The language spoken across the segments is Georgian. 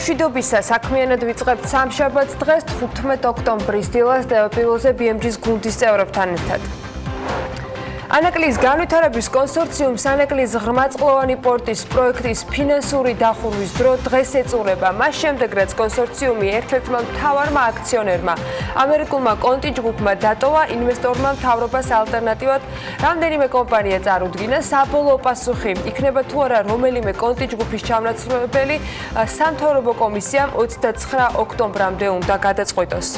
მშვიდობისა საქმიანად ვიწყებთ სამშაბათს დღეს 15 ოქტომბრის დილას დევპილოზე BMG-ს გუნდის წევრებთან ერთად. ანაკლიის განვითარების კონსორციუმს ანაკლიის ღრმაწყლოვანი პორტის პროექტის ფინანსური დახურვის დრო დღეს ეწურება. მას შემდეგ, რაც კონსორციუმი ერთ-ერთმა მთავარმა აქციონერმა ამერიკულმა კონტინჯგუფმა დატოვა ინვესტორმა მთავრობას ალტერნატივად რამდენიმე კომპანია წარუდგინა. საბოლოო პასუხი იქნება თუ არა რომელიმე კონტინჯგუფის ჩამონაცვლებელი სამთავრობო კომისიამ 29 ოქტომბრამდე უნდა გადაწყვიტოს.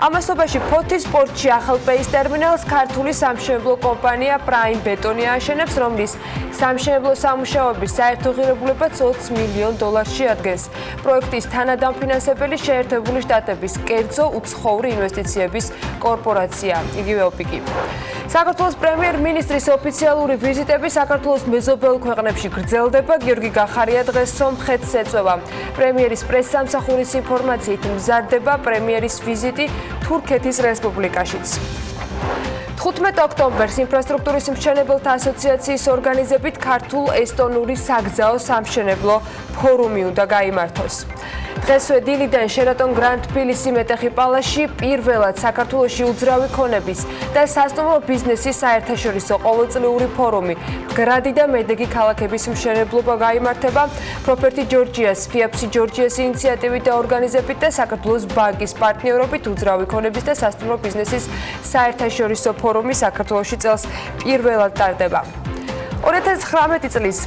ამასობაში ფოთის პორტში ახალ პეის ტერმინალს ქართული სამშენებლო კომპანია პრაიმ ბეტონი აშენებს, რომლის სამშენებლო სამუშაოების საერთო ღირებულება $20 მილიონ შეადგენს. პროექტის თანადამფინანსებელი შეერთებული შტატების კერძო უცხოური ინვესტიციების კორპორაცია, იგივე ოპიკი. საქართველოს პრემიერ-მინისტრის ოფიციალური ვიზიტები საქართველოს მეზობელ ქვეყნებში გრძელდება. გიორგი გახარია დღეს სომხეთს ეწევა. პრემიერის პრესსამსახურის ინფორმაციით მზადდება პრემიერის ვიზიტი თურქეთის რესპუბლიკაშიც. 15 ოქტომბერს ინფრასტრუქტურის მშენებელთა ასოციაციის ორგანიზებით ქართულ-ესტონური საგზაო სამშენებლო ფორუმი უნდა გაიმართოს. დღესვე დილიდან შერატონ გრანდ თბილისი მეტეხი პალაში პირველად საქართველოში უძრავი ქონების და სასტუმრო ბიზნესის საერთაშორისო ყოველწლიური ფორუმი გრადი და მედეგი ქალაქების მშენებლობა გაიმართება პროფერტი ჯორჯიას, ფიაფსი ჯორჯიას ინიციატივით და ორგანიზებით და საქართველოს ბანკის პარტნიორობით უძრავი ქონების და სასტუმრო ბიზნესის საერთაშორისო ფორუმი საქართველოში წელს პირველად ტარდება. 2019 წლის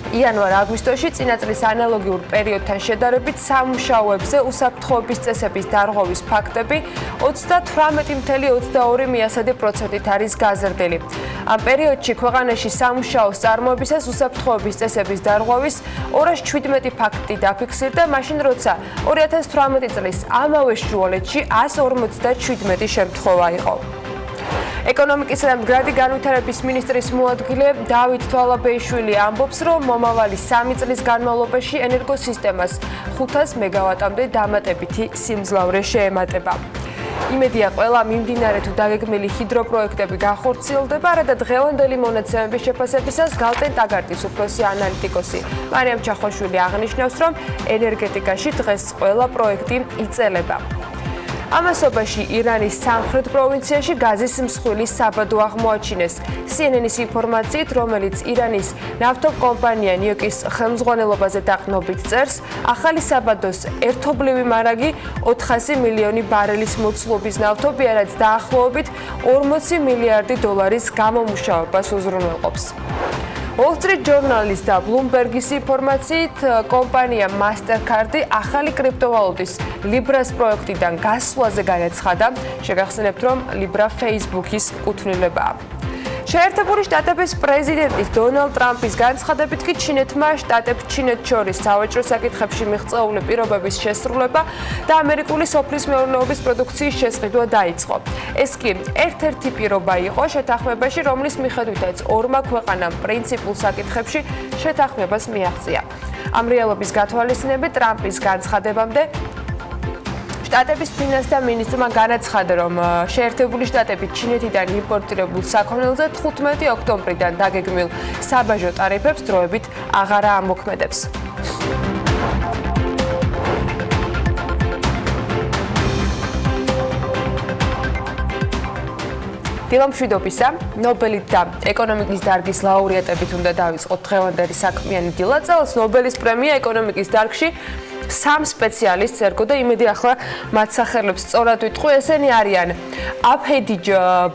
იანვარ-აგვისტოში წინა წლის ანალოგიურ პერიოდთან შედარებით სამუშაოებზე უსაფრთხოების წესების დარღვევის ფაქტები 38.22% არის გაზრდილი. ამ პერიოდში ქვეყანაში სამუშაოს წარმოებისას უსაფრთხოების წესების დარღვევის 217 ფაქტი დაფიქსირდა, მაშინ როცა 2018 წლის ამავე შუალედში 157 შემთხვევა იყო. ეკონომიკის და მდგრადი განვითარების მინისტრის მოადგილე დავით თვალაბეიშვილი ამბობს, რომ მომავალი 3 წლის განმავლობაში ენერგოსისტემას 500 მეგავატამდე დამატებითი სიმძლავრე შეემატება. იმედია, ყველა მიმდინარე თუ დაგეგმილი ჰიდროპროექტები განხორციელდება, რათა დღევანდელი მონაცემების შეფასებისას გალტენ ტაგარტის უფროსი ანალიტიკოსი მარიამ ჩახვაშვილი აღნიშნავს, რომ ენერგეტიკაში დღეს ყველა პროექტი იწელება. ამასობაში ირანის სამხრეთ პროვინციაში გაზის მსხვილის საბადო აღმოაჩინეს. CNN-ის ინფორმაციით, რომელიც ირანის ნავთობკომპანია ნიოკის ხელმძღვანელობაზე დაყრდნობით წერს, ახალი საბადოს ერთობლივი მარაგი 400 მილიონი ბარელის მოცულობის ნავთობია, რაც დაახლოებით $40 მილიარდი გამომუშავებას უზრუნველყოფს. Wall Street Journal-ის და Bloomberg-ის ინფორმაციით, კომპანია Mastercard-ი ახალი კრიპტოვალუტის Libra-ს პროექტიდან გასვლაზე განაცხადა. შეგახსენებთ, რომ Libra Facebook-ის კუთვნილებაა. შეერთებული შტატების პრეზიდენტის დონალდ ტრამპის განცხადებით კი ჩინეთმა შტატებს ჩინეთს შორის სავაჭრო საკითხებში მიღწეული პირობების შესრულება და ამერიკული სოფლის მეურნეობის პროდუქციის შესყიდვა დაიწყო. ეს კი ერთ-ერთი პირობა იყო შეთანხმებაში, რომლის მიხედვითაც ორმა ქვეყანამ პრინციპულ საკითხებში შეთანხმებას მიაღწია. ამ რეალობის გათვალისწინებით ტრამპის განცხადებამდე შტატების ფინანსთა მინისტრმა განაცხადა, რომ შეერთებული შტატები ჩინეთიდან იმპორტირებულ საქონელზე 15 ოქტომბრიდან დაგეგმილ საბაჟო ტარიფებს დროებით აღარა ამოქმედებს. დილა მშვიდობისა, ნობელის და ეკონომიკის დარგის ლაურეატებით უნდა დავიწყოთ დღევანდელი საქმიანი დილა. წელს ნობელის პრემია ეკონომიკის დარგში 3 სპეციალისტს ერგო და იმედი ახლა მათ სახელებს სწორად ვიტყვი, ესენი არიან აფედი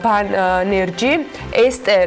ბანერჯი, ესტერ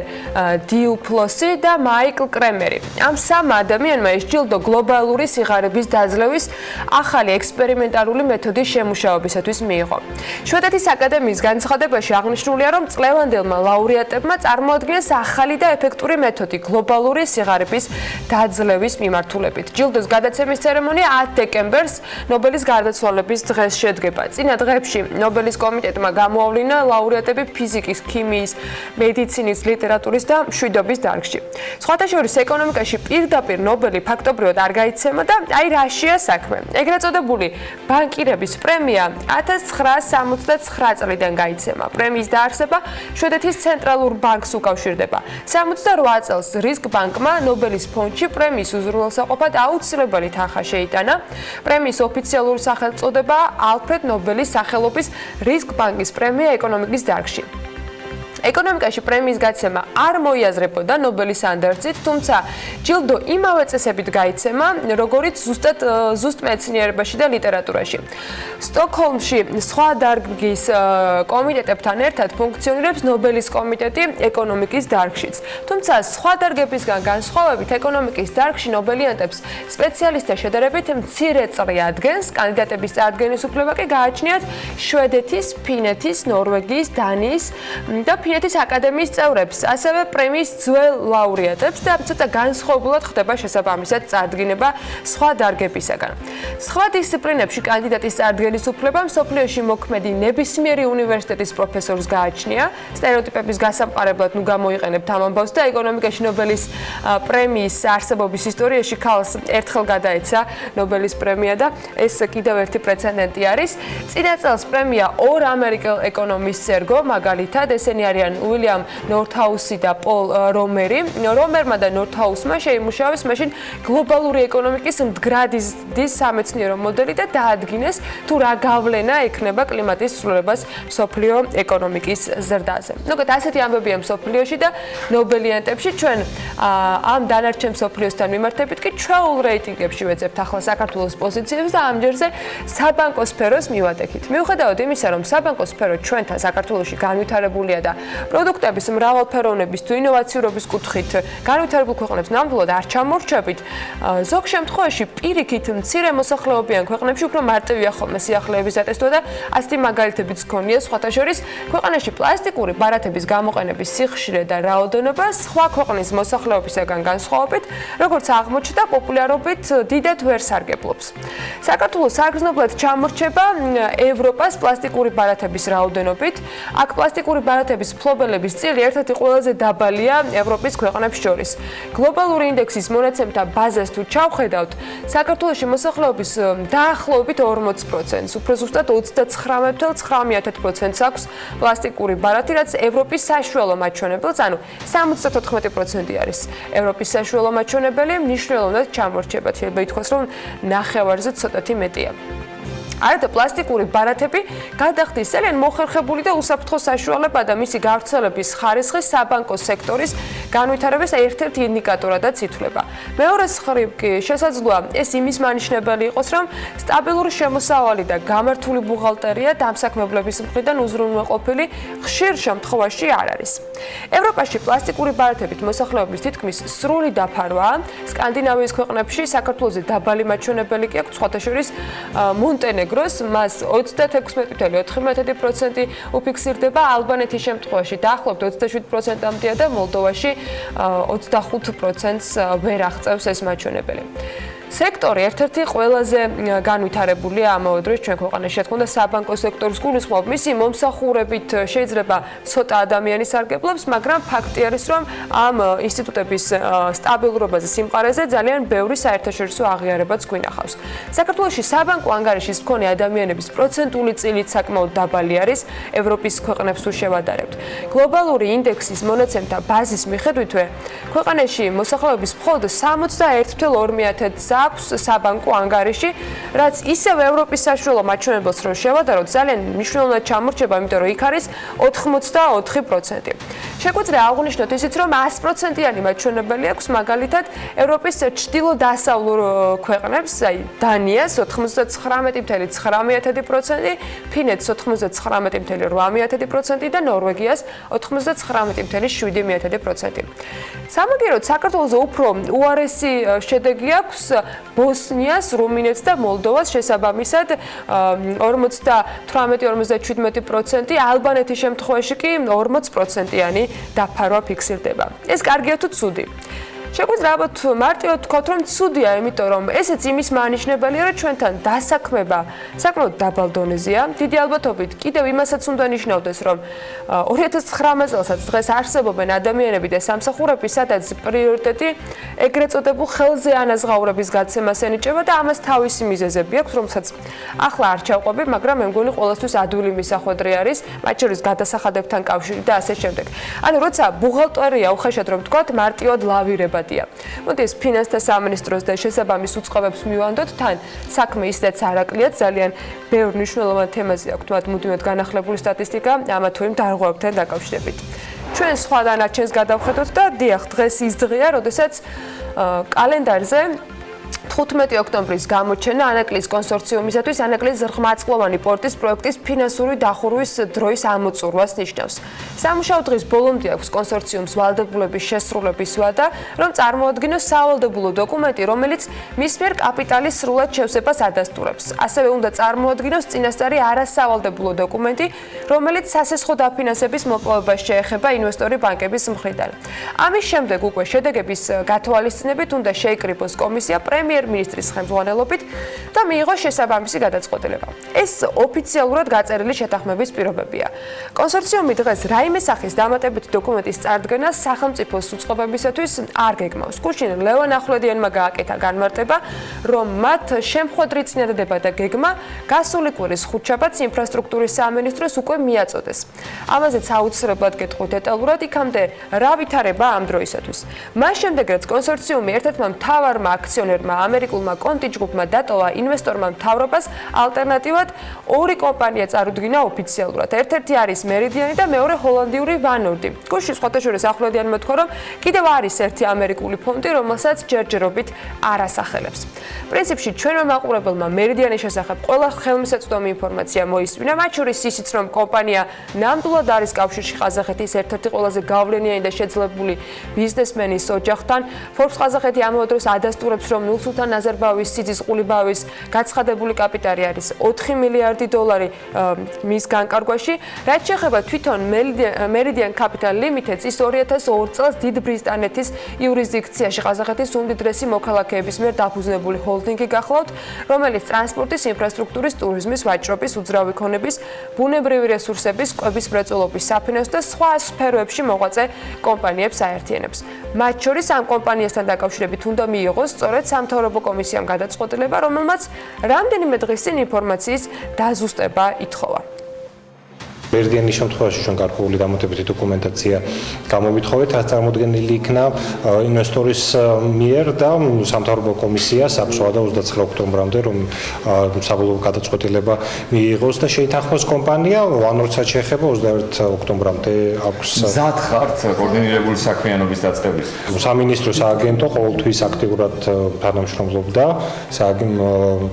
დიუფლოსი და მაიკლ კრემერი. ამ 3 ადამიანმა ეს ჯილდო გლობალური სიღარიბის დაძლევის ახალი ექსპერიმენტალური მეთოდის შემუშავებისათვის მიიღო. შვედეთის აკადემიის განცხადებაში აღნიშნულია, რომ წლევანდელმა ლაურეატებმა წარმოადგინეს ახალი და ეფექტური მეთოდი გლობალური სიღარიბის დაძლევის მიმართულებით. ჯილდოს გადაცემის ცერემონია 10 დეკემბერს ნობელის გარდაცვალების დღეს შედგება. წინა დღეებში ნობელის კომიტეტმა გამოავლინა ლაურეატები ფიზიკის, ქიმიის, მედიცინის, ლიტერატურის და მშვიდობის დარგში. სხვათა შორის ეკონომიკაში პირდაპირ ნობელი ფაქტობრივად არ გაიცემა და აი რაშია საქმე. ეგრეთ წოდებული ბანკირების პრემია 1969 წლიდან გაიცემა. პრემიის დაარსება შვედეთის ცენტრალურ ბანკს უკავშირდება. 68 წელს რისკ ბანკმა ნობელის ფონდში პრემიის უზრუნველსაყოფად აუცილებელი თანხა შეიტანა. პრემიის ოფიციალური სახელწოდებაა ალფრედ ნობელის სახელობის რისკ ბანკის პრემია ეკონომიკის დარგში. ეკონომიკაში პრემიის გაცემა არ მოიაზრებოდა ნობელის ანდერძით, თუმცა ჯილდო იმავე წესებით გაიცემა, როგორიც ზუსტ მეცნიერებაში და ლიტერატურაში. სტოკჰოლმში სხვა დარგის კომიტეტებთან ერთად ფუნქციონირებს ნობელის კომიტეტი ეკონომიკის დარგშიც. თუმცა სხვა დარგებისგან განსხვავებით, ეკონომიკის დარგში ნობელიანტებს სპეციალისტთა შედარებით მცირე წრე ადგენს, კანდიდატების წარდგენის უფლება კი გააჩნიათ შვედეთის, ფინეთის, ნორვეგიის, დანიის და ფინეთის აკადემიის წევრებს, ასევე პრემიის ძველ ლაურეატებს და ცოტა განსხვავებულად ხდება შესაბამისად წარდგენება სხვა დარგებისაგან. სხვა დისციპლინებში კანდიდატის წარდგენის უფლება მსოფლიოში მოქმედი ნებისმიერი უნივერსიტეტის პროფესორს გააჩნია. სტერეოტიპების გასამყარებლად გამოიყენებთ ამ ამბავს და ეკონომიკაში ნობელის პრემიის არსებობის ისტორიაში ქალს ერთხელ გადაეცა ნობელის პრემია და ეს კიდევ ერთი პრეცედენტი არის. წინა წელს პრემია ორ ამერიკელ ეკონომისტს ერგო, მაგალითად ესენი არიან უილიამ ნორთჰაუსი და პოლ რომერი. რომერმა და ნორთჰაუსმა შეიმუშავეს მაშინ გლობალური ეკონომიკის მდგრადის სამეცნიერო მოდელი და დაადგინეს თუ რა გავლენა ექნება კლიმატის ცვლილებას მსოფლიო ეკონომიკის ზრდაზე. ნუგეთ ასეთი ამბებია მსოფლიოში და ნობელიანტებში ჩვენ ამ დანარჩენ მსოფლიოსთან მიმართებით კი ჩვეულ რეიტინგებში ვეძებთ ახლა საქართველოს პოზიციებს და ამჯერზე საბანკო სფეროს მივატექით. მიუხედავად იმისა, რომ საბანკო სფერო ჩვენთან საქართველოში განვითარებულია და პროდუქტების მრავალფეროვნების თუ ინოვაციურობის კუთხით განვითარებულ ქვეყნებს ნამდვილად არ ჩამორჩებით, ზოგ შემთხვევაში პირიქით მცირე მოსახლეობიან ქვეყნებში უფრო მარტივია ხოლმე სიახლეების დატესტვა და ასეთი მაგალითებიც გქონია სხვათა შორის ქვეყანაში პლასტიკური ბარათების გამოყენების სიხშირე და რაოდენობა სხვა ქვეყნის მოსახლეობისაგან განსხვავებით, როგორც აღმოჩნდა, პოპულარობით დიდად ვერ სარგებლობს. საქართველოს საგრძნობლად ჩამორჩება ევროპას პლასტიკური ბარათების რაოდენობით. აქ პლასტიკური ბარათების ფლობელების წილი ერთ-ერთი ყველაზე დაბალია ევროპის ქვეყნებს შორის. გლობალური ინდექსის მონაცემთა ბაზას თუ ჩავხედავთ, საქართველოში მოსახლეობის დაახლოებით 40%, უფრო ზუსტად 39.9% აქვს პლასტიკური ბარათი, რაც ევროპის საშუალო მაჩვენებელს, ანუ 74% არის ევროპის საშუალო მაჩვენებელი, მნიშვნელოვნად ჩამორჩება, შეიძლება ითქვას, რომ ნახევარზე ცოტათი მეტია. არადა პლასტიკური ბარათები გადახდის ძალიან მოხერხებული და უსაფრთხო საშუალება და მისი გავრცელების ხარისხი საბანკო სექტორის განვითარების ერთ-ერთი ინდიკატორადაც ითვლება. მეორე მხრივ კი შესაძლოა ეს იმის მანიშნებელი იყოს, რომ სტაბილური შემოსავალი და გამართული ბუღალტერია დამსაქმებლების მხრიდან უზრუნველყოფილი ხშირ შემთხვევაში არ არის. ევროპაში პლასტიკური ბარათებით მოსახლეობის თითქმის სრული დაფარვაა. სკანდინავიის ქვეყნებში საქართველოზე დაბალი მაჩვენებელი კი აქვს, სხვათა შორის მონტენეგროს, მას 36.4% უფიქსირდება, ალბანეთის შემთხვევაში დაახლოებით 27%-მდეა და მოლდოვაში 25%-ს ვერ აღწევს ეს მაჩვენებელი. სექტორი ერთ-ერთი ყველაზე განვითარებულია ამავე დროს ჩვენ ქვეყანაში, რა თქმა უნდა, საბანკო სექტორის გულისხმობ, მისი მომსახურებით შეიძლება ცოტა ადამიანი სარგებლობს, მაგრამ ფაქტი არის, რომ ამ ინსტიტუტების სტაბილურობაზე, სიმყარეზე ძალიან ბევრი საერთაშორისო აღიარებაც გვინახავს. საქართველოში საბანკო ანგარიშის მქონე ადამიანების პროცენტული წილიც საკმაოდ დაბალი არის ევროპის ქვეყნებს თუ შევადარებთ. გლობალური ინდექსის მონაცემთა ბაზის მიხედვითვე, ქვეყანაში მოსახლეობის მხოლოდ 61.2%-ს აქვს საბანკო ანგარიში, რაც ისევ ევროპის საშუალო მაჩვენებელს რომ შევადაროთ, ძალიან მნიშვნელოვნად ჩამორჩება, იმიტომ რომ იქ არის 84%. შეგვიძლია აღვნიშნოთ ისიც, რომ 100%-იანი მაჩვენებელი აქვს მაგალითად ევროპის ჩრდილო-დასავლურ ქვეყნებს, აი დანიას 99.9%, ფინეთს 99.8% და ნორვეგიას 99.7%. სამაგიეროდ საქართველოზე უფრო უარესი შედეგი აქვს ბოსნიას, რუმინეთს და მოლდოვას შესაბამისად 58-57%, ალბანეთის შემთხვევაში კი 40%-იანი დაფარვა ფიქსირდება. ეს კარგია თუ ცუდი? შეგვიძლია ალბათ მარტივად ვთქვათ, რომ ცუდია, იმიტომ რომ ესეც იმის მანიშნებელია, რომ ჩვენთან დასაქმება საკმაოდ დაბალ დონეზეა. დიდი ალბათობით კიდევ იმასაც უნდა ნიშნავდეს, რომ 2019 წელსაც დღეს არსებობენ ადამიანები და სამსახურები, სადაც პრიორიტეტი ეგრეთ წოდებულ ხელზე ანაზღაურების გაცემას ენიჭება და ამას თავისი მიზეზები აქვს, რომელსაც ახლა არ ჩავყვები, მაგრამ მე მგონი ყოველთვის ადვილი მისახვედრი არის, მათ შორის გადასახადებთან კავშირი და ასე შემდეგ. ანუ როცა ბუღალტერია უხეშად რომ ვთქვათ, მარტივად ლავირება მიღწევადია. მოდი ეს ფინანსთა სამინისტროს და შესაბამის უწყობებს მივანდოთ, თან საქმე ისედაც არაკლიათ, ძალიან ბევრ მნიშვნელოვან თემაზე აქვთ მათ მუდმივად განახლებული სტატისტიკა ამა თუ იმ დარღვევებთან დაკავშირებით. ჩვენ სხვა დანარჩენს გადავხედოთ და დიახ, დღეს ის დღეა, როდესაც კალენდარზე 15 ოქტომბრის გამოჩენა ანაკლის კონსორციუმისათვის ანაკლის ღრმაწყლოვანი პორტის პროექტის ფინანსური დახურვის დროის ამოწურვას ნიშნავს. სამუშაო დღის ბოლომდე აქვს კონსორციუმს ვალდებულების შესრულების ვადა, რომ წარმოადგინოს სავალდებულო დოკუმენტი, რომელიც მის მიერ კაპიტალის სრულად შევსებას ადასტურებს. ასევე უნდა წარმოადგინოს წინასწარი არასავალდებულო დოკუმენტი, რომელიც სასესხო დაფინანსების მოპოვებას შეეხება ინვესტორი ბანკების მხრიდან. ამის შემდეგ უკვე შედეგების გათვალისწინებით უნდა შეიკრიბოს კომისია პრემიერ-მინისტრის ხელმძღვანელობით და მიიღოს შესაბამისი გადაწყვეტილება. ეს ოფიციალურად გაწერილი შეთანხმების პირობებია. კონსორციუმი დღეს რაიმე სახის დამატებითი დოკუმენტის წარდგენას სახელმწიფოს უწყობებისათვის არ გეგმავს. გუშინ ლევან ახვლედიანმა გააკეთა განმარტება, რომ მათ შემხვედრი წინადადება და გეგმა გასული კვირის ხუთშაბათს ინფრასტრუქტურის სამინისტროს უკვე მიაწოდეს. ამაზეც აუცილებლად გეტყვით დეტალურად, იქამდე რა ვითარება ამ დროისათვის. მას შემდეგ რაც კონსორციუმი ერთ-ერთმა მთავარმა აქციონერმა ამერიკულმა კონტიჯგუფმა დატოვა ინვესტორმა მთავრობას, ალტერნატივად ორი კომპანია წარუდგინა ოფიციალურად. ერთ-ერთი არის მერიდიანი და მეორე ჰოლანდიური ვანორდი. გუშინ სხვათაშორის ახვლედიანმა თქვა, რომ კიდევ არის ერთი ამერიკული ფონდი, რომელსაც ჯერჯერობით არ ასახელებს. პრინციპში ჩვენმა მაყურებელმა მერიდიანის შესახებ ყველა ხელმისაწვდომი ინფორმაცია მოისმინა, მათ შორის ისიც, რომ კომპანია ნამდვილად არის კავშირში ყაზახეთის ერთ-ერთი ყველაზე გავლენიანი და შეძლებული ბიზნესმენის ოჯახთან. Forbes ყაზახეთი ამავე დროს ადასტურებს, რომ ნურსულთან ნაზარბაევის სიძის ყულიბაევის გაცხადებული კაპიტალი არის 4 მილიარდი დოლარი მის განკარგვაში. რაც შეეხება თვითონ Meridian Capital Limited-ს, ის 2002 წელს დიდ ბრიტანეთის იურისდიქციაში ყაზახეთის უმდიდრესი მოქალაქეების მიერ დაფუძნებული ჰოლდინგი გახლავთ, რომელიც ტრანსპორტის, ინფრასტრუქტურის, ტურიზმის, ვაჭრობის, უძრავი ქონების, ბუნებრივი რესურსების, კვების მრეწველობის, საფინანსო და სხვა სფეროებში მოღვაწე კომპანიებს აერთიანებს. მათ შორის ამ კომპანიასთან დაკავშირებით უნდა მიიღოს სწორედ სამთავრობო კომისიამ გადაწყვეტილება, რომელმაც რამდენიმე დღის წინ ინფორმაციის დაზუსტება ითხოვა. მერიდიანის შემთხვევაში ჩვენ გარკვეული დამატებითი დოკუმენტაცია გამოვითხოვეთ, რაც წარმოდგენილი იქნა ინვესტორის მიერ და სამთავრობო კომისიას აქვს ვადა 29 ოქტომბრამდე, რომ საბოლოო გადაწყვეტილება მიიღოს და შეითანხმოს კომპანია. ვანორდსაც შეეხება 21 ოქტომბრამდე აქვს. მზად ხართ კოორდინირებული საქმიანობის დაწყების. სამინისტრო სააგენტო ყოველთვის აქტიურად თანამშრომლობდა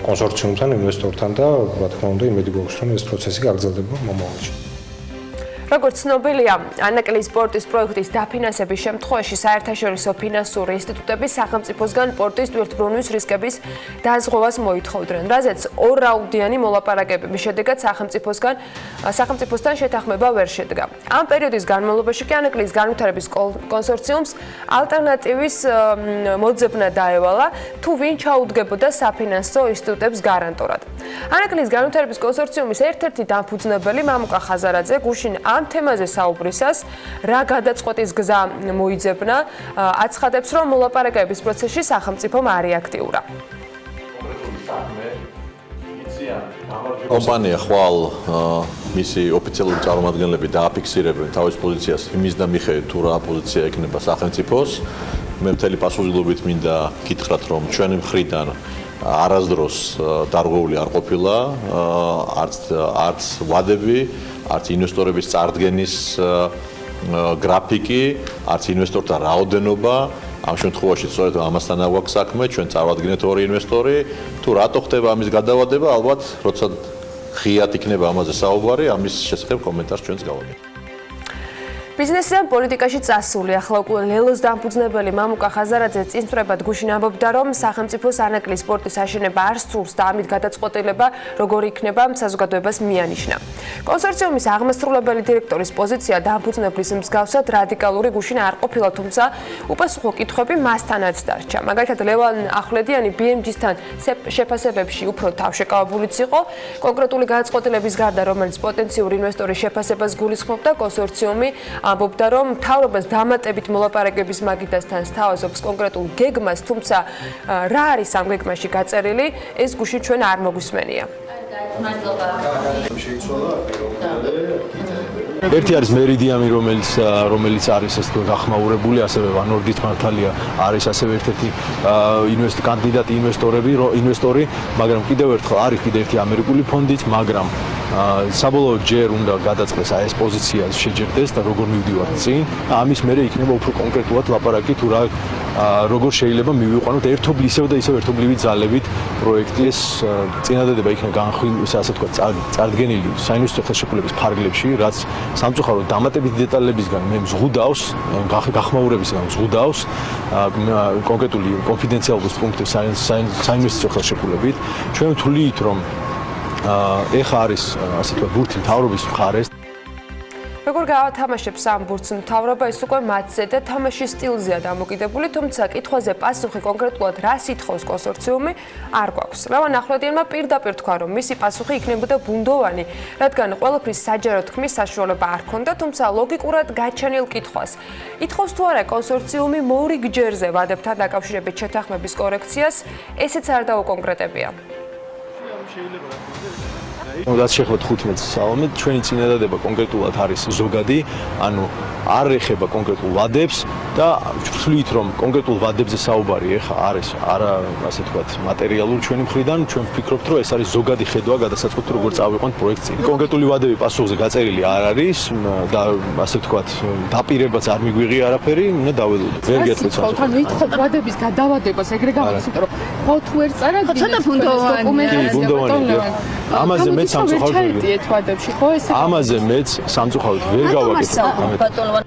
კონსორციუმთან, ინვესტორთან და რა თქმა უნდა იმედი გვაქვს, რომ ეს პროცესი გაგრძელდება მომავალში. როგორც ცნობილია, ანაკლის პორტის პროექტის დაფინანსების შემთხვევაში საერთაშორისო ფინანსური ინსტიტუტები სახელმწიფოსგან პორტის ტვირთბრუნვის რისკების დაზღვევას მოითხოვდნენ, რაზეც ორრაუნდიანი მოლაპარაკებების შედეგად სახელმწიფოსთან შეთანხმება ვერ შედგა. ამ პერიოდის განმავლობაში კი ანაკლის განვითარების კონსორციუმს ალტერნატივის მოძებნა დაევალა, თუ ვინ ჩაუდგებოდა საფინანსო ინსტიტუტებს გარანტორად. ანაკლის განვითარების კონსორციუმის ერთ-ერთი დამფუძნებელი მამუკა ხაზარაძე გუშინ ამ თემაზე საუბრისას რა გადაწყვეტის გზა მოიძებნა, აცხადებს, რომ მოლაპარაკებების პროცესში სახელმწიფომ არ აქტიურა. კომპანია ხვალ მისი ოფიციალური წარმომადგენლები დააფიქსირებენ თავის პოზიციას იმის და მიხედვით თუ რა პოზიცია ექნება სახელმწიფოს. მე მთელი პასუხისმგებლობით მინდა გითხრათ, რომ ჩვენი მხრიდან არასდროს დარღვეული არ ყოფილა, არც ვადები, არც ინვესტორების წარდგენის გრაფიკი, არც ინვესტორთა რაოდენობა. ამ შემთხვევაში სწორედ ამასთან აგვაქვს საქმე, ჩვენ წარვადგინეთ ორი ინვესტორი, თუ რატო ხდება ამის გადავადება, ალბათ როცა ღიად იქნება ამაზე საუბარი, ამის შესახებ კომენტარს ჩვენც გავაკეთებთ. ბიზნესიდან პოლიტიკაში წასული ახლა უკვე ლელოს დამფუძნებელი მამუკა ხაზარაძე წინსწრებად გუშინ ამბობდა, რომ სახელმწიფოს ანაკლის პორტის აშენება არ სურს და ამით გადაწყვეტილება როგორი იქნება საზოგადოებას მიანიშნა. კონსორციუმის აღმასრულებელი დირექტორის პოზიცია დამფუძნებლის მსგავსად რადიკალური გუშინ არ ყოფილა, თუმცა უპასუხო კითხვები მასთანაც დარჩა. მაგალითად, ლევან ახვლედიანი BMG-სთან შეფასებებში უფრო თავშეკავებულიც იყო. კონკრეტული გადაწყვეტილების გარდა, რომელიც პოტენციური ინვესტორის შეფასებას გულისხმობდა, კონსორციუმი ამბობდა, რომ მთავრობას დამატებით მოლაპარაკების მაგიდასთან სთავაზობს კონკრეტულ გეგმას, თუმცა რა არის ამ გეგმაში გაწერილი, ეს გუშინ ჩვენ არ მოგვისმენია. ერთი არის მერიდიანი, რომელიც არის ასე თქვა გახმაურებული, ასევე ვანორდიც მართალია არის ასევე ერთ-ერთი კანდიდატი ინვესტორი, მაგრამ კიდევ ერთხელ არის ერთი ამერიკული ფონდიც, მაგრამ საბოლოოდ ჯერ უნდა გადაწყდეს ეს პოზიცია შეჯერდეს და როგორ მივდივართ წინ. ამის მერე იქნება უფრო კონკრეტულად ლაპარაკი თუ როგორ შეიძლება მივიყვანოთ ისევ და ისევ ერთობლივი ძალებით პროექტი. ეს წინადადება იქნება ასე თქვა წარდგენილი საინვესტიციო ხელშეკრულების ფარგლებში, რაც სამწუხაროდ დამატებითი დეტალებისგან მე მზღუდავს, გახმაურებისგან მზღუდავს კონკრეტული კონფიდენციალობის პუნქტებს საინვესტიციო ხელშეკრულებით. ჩვენ ვთვლით, რომ ეხა არის ასე თქვა ბურთი მთავრობის მხარეს. როგორ გავათამაშებს ამ ბურთს მთავრობა, ის უკვე მათზე და თამაშის სტილზეა დამოკიდებული, თუმცა კითხვაზე პასუხი კონკრეტულად რას ითხოვს კონსორციუმი არ გვაქვს. ლევან ახვლედიანმა პირდაპირ თქვა, რომ მისი პასუხი იქნებოდა ბუნდოვანი, რადგან ყველაფრის საჯარო თქმის საშუალება არ ჰქონდა, თუმცა ლოგიკურად გაჩენილ კითხვას ითხოვს თუ არა კონსორციუმი მორიგ ჯერზე ვადებთან დაკავშირებით შეთანხმების კორექციას, ესეც არ დაუკონკრეტებია. რაც შეეხება 15 საომეთ, ჩვენი წინადადება კონკრეტულად არის ზოგადი, ანუ არ ეხება კონკრეტულ ვადებს და ვთვლით, რომ კონკრეტულ ვადებზე საუბარი ეხა არის არა ასე ვთქვათ მატერიალურ ჩვენი მხრიდან, ჩვენ ვფიქრობთ, რომ ეს არის ზოგადი ხედვა გადასაწყოთ როგორ წავიყვანთ პროექტს წინ. კონკრეტული ვადები პასუხზე გაწერილი არ არის და ასე ვთქვათ დაპირებაც არ მიგვიღია არაფერი, უნდა დაველოდოთ. ვერ გეტყვით. ანუ ითხოვთ ვადების გადავადებას, ეგრე გამოსით, რომ ხო თუ ვერ წარადგინეთ ცოტა ბუნდოვანი. ამაზე მეც სამწუხაროდ ამაზე მეც სამწუხაროდ ვერ გავაკეთებ.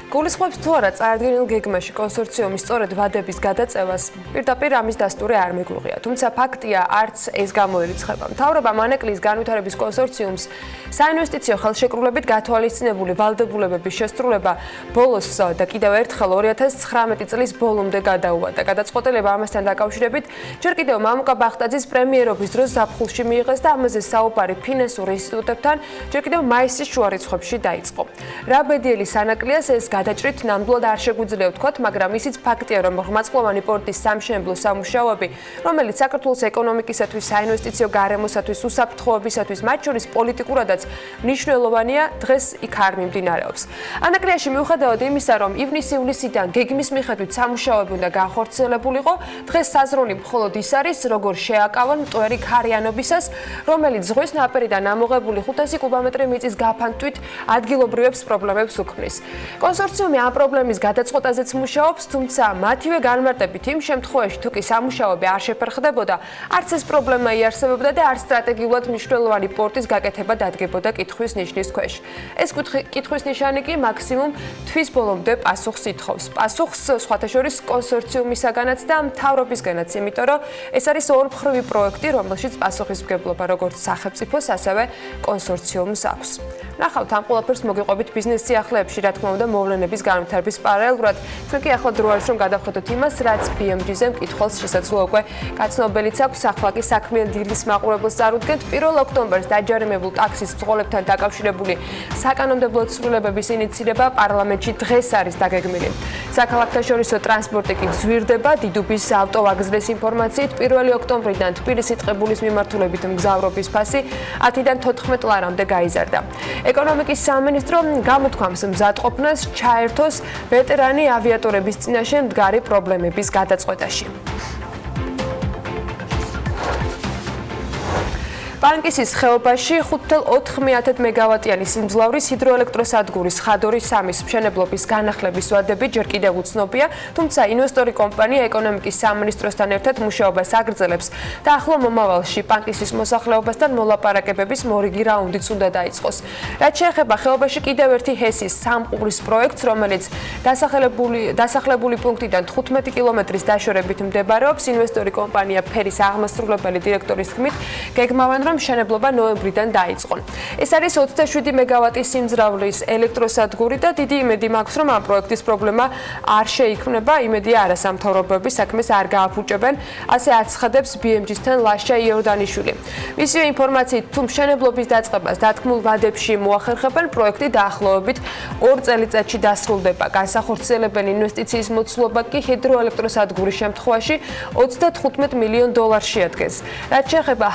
გულისხმობს თუ არა წარდგენილ გეგმაში კონსორციუმის სწორედ ვადების გადაწევას, პირდაპირ ამის დასტური არ მიგვიღია. თუმცა ფაქტია, არც ეს გამოირიცხება. მთავრობა მანეკლის განვითარების კონსორციუმს საინვესტიციო ხელშეკრულებით გათვალისწინებული ვალდებულებების შესრულება ბოლოს და კიდევ ერთხელ 2019 წლის ბოლომდე გადაუვადა. გადაწყვეტილება ამასთან დაკავშირებით ჯერ კიდევ მამუკა ბახტაძის პრემიერობის დროს ზაფხულში მიიღეს და ამაზე საუბარი ფინანსურ ინსტიტუტებთან ჯერ კიდევ მაისის შუა რიცხვებში დაიწყო. რა ბედიელი სანაკლიას ეს გადაჭრით ნამდვილად არ შეგვიძლია ვთქვათ, მაგრამ ისიც ფაქტია, რომ ღრმაწლოვანი პორტის სამშენებლო სამუშაოები, რომელიც საქართველოს ეკონომიკისათვის, საინვესტიციო გარემოსათვის, უსაფრთხოებისათვის, მათ შორის პოლიტიკურადაც მნიშვნელოვანია, დღეს იქ არ მიმდინარეობს. ანაკლიაში მიუხედავად იმისა, რომ ივნის-ივლისიდან გეგმის მიხედვით სამუშაოები უნდა განხორციელებულიყო, დღეს საზრუნი მხოლოდ ის არის, როგორ შეაკავონ მტვერი ქარიანობისას, რომელიც ზღვის ნაპირიდან ამოღებული 500 კუბომეტრი მიწის გაფანტვით ადგილობრივებს პრობლემებს უქმნის. კონსორციუმი ამ პრობლემის გადაწყვეტაზეც მუშაობს, თუმცა მათივე განმარტებით იმ შემთხვევაში, თუ კი სამუშაოები არ შეფერხდებოდა, არც ეს პრობლემა იარსებებდა და არც სტრატეგიულად მნიშვნელოვანი პორტის გაკეთება დადგებოდა კითხვის ნიშნის ქვეშ. ეს კითხვის ნიშანი კი მაქსიმუმ თვის ბოლომდე პასუხს ითხოვს. პასუხს სხვათა შორის კონსორციუმისაგანაც და მთავრობისგანაც, იმიტომ რომ ეს არის ორმხრივი პროექტი, რომელშიც პასუხისმგებლობა როგორც სახელმწიფოს, ასევე კონსორციუმს აქვს. ნახავთ ამ ყველაფერს მოგიყვებით ბიზნეს სიახლეებში, რა თქმა უნდა, მოვლენების განვითარების პარალელურად. ჩვენ კი ახლა დრო არის რომ გადავხედოთ იმას, რაც BMG-ზე მკითხველს შესაძლოა უკვე გაცნობელიც აქვს. ახლა კი საქმიანი დილის მაყურებელს წარუდგენთ 1 ოქტომბერს დაჯარიმებულ ტაქსის მძღოლებთან დაკავშირებული საკანონმდებლო ცვლილებების ინიცირება პარლამენტში დღეს არის დაგეგმილი. საქალაქთაშორისო ტრანსპორტი კი ძვირდება. დიდუბის ავტოვაგზლის ინფორმაციით 1 ოქტომბრიდან თბილისის-ტყიბულის მიმართულებით მგზავრობის ფასი 10-დან 14 ლარამდე გაიზარდა. ეკონომიკის სამინისტრო გამოთქვამს მზადყოფნას ჩაერთოს ვეტერანი ავიატორების წინაშე მდგარი პრობლემების გადაწყვეტაში. პანკისის ხეობაში 5.4 მეგავატიანი სიმძლავრის ჰიდროელექტროსადგურის ხადორის 3-ის მშენებლობის განახლების ვადები ჯერ კიდევ უცნობია, თუმცა ინვესტორი კომპანია ეკონომიკის სამინისტროსთან ერთად მუშაობას აგრძელებს და ახლო მომავალში პანკისის მოსახლეობასთან მოლაპარაკებების მორიგი რაუნდიც უნდა დაიწყოს. რაც შეეხება ხეობაში კიდევ ერთი ჰესის სამყურის პროექტს, რომელიც დასახლებული პუნქტიდან 15 კილომეტრის დაშორებით მდებარეობს, ინვესტორი კომპანია ფერის აღმასრულებელი დირექტორის თქმით, გეგმავენ რომ მშენებლობა ნოემბრიდან დაიწყონ. ეს არის 27 მეგავატის სიმძლავრის ელექტროსადგური და დიდი იმედი მაქვს, რომ ამ პროექტის პრობლემა არ შეიქმნება. იმედია არასამთავრობოები საქმეს არ გააფუჭებენ, ასე აცხადებს BMG-თან ლაშა იორდანიშვილი. მისივე ინფორმაციით, თუ მშენებლობის დაწყებას დათქმულ ვადებში მოახერხებენ, პროექტი დაახლოებით 2 წელიწადში დასრულდება. განსახორციელებელი ინვესტიციის მოცულობა კი ჰიდროელექტროსადგურის შემთხვევაში $35 მილიონ შეადგენს. რაც შეეხება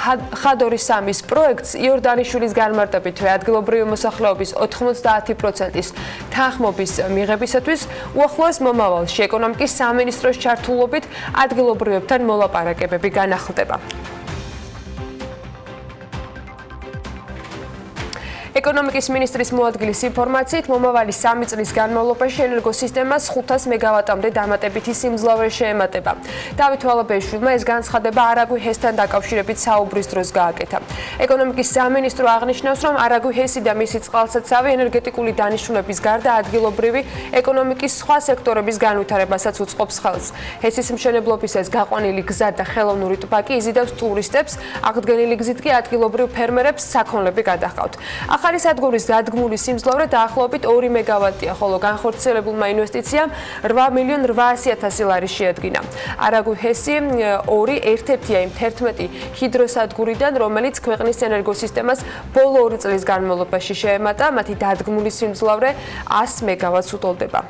ხადორის 2-3-ის პროექტს იორდანიშვილის განმარტებით ადგილობრივი მოსახლეობის 90%-ის თანხმობის მიღებისათვის უახლოეს მომავალში ეკონომიკის სამინისტროს ჩართულობით ადგილობრივებთან მოლაპარაკებები განახლდება. ეკონომიკის მინისტრის მოადგილის ინფორმაციით, მომავალი 3 წლის განმავლობაში ენერგოსისტემას 500 მეგავატამდე დამატებითი სიმძლავრე შეემატება. დავით ვალაბეიშვილმა ეს განცხადება არაგვი ჰესთან დაკავშირებით საუბრის დროს გააკეთა. ეკონომიკის სამინისტრო აღნიშნავს, რომ არაგვი ჰესი და მისი წყალსაცავი ენერგეტიკული დანიშნულების გარდა ადგილობრივი ეკონომიკის სხვა სექტორების განვითარებასაც უწყობს ხელს. ჰესის მშენებლობისას გაყვანილი გზა და ხელოვნური ტბა კი იზიდავს ტურისტებს, აღდგენილი გზით კი ადგილობრივ ფერმერებს საქონლები გადაჰყავთ. ახალი სადგურის დადგმული სიმძლავრე დაახლოებით 2 მეგავატია, ხოლო განხორციელებულმა ინვესტიციამ 8.800.000 ლარი შეადგინა. არაგვი ჰესი 2 ერთ-ერთია იმ 11 ჰიდროსადგურიდან, რომელიც ქვეყნის ენერგოსისტემას ბოლო 2 წლის განმავლობაში შეემატა, მათი დადგმული სიმძლავრე 100 მეგავატს უტოლდება.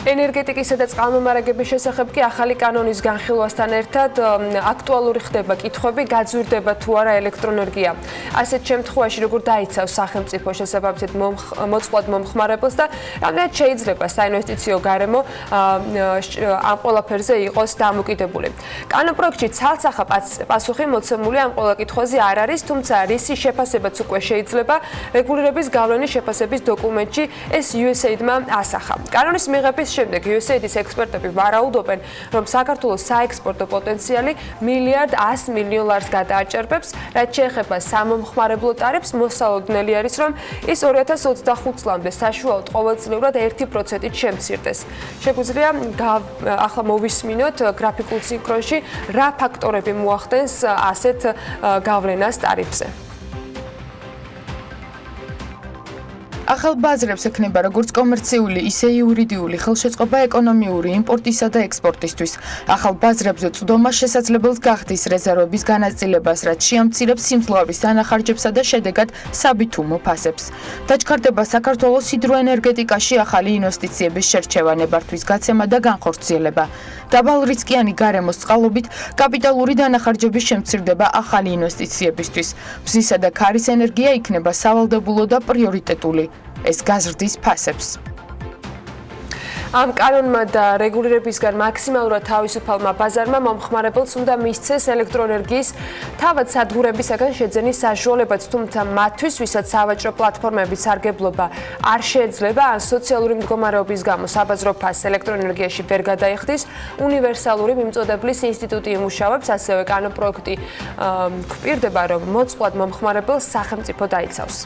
ენერგეტიკისა და წყალმომარაგების შესახებ კი ახალი კანონის განხილვასთან ერთად აქტუალური ხდება კითხვები, გაძვირდება თუ არა ელექტროენერგია. ასეთ შემთხვევაში როგორ დაიცავს სახელმწიფო შესაბამისად მოწყვლად მომხმარებელს და რამდენად შეიძლება საინვესტიციო გარემო ამ ყველაფერზე იყოს დამოკიდებული. კანონპროექტში ცალსახა პასუხი მოცემული ამ ყველა კითხვაზე არ არის, თუმცა რისი შეფასებაც უკვე შეიძლება რეგულირების გავლენის შეფასების დოკუმენტში ეს USAID-მა ასახა. კანონის მიღების შემდეგ USAID-ის ექსპერტები ვარაუდობენ, რომ საქართველოს საექსპორტო პოტენციალი $1.1 ლარს გადააჭერბებს, რაც შეეხება სამომხმარებლო ტარიფს, მოსალოდნელი არის, რომ ის 2025 წლამდე საშუალოდ ყოველწლიურად 1%-ით შემცირდეს. შეგვიძლია ახლა მოვისმინოთ გრაფიკულ სინქრონში, რა ფაქტორები მოახდენს ასეთ გავლენას ტარიფზე. ახალ ბაზრებს ექნება როგორც კომერციული, ისე იურიდიული ხელშეწყობა ეკონომიური იმპორტისა და ექსპორტისთვის. ახალ ბაზრებზე წვდომა შესაძლებელს გახდის რეზერვების განაწილებას, რაც შეამცირებს სიმძლავრის დანახარჯებსა და შედეგად საბითუმო ფასებს. დაჩქარდება საქართველოს ჰიდროენერგეტიკაში ახალი ინვესტიციების შერჩევა, ნებართვის გაცემა და განხორციელება. დაბალრისკიანი გარემოს წყალობით კაპიტალური დანახარჯების შემცირდება ახალი ინვესტიციებისთვის. მზისა და ქარის ენერგია იქნება სავალდებულო და პრიორიტეტული. ეს გაზრდის ფასებს. ამ კანონმა და რეგულირებისგან მაქსიმალურად თავისუფალმა ბაზარმა მომხმარებელს უნდა მისცეს ელექტროენერგიის თავად სადგურებისაგან შეძენის საშუალებაც, თუმცა მათთვის, ვისაც სავაჭრო პლატფორმების სარგებლობა არ შეეძლება, ან სოციალური მდგომარეობის გამო საბაზრო ფასს ელექტროენერგიაში ვერ გადაიხდის, უნივერსალური მიმწოდeblis ინსტიტუტი იმუშავებს, ასევე კანონპროექტი გვპირდება, რომ მოწყვლად მომხმარებელს სახელმწიფო დაიცავს.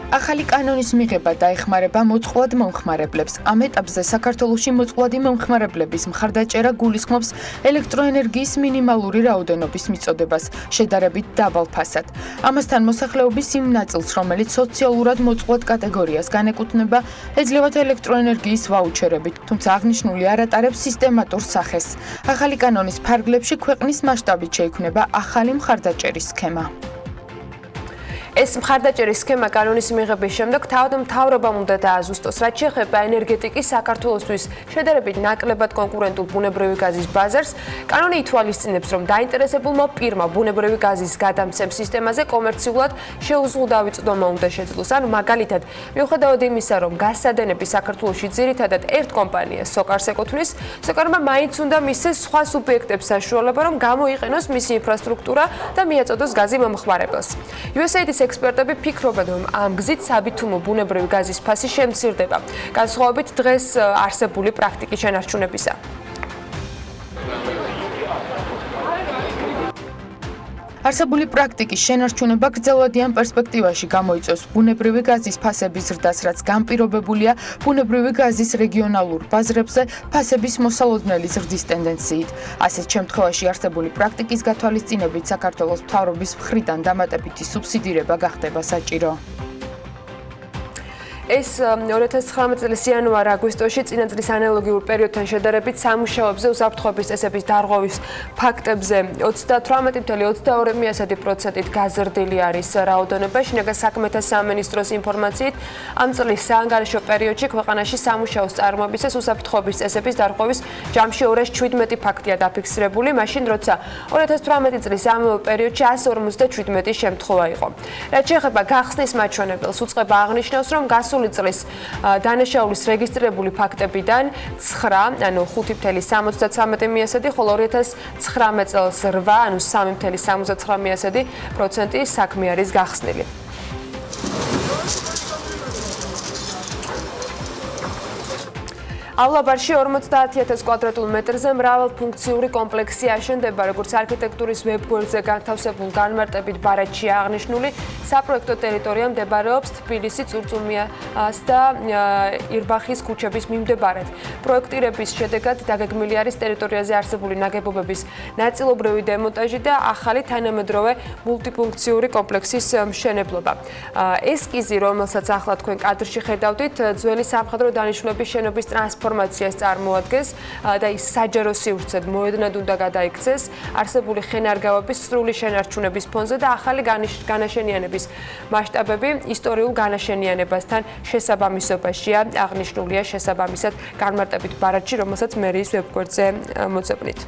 ახალი კანონის მიღება დაეხმარება მოწყვლად მომხმარებლებს. ამ ეტაპზე საქართველოში მოწყვლადი მომხმარებლების მხარდაჭერა გულისხმობს ელექტროენერგიის მინიმალური რაოდენობის მიწოდებას, შედარებით დაბალ ფასად. ამასთან მოსახლეობის იმ ნაწილს, რომელიც სოციალურად მოწყვლად კატეგორიას განეკუთვნება, ეძლევათ ელექტროენერგიის ვაუჩერებით, თუმცა აღნიშნული არ ატარებს სისტემატურ სახეს. ახალი კანონის ფარგლებში ქვეყნის მასშტაბით შეიქმნება ახალი მხარდაჭერის სქემა. ეს მხარდაჭერის სქემა კანონის მიღების შემდეგ თავად მთავრობამ უნდა დააზუსტოს, რაც შეეხება ენერგეტიკის საქართველოსთვის შედარებით ნაკლებად კონკურენტულ ბუნებრივი გაზის ბაზარს. კანონი ითვალისწინებს, რომ დაინტერესებულმა პირმა ბუნებრივი გაზის გადამცემ სისტემაზე კომერციულად შეუზღუდავი წვდომა უნდა შეძლოს. ანუ მაგალითად, მიუხედავად იმისა, რომ გაზსადენები საქართველოში ძირითადად ერთ კომპანიას სოკარს ეკუთვნის, სოკარმა მაინც უნდა მისცეს სხვა სუბიექტებს საშუალება, რომ გამოიყენოს მისი ინფრასტრუქტურა და მიაწოდოს გაზი მომხმარებელს. USAID-ის ექსპერტები ფიქრობენ, რომ ამ გზით საბითუმო ბუნებრივი გაზის ფასი შემცირდება, განსხვავებით დღეს არსებული პრაქტიკის შენარჩუნებისა. არსებული პრაქტიკის შენარჩუნება გრძელვადიან პერსპექტივაში გამოიწვევს ბუნებრივი გაზის ფასების ზრდას, რაც განპირობებულია ბუნებრივი გაზის რეგიონალურ ბაზრებზე ფასების მოსალოდნელი ზრდის ტენდენციით. ასეთ შემთხვევაში არსებული პრაქტიკის გათვალისწინებით საქართველოს მთავრობის მხრიდან დამატებითი სუბსიდირება გახდება საჭირო. ეს 2019 წლის იანვარ-აგვისტოში წინა წლის ანალოგიურ პერიოდთან შედარებით სამუშაოებზე უსაფრთხოების წესების დარღვევის ფაქტებზე 38.22%-ით გაზრდილი არის რაოდენობა. შინაგან საქმეთა სამინისტროს ინფორმაციით, ამ წლის საანგარიშო პერიოდში ქვეყანაში სამუშაოს წარმოებისას უსაფრთხოების წესების დარღვევის ჯამში 217 ფაქტია დაფიქსირებული, მაშინ როცა 2018 წლის ამავე პერიოდში 157 შემთხვევა იყო. რაც შეეხება გახსნის მაჩვენებელს, უწყება აღნიშნავს, რომ გასული წლის დანაშაულის რეგისტრირებული ფაქტებიდან 9, ანუ 5.73%, ხოლო 2019 წელს 8, ანუ 3.79% საქმე არის გახსნილი. ავლაბარში 50,000 კვადრატულ მეტრზე მრავალფუნქციური კომპლექსი აშენდება, როგორც არქიტექტურის ვებგვერდზე განთავსებულ განმარტებით ბარათში აღნიშნული, საპროექტო ტერიტორია მდებარეობს თბილისი, წურწუმიას და ირბახის ქუჩების მიმდებარედ. პროექტირების შედეგად დაგეგმილი არის ტერიტორიაზე არსებული ნაგებობების ნაწილობრივი დემონტაჟი და ახალი თანამედროვე მულტიფუნქციური კომპლექსის მშენებლობა. ესკიზი, რომელსაც ახლა თქვენ კადრში ხედავთ, ძველი სამხედრო დანიშნულების შენობის ტრანსფორმაციას წარმოადგენს და ის საჯარო სივრცედ მოედნად უნდა გადაიქცეს არსებული ხენარგავების სრული შენარჩუნების ფონზე და ახალი განაშენიანების მასშტაბები ისტორიულ განაშენიანებასთან შესაბამისობაშია აღნიშნულია შესაბამისად განმარტებით ბარათში, რომელსაც მერიის ვებგვერდზე მოძებნით.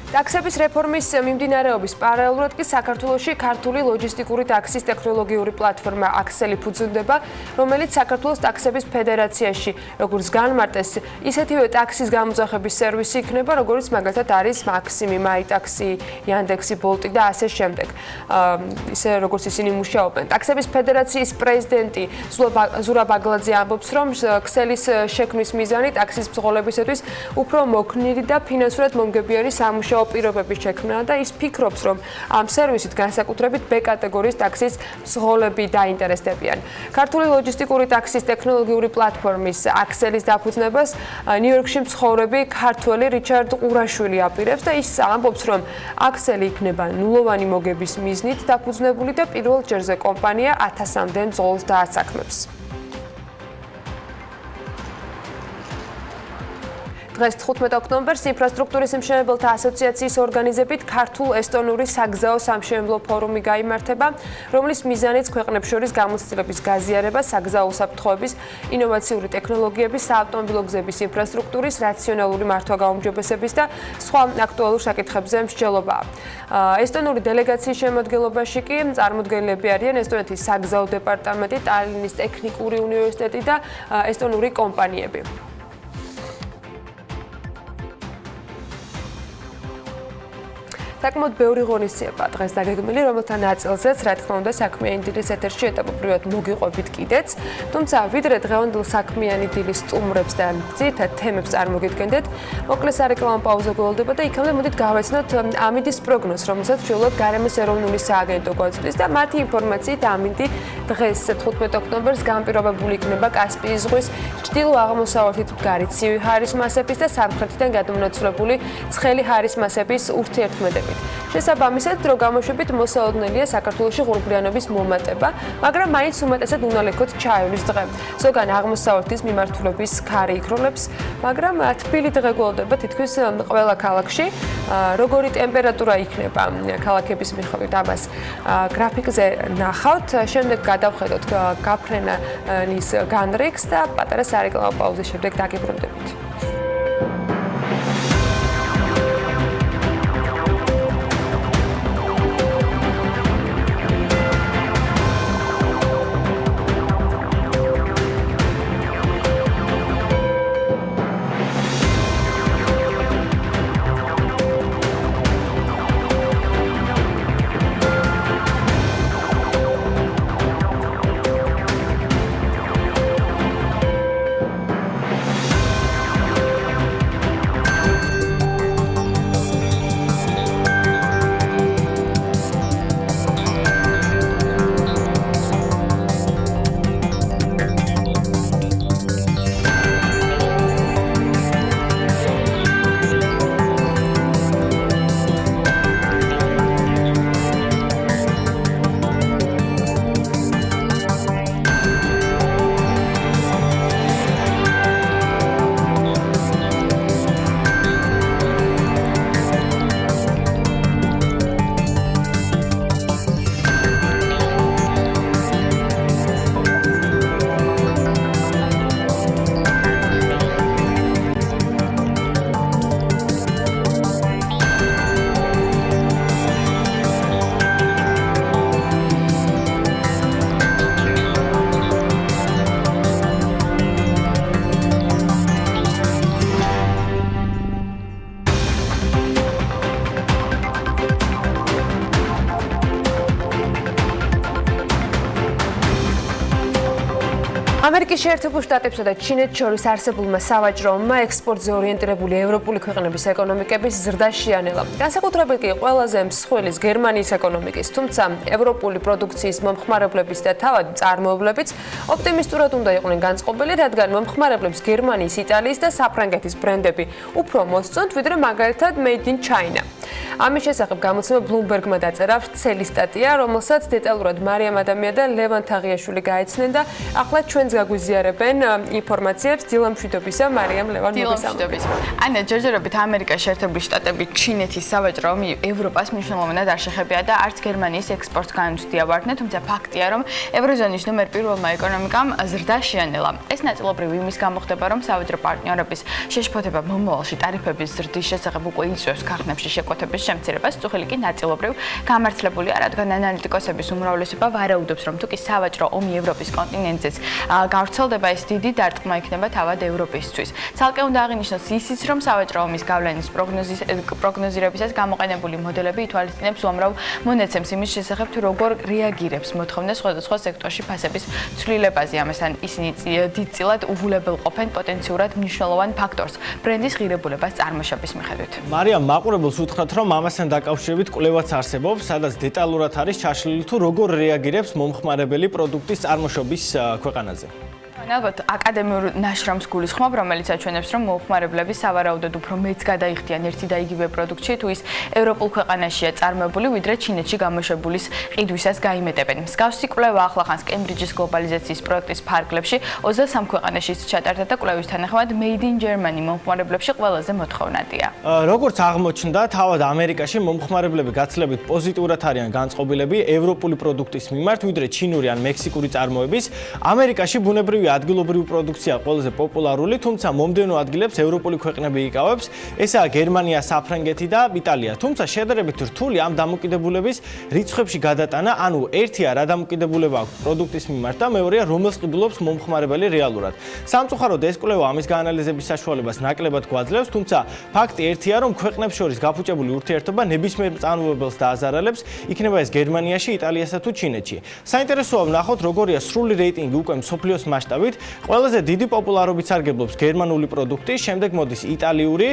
ტაქსების რეფორმის მიმდინარეობის პარალელურად კი საქართველოში ქართული ლოჯისტიკური ტაქსის ტექნოლოგიური პლატფორმა აქსელი ფუძემდება, რომელიც საქართველოს ტაქსების ფედერაციაში, როგორც განმარტეს, ისეთივე ტაქსის გამოძახების სერვისი იქნება, როგორც მაგალითად არის მაქსიმი, მაიტაქსი, იანდექსი, ბოლტი და ასე შემდეგ. ისე როგორც ისინი მუშაობენ. ტაქსების ფედერაციის პრეზიდენტი ზურაბ აგლაძე ამბობს, რომ ქსელის შექმნის მიზანი ტაქსის ბრძოლებისათვის უფრო მოქნილი და ფინანსურად მომგებიანი სამუშაო პირობების შექმნა და ის ფიქრობს, რომ ამ სერვისით განსაკუთრებით B კატეგორიის ტაქსის მძღოლები დაინტერესდებიან. ქართული ლოჯისტიკური ტაქსის ტექნოლოგიური პლატფორმის აქსელის დაფუძნებას ნიუ-იორკში მცხოვრები ქართველი რიჩარდ ყურაშვილი აპირებს და ის ამბობს, რომ აქსელი იქნება ნულოვანი მოგების მიზნით დაფუძნებული და პირველ ჯერზე კომპანია 1000-მდე მძღოლს დაასაქმებს. დღეს 15 ოქტომბერს ინფრასტრუქტურის მშენებელთა ასოციაციის ორგანიზებით ქართულ-ესტონური საგზაო სამშენებლო ფორუმი გაიმართება, რომლის მიზანიც ქვეყნებს შორის გამოცდილების გაზიარება, საგზაო უსაფრთხოების, ინოვაციური ტექნოლოგიების, საავტომობილო გზების ინფრასტრუქტურის რაციონალური მართვა-გაუმჯობესების და სხვა აქტუალურ საკითხებზე მსჯელობაა. ესტონური დელეგაციის შემადგენლობაში კი წარმოდგენილები არიან ესტონეთის საგზაო დეპარტამენტი, ტალინის ტექნიკური უნივერსიტეტი და ესტონური კომპანიები. საკმაოდ ბევრი ღონისძიება დღეს დაგეგმილი, რომელთა ნაწილზეც, რა თქმა უნდა, საქმიანი დილის ეთერში ეტაპობრივად მოგიყვებით კიდეც. თუმცა, ვიდრე დღევანდელ საქმიანი დილის სტუმრებს და ძირითად თემებს წარმოგიდგენდეთ, მოკლე სარეკლამო პაუზა გველდება და იქამდე მოდით გავეცნოთ ამინდის პროგნოზს, რომელსაც ჩვეულებრივ გარემოს ეროვნული სააგენტო გვაწვდის და მათი ინფორმაციით ამინდი დღეს 15 ოქტომბერს განპირობებული იქნება კასპიის ზღვის ჩრდილო-აღმოსავლეთით მდგარი ცივი ჰაერის მასების და სამხრეთიდან გადმონაცვლებული ცხელი ჰაერის მასების ურთიერთქმედებით. შესაბამისად, დრო გამოშვებით მოსალოდნელია საქართველოში ღურღლიანობის მომატება, მაგრამ მაინც უმეტესად უნალექოთ ჩაივლის დღე. ზოგან აღმოსავლეთის მიმართულების ქარი იქროლებს, მაგრამ თბილი დღე გველდება თითქმის ყველა ქალაქში. როგორი ტემპერატურა იქნება ქალაქების მიხედვით ამას გრაფიკზე ნახავთ. შემდეგ გადავხედოთ გაფრენის განრიგს და პატარა სარეკლამო პაუზის შემდეგ დაგიბრუნდებით. ამერიკის შეერთებულ შტატებსა და ჩინეთს შორის არსებულმა სავაჭრო ომმა ექსპორტზე ორიენტირებული ევროპული ქვეყნების ეკონომიკების ზრდა შეანელა. განსაკუთრებით კი ყველაზე მსხვილის გერმანიის ეკონომიკის, თუმცა ევროპული პროდუქციის მომხმარებლების და თავად წარმოებლებიც ოპტიმისტურად უნდა იყვნენ განწყობილი, რადგან მომხმარებლებს გერმანიის, იტალიის და საფრანგეთის ბრენდები უფრო მოსწონთ, ვიდრე მაგალითად Made in China. ამის შესახებ გამოცემა Bloomberg-მა დაწერა ვრცელი სტატია, რომელსაც დეტალურად მარიამ ადამია და ლევან თაღიაშვილი გაეცნენ და ახლა ჩვენს გაგვიზიარებენ ინფორმაციებს დილა მშვიდობისა მარიამ ლევან მოგესალმებით. ანა ჯერჯერობით ამერიკის შეერთებული შტატები ჩინეთის სავაჭრო ომი ევროპას მნიშვნელოვნად არ შეხებია და არც გერმანიის ექსპორტს განუცდიავარდნენ, თუმცა ფაქტია, რომ ევროზონის ნომერ პირველმა ეკონომიკამ ზრდა შეანელა. ეს ნაწილობრივ იმის გამო ხდება, რომ სავაჭრო პარტნიორების შეშფოთება მომავალში ტარიფების ზრდის შესახებ უკვე იწვევს ქარხნებში შეკვეთების შემცირებას, წუხილი კი ნაწილობრივ გამართლებულია, რადგან ანალიტიკოსების უმრავლესობა ვარაუდობს, რომ თუკი სავაჭრო ომი ევროპის კონტინენტზეც გავრცელდება, ეს დიდი დარტყმა იქნება თავად ევროპისთვის. ცალკე უნდა აღინიშნოს ისიც, რომ სავაჭრო ომის გავლენის პროგნოზირებისას გამოყენებული მოდელები ითვალისწინებს უამრავ მონაცემს იმის შესახებ, თუ როგორ რეაგირებს მოთხოვნა სხვადასხვა სექტორში ფასების ცვლილებაზე. ამასთან ისინი დიდწილად უβულებელ ყოფენ პოტენციურად მნიშვნელოვან ფაქტორს ბრენდის ღირებულებას წარმოშობის მიხედვით. მარიამ, მაყურებელს უთხრათ, რომ ამასთან დაკავშირებით კვლევაც არსებობს, სადაც დეტალურად არის ჩაშლილი თუ როგორ რეაგირებს მომხმარებელი პროდუქტის წარმოშობის ქვეყანაზე. ალბათ აკადემიურ ნაშრომს გულისხმობ, რომელიც აჩვენებს, რომ მომხმარებლები სავარაუდოდ უფრო მეც გადაიხდიან ერთი და იგივე პროდუქტში, თუ ის ევროპულ ქვეყანაშია წარმოებული, ვიდრე ჩინეთში გამოშვებულის ყიდვისას გაიმეტებენ. მსგავსი კვლევა ახლახანს კემბრიჯის გლობალიზაციის პროექტის ფარგლებში 23 ქვეყანაში ჩატარდა და კვლევის თანახმად Made in Germany მომხმარებლებში ყველაზე მოთხოვნადია. როგორც აღმოჩნდა, თავად ამერიკაში მომხმარებლები გაცილებით პოზიტიურად არიან განწყობილები ევროპული პროდუქტის მიმართ, ვიდრე ჩინური ან მექსიკური წარმოების. ამერიკაში ბუნებრივი ადგილობრივი პროდუქცია ყველაზე პოპულარული, თუმცა მომდევნო ადგილებს ევროპული ქვეყნები იკავებს, ესაა გერმანია, საფრანგეთი და იტალია. თუმცა შედარებით რთული ამ დამოკიდებულების რიცხვებში გადატანა, ანუ ერთია რა დამოკიდებულება აქვს პროდუქტის მიმართ და მეორეა რომელს ყიდულობს მომხმარებელი რეალურად. სამწუხაროდ ეს კვლევა ამის გაანალიზების საშუალებას ნაკლებად გვაძლევს, თუმცა ფაქტი ერთია, რომ ქვეყნებს შორის გაფუჭებული ურთიერთობა ნებისმიერ მწარმოებელს დააზარალებს, იქნება ეს გერმანიაში, იტალიასა თუ ჩინეთში. საინტერესოა ვნახოთ, როგორია სრული რეიტინგი უკვე მსოფლიოს მასშტაბით. ყველაზე დიდი პოპულარობით სარგებლობს გერმანული პროდუქტი, შემდეგ მოდის იტალიური,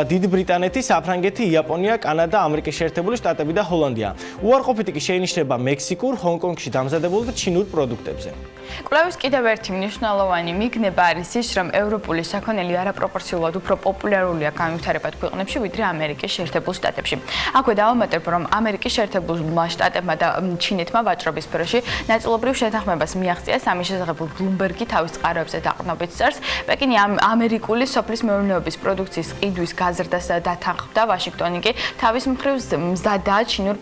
დიდი ბრიტანეთი, საფრანგეთი, იაპონია, კანადა, ამერიკის შეერთებული შტატები და ჰოლანდია. უარყოფითი კი შეინიშნება მექსიკურ, ჰონკონგში დამზადებული და ჩინურ პროდუქტებზე. კვლევის კიდევ ერთი მნიშვნელოვანი მიგნება არის ის, რომ ევროპული საქონელი არაპროპორციულად უფრო პოპულარულია განვითარებად ქვეყნებში, ვიდრე ამერიკის შეერთებულ შტატებში. აქვე დავამატებ, რომ ამერიკის შეერთებულმა შტატებმა და ჩინეთმა ვაჭრობის სფეროში ნაწილობრივ შეთანხმებას მიაღწია ამის შესახებ Bloomberg-ი თავის წყაროებზე დაყრდნობით წერს. პეკინი ამერიკული სოფლის მეურნეობის პროდუქციის ყიდვის გაზრდას დათანხმდა, ვაშინგტონი კი თავის მხრივ მზადაა ჩინური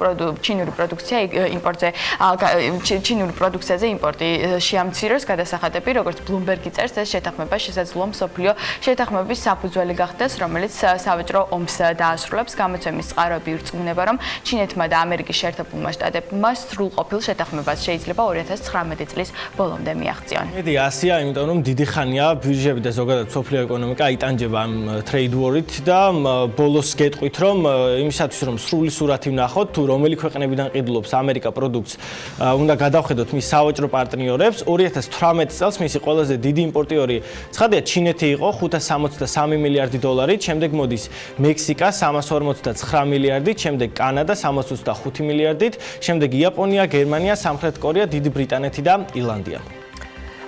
პროდუქციაზე იმპორტი შეამციროს გადასახადები, როგორც Bloomberg-ი წერს, ეს შეთანხმება შესაძლოა მსოფლიო შეთანხმების საფუძველი გახდეს, რომელიც სავაჭრო ომს დაასრულებს. გამოცემის წყაროები ირწმუნება, რომ ჩინეთმა და ამერიკის შეერთებულმა შტატებმა სრულყოფილ შეთანხმებას შეიძლება 2019 წლის ბოლომდე მიაღწიონ. მედი ასია, იმიტომ რომ დიდი ხანია ბირჟები და ზოგადად სოფლიო ეკონომიკა იტანჯება ამ trade war-ით და ბოლოს გეტყვით, რომ იმისათვის რომ სრული სურათი ვნახოთ, თუ რომელი ქვეყნებიდან ყიდულობს ამერიკა პროდუქტს, უნდა გადავხედოთ მის სავაჭრო პარტნიორებს. 2018 წელს მისი ყველაზე დიდი იმპორტიორი ცხადია ჩინეთი იყო 563 მილიარდი დოლარით, შემდეგ მოდის მექსიკა 349 მილიარდით, შემდეგ კანადა 325 მილიარდით, შემდეგ იაპონია, გერმანია, სამხრეთ კორეა, დიდი ბრიტანეთი და ირლანდია.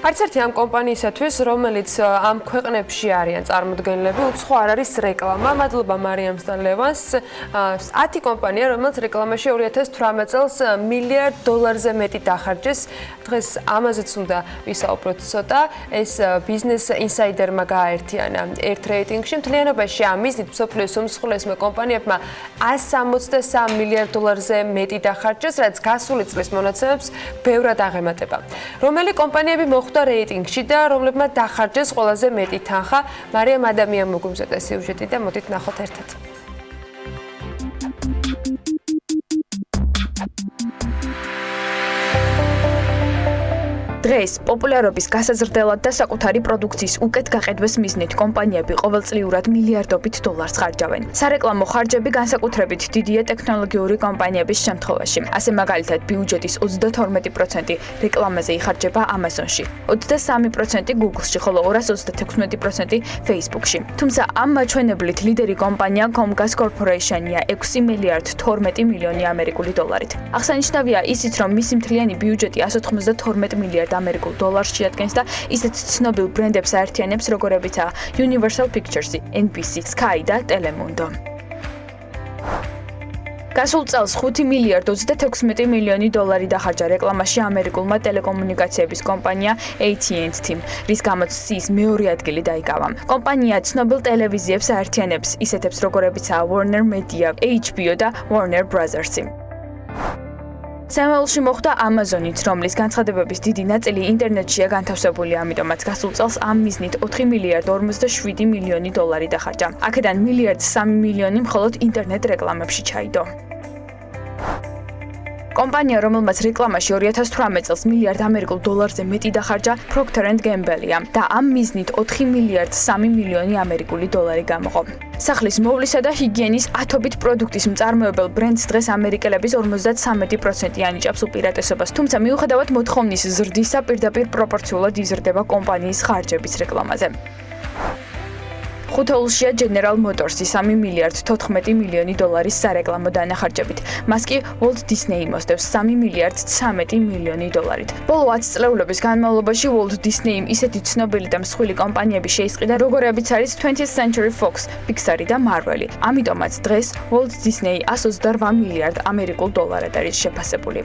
არც ერთი ამ კომპანიისათვის, რომელიც ამ ქვეყნებში არიან წარმოდგენილები, უცხო არ არის რეკლამა. მადლობა მარიამს და ლევანს. 10 კომპანია, რომელიც რეკლამაში 2018 წელს $1 მილიარდზე მეტი დახარჯეს. დღეს ამაზეც უნდა ვისაუბროთ ცოტა. ეს Business Insider-მა გააერთიანა ერთ რეიტინგში. მთლიანობაში ამ მიზნით მსოფლიოს უმსხვილესმა კომპანიებმა $163 მილიარდზე მეტი დახარჯეს, რაც გასული წლის მონაცემებს ბევრად აღემატება. რომელი კომპანიები მოხვდა რეიტინგში და რომლებმა დახარჯეს ყველაზე მეტი თანხა? მარიამ ადამიანმა მოგვიმზადა სიუჟეტი და მოდით ნახოთ ერთად. დღეს პოპულარობის გასაზრდელად და საკუთარი პროდუქციის უკეთ გაყიდვის მიზნით კომპანიები ყოველწლიურად მილიარდობით დოლარს ხარჯავენ. სარეკლამო ხარჯები განსაკუთრებით დიდია ტექნოლოგიური კომპანიების შემთხვევაში. ასე მაგალითად, ბიუჯეტის 32% რეკლამაზე იხარჯება Amazon-ში, 23% Google-ში, ხოლო 236% Facebook-ში. თუმცა ამ მაჩვენებლით ლიდერი კომპანია Comcast Corporation-ია 6 მილიარდ 12 მილიონი ამერიკული დოლარით. აღსანიშნავია ისიც, რომ მისი მთლიანი ბიუჯეტი 192 მილიარდ ამერიკულ დოლარს შეადგენს და ისეთ ცნობილ ბრენდებს აერთიანებს, როგორებიცაა Universal Pictures, NBC, Sky და Telemundo. გასულ წელს 5 მილიარდ 36 მილიონი დოლარი დახარჯა რეკლამაში ამერიკულმა ტელეკომუნიკაციების კომპანია AT&T-მ, რის გამოც სიის მეორე ადგილი დაიკავა. კომპანია ცნობილ ტელევიზიებს აერთიანებს, ისეთებს როგორებიცაა Warner Media, HBO და Warner Brothers-ი. სამეულში მოხვდა Amazon-იც, რომლის განცხადებების დიდი ნაწილი ინტერნეტშია განთავსებული, ამიტომაც გასულ წელს ამ მიზნით 4 მილიარდ 57 მილიონი დოლარი დახარჯა. აქედან მილიარდ 3 მილიონი მხოლოდ ინტერნეტ რეკლამებში ჩაიდო. კომპანია, რომელმაც რეკლამაში 2018 წელს მილიარდ ამერიკულ დოლარზე მეტი დახარჯა, Procter & Gamble-ია და ამ მიზნით 4 მილიარდ 3 მილიონი ამერიკული დოლარი გამოყო. სახლის მოვლისა და ჰიგიენის ათობით პროდუქტის მწარმოებელ ბრენდს დღეს ამერიკელების 53% ანიჭებს უპირატესობას, თუმცა მიუხედავად მოთხოვნის ზრდისა, პირდაპირ პროპორციულად იზრდება კომპანიის ხარჯების რეკლამაზე. ხუთეულშია General Motors-ი 3 მილიარდ 14 მილიონი დოლარის სარეკლამო დანახარჯებით. მას კი Walt Disney მოსდევს 3 მილიარდ 13 მილიონი დოლარით. ბოლო 10 წლეულების განმავლობაში Walt Disney-მ ისეთი ცნობილი და მსხვილი კომპანიები შეისყიდა, როგორებიც არის 20th Century Fox, Pixar-ი და Marvel-ი. ამიტომაც დღეს Walt Disney 128 მილიარდ ამერიკულ დოლარად არის შეფასებული.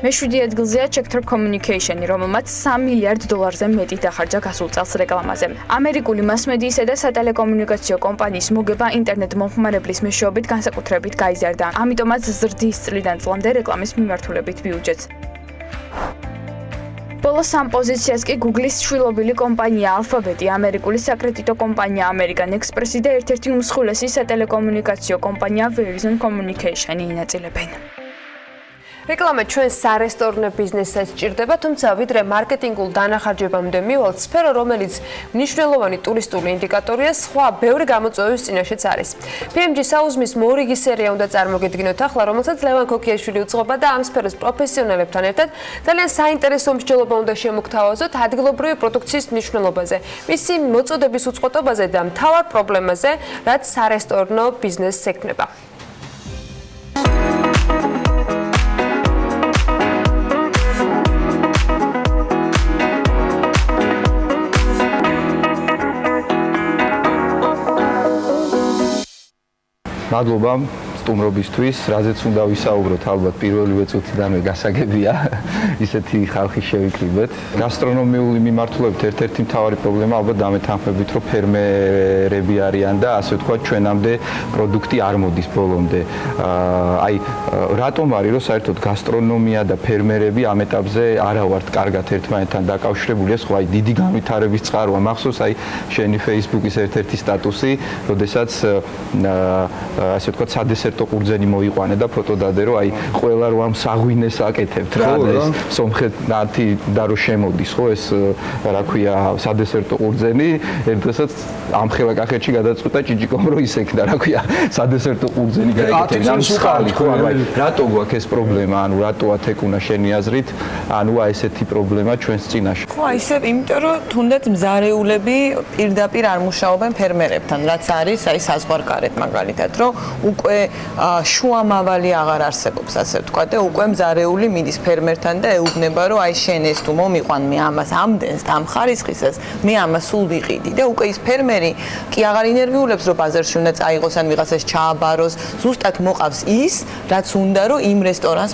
მეშვიდე ადგილზეა Checker Communication-ი, რომელმაც 3 მილიარდ დოლარზე მეტი დახარჯა გასულ წელს რეკლამაზე. ამერიკული მასმედიისა და სატელეკომუნიკაციო კომპანიის მოგება ინტერნეტ მომხმარებლის მეშვეობით განსაკუთრებით გაიზარდა. ამიტომაც ზრდის წლიდან წლამდე რეკლამის მიმართულებით ბიუჯეტს. ბოლო 3 პოზიციას კი Google-ის შვილობილი კომპანია Alphabet-ი, ამერიკული საკრედიტო კომპანია American Express-ი და ერთ-ერთი უმსხვილესი სატელეკომუნიკაციო კომპანია Verizon Communication-ი ინაწილებენ. რეკლამა ჩვენ სარესტორნო ბიზნესსაც ჭირდება, თუმცა ვიდრე მარკეტინგულ დანახარჯებამდე მივალთ სფერო, რომელიც მნიშვნელოვანი ტურისტული ინდიკატორია, სხვა ბევრი გამოწვევის წინაშეც არის. PMG საუზმის მორიგი სერია უნდა წარმოგედგინოთ ახლა, რომელსაც ლევან ქოქიაშვილი უწყობა და ამ სფეროს პროფესიონალებთან ერთად ძალიან საინტერესო მსჯელობა უნდა შემოგთავაზოთ ადგილობრივი პროდუქციის მნიშვნელობაზე, მისი მოწოდების უწყვეტობაზე და მთავარ პრობლემაზე, რაც სარესტორნო ბიზნესს ექმნება. მადლობა სტუმრობისთვის, რაზეც უნდა ვისაუბროთ, ალბათ პირველივე წუთიდანვე გასაგებია, ისეთი ხალხი შევიკრიბეთ. გასტრონომიული მიმართულებით ერთ-ერთი მთავარი პრობლემა ალბათ დამეთანხმებით, რომ ფერმერები არიან და ასე ვთქვათ, ჩვენამდე პროდუქტი არ მოდის ბოლომდე. აი, რატომ არის, რომ საერთოდ გასტრონომია და ფერმერები ამ ეტაპზე არა ვართ კარგად ერთმანეთთან დაკავშირებული, ეს ხო აი დიდი განვითარების წყაროა. მახსოვს აი შენი Facebook-ის ერთ-ერთი სტატუსი, როდესაც ასე ვთქვათ, სადესერტო ყურძენი მოიყვანე და ფოტო დადე, რომ აი ყველა რო ამ საღვინეს აკეთებთ რა და ეს სომხეთი და რო შემოდის, ხო ეს რა ქვია სადესერტო ყურძენი, ერთდღესაც ამ ხელა კახეთში გადაწყვიტა ჭიჭიკომ რომ ისექნა, რა ქვია სადესერტო ყურძენი გაიგეთ ამ სკალი, ხო აი რატო გვაქვს ეს პრობლემა, ანუ რატოა თეკუნა შენი აზრით, ანუ აი ესეთი პრობლემა ჩვენს წინაშე. ხო, ისე, იმიტომ რომ თუნდაც მზარეულები პირდაპირ არ მუშაობენ ფერმერებთან, რაც არის აი საზღვარგარეთ მაგალითად, რომ უკვე შუამავალი აღარ არსებობს, ასე ვთქვა და უკვე მზარეული მიდის ფერმერთან და ეუბნება, რომ აი შენ ეს თუ მომიყვან მე ამას ამდენს და ამ ხარისხისას მე ამას სულ ვიყიდი და უკვე ის ფერმერი კი აღარ ინერვიულებს, რომ ბაზარში უნდა წაიღოს ან ვიღაცას ჩააბაროს, ზუსტად მოყავს ის, რაც უნდა რომ იმ რესტორანს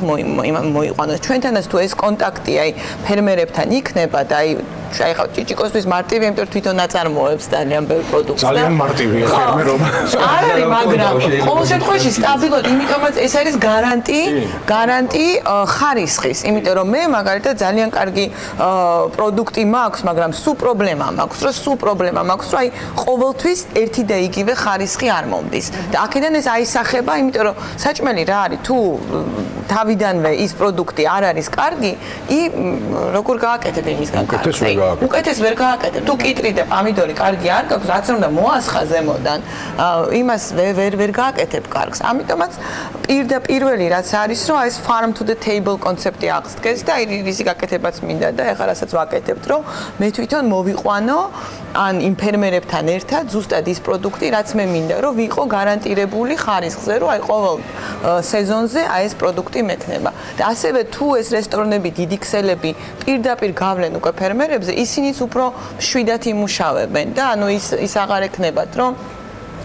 მოიყვანოს. ჩვენთანაც თუ ეს კონტაქტი აი ფერმერებთან იქნება და აი აი ხა ჭიჭიკოსთვის მარტივი, იმიტომ რომ თვითონ აწარმოებს ძალიან ბევრ პროდუქტს. ძალიან მარტივია ფერმერობა. არ არის, მაგრამ ყოველ შემთხვევაში სტაბილურად, იმიტომაც ეს არის გარანტი ხარისხის, იმიტომ რომ მე მაგალითად ძალიან კარგი პროდუქტი მაქვს, მაგრამ სულ პრობლემა მაქვს, რომ აი ყოველთვის ერთი და იგივე ხარისხი არ მომდის. და აქედან ეს აისახება, იმიტომ რომ საჭმელი რა არის, თუ თავიდანვე ის პროდუქტი არ არის კარგი, როგორ გააკეთებ იმისგან კარგს? უკეთეს ვერ გააკეთებ. თუ კიტრი და პამიდორი კარგი არ გაქვს, რაც უნდა მოასხა ზემოდან, იმას ვერ გააკეთებ კარგს. ამიტომაც პირველი რაც არის, რომ ეს farm to the table კონცეფტი აღსდგეს და ისი გაკეთებაც მინდა და ეხლა რასაც ვაკეთებთ, რომ მე თვითონ მოვიყვანო ან იმ ფერმერებთან ერთად ზუსტად ის პროდუქტი, რაც მე მინდა, რომ ვიყო გარანტირებული ხარისხზე, რომ აი ყოველ სეზონზე აი ეს პროდუქტი მექნება. და ასევე თუ ეს რესტორნები, დიდი ქსელები პირდაპირ გავლენ უკვე ფერმერებზე, ისინიც უფრო მშვიდად იმუშავებენ და ანუ ის აღარ ექნებათ, რომ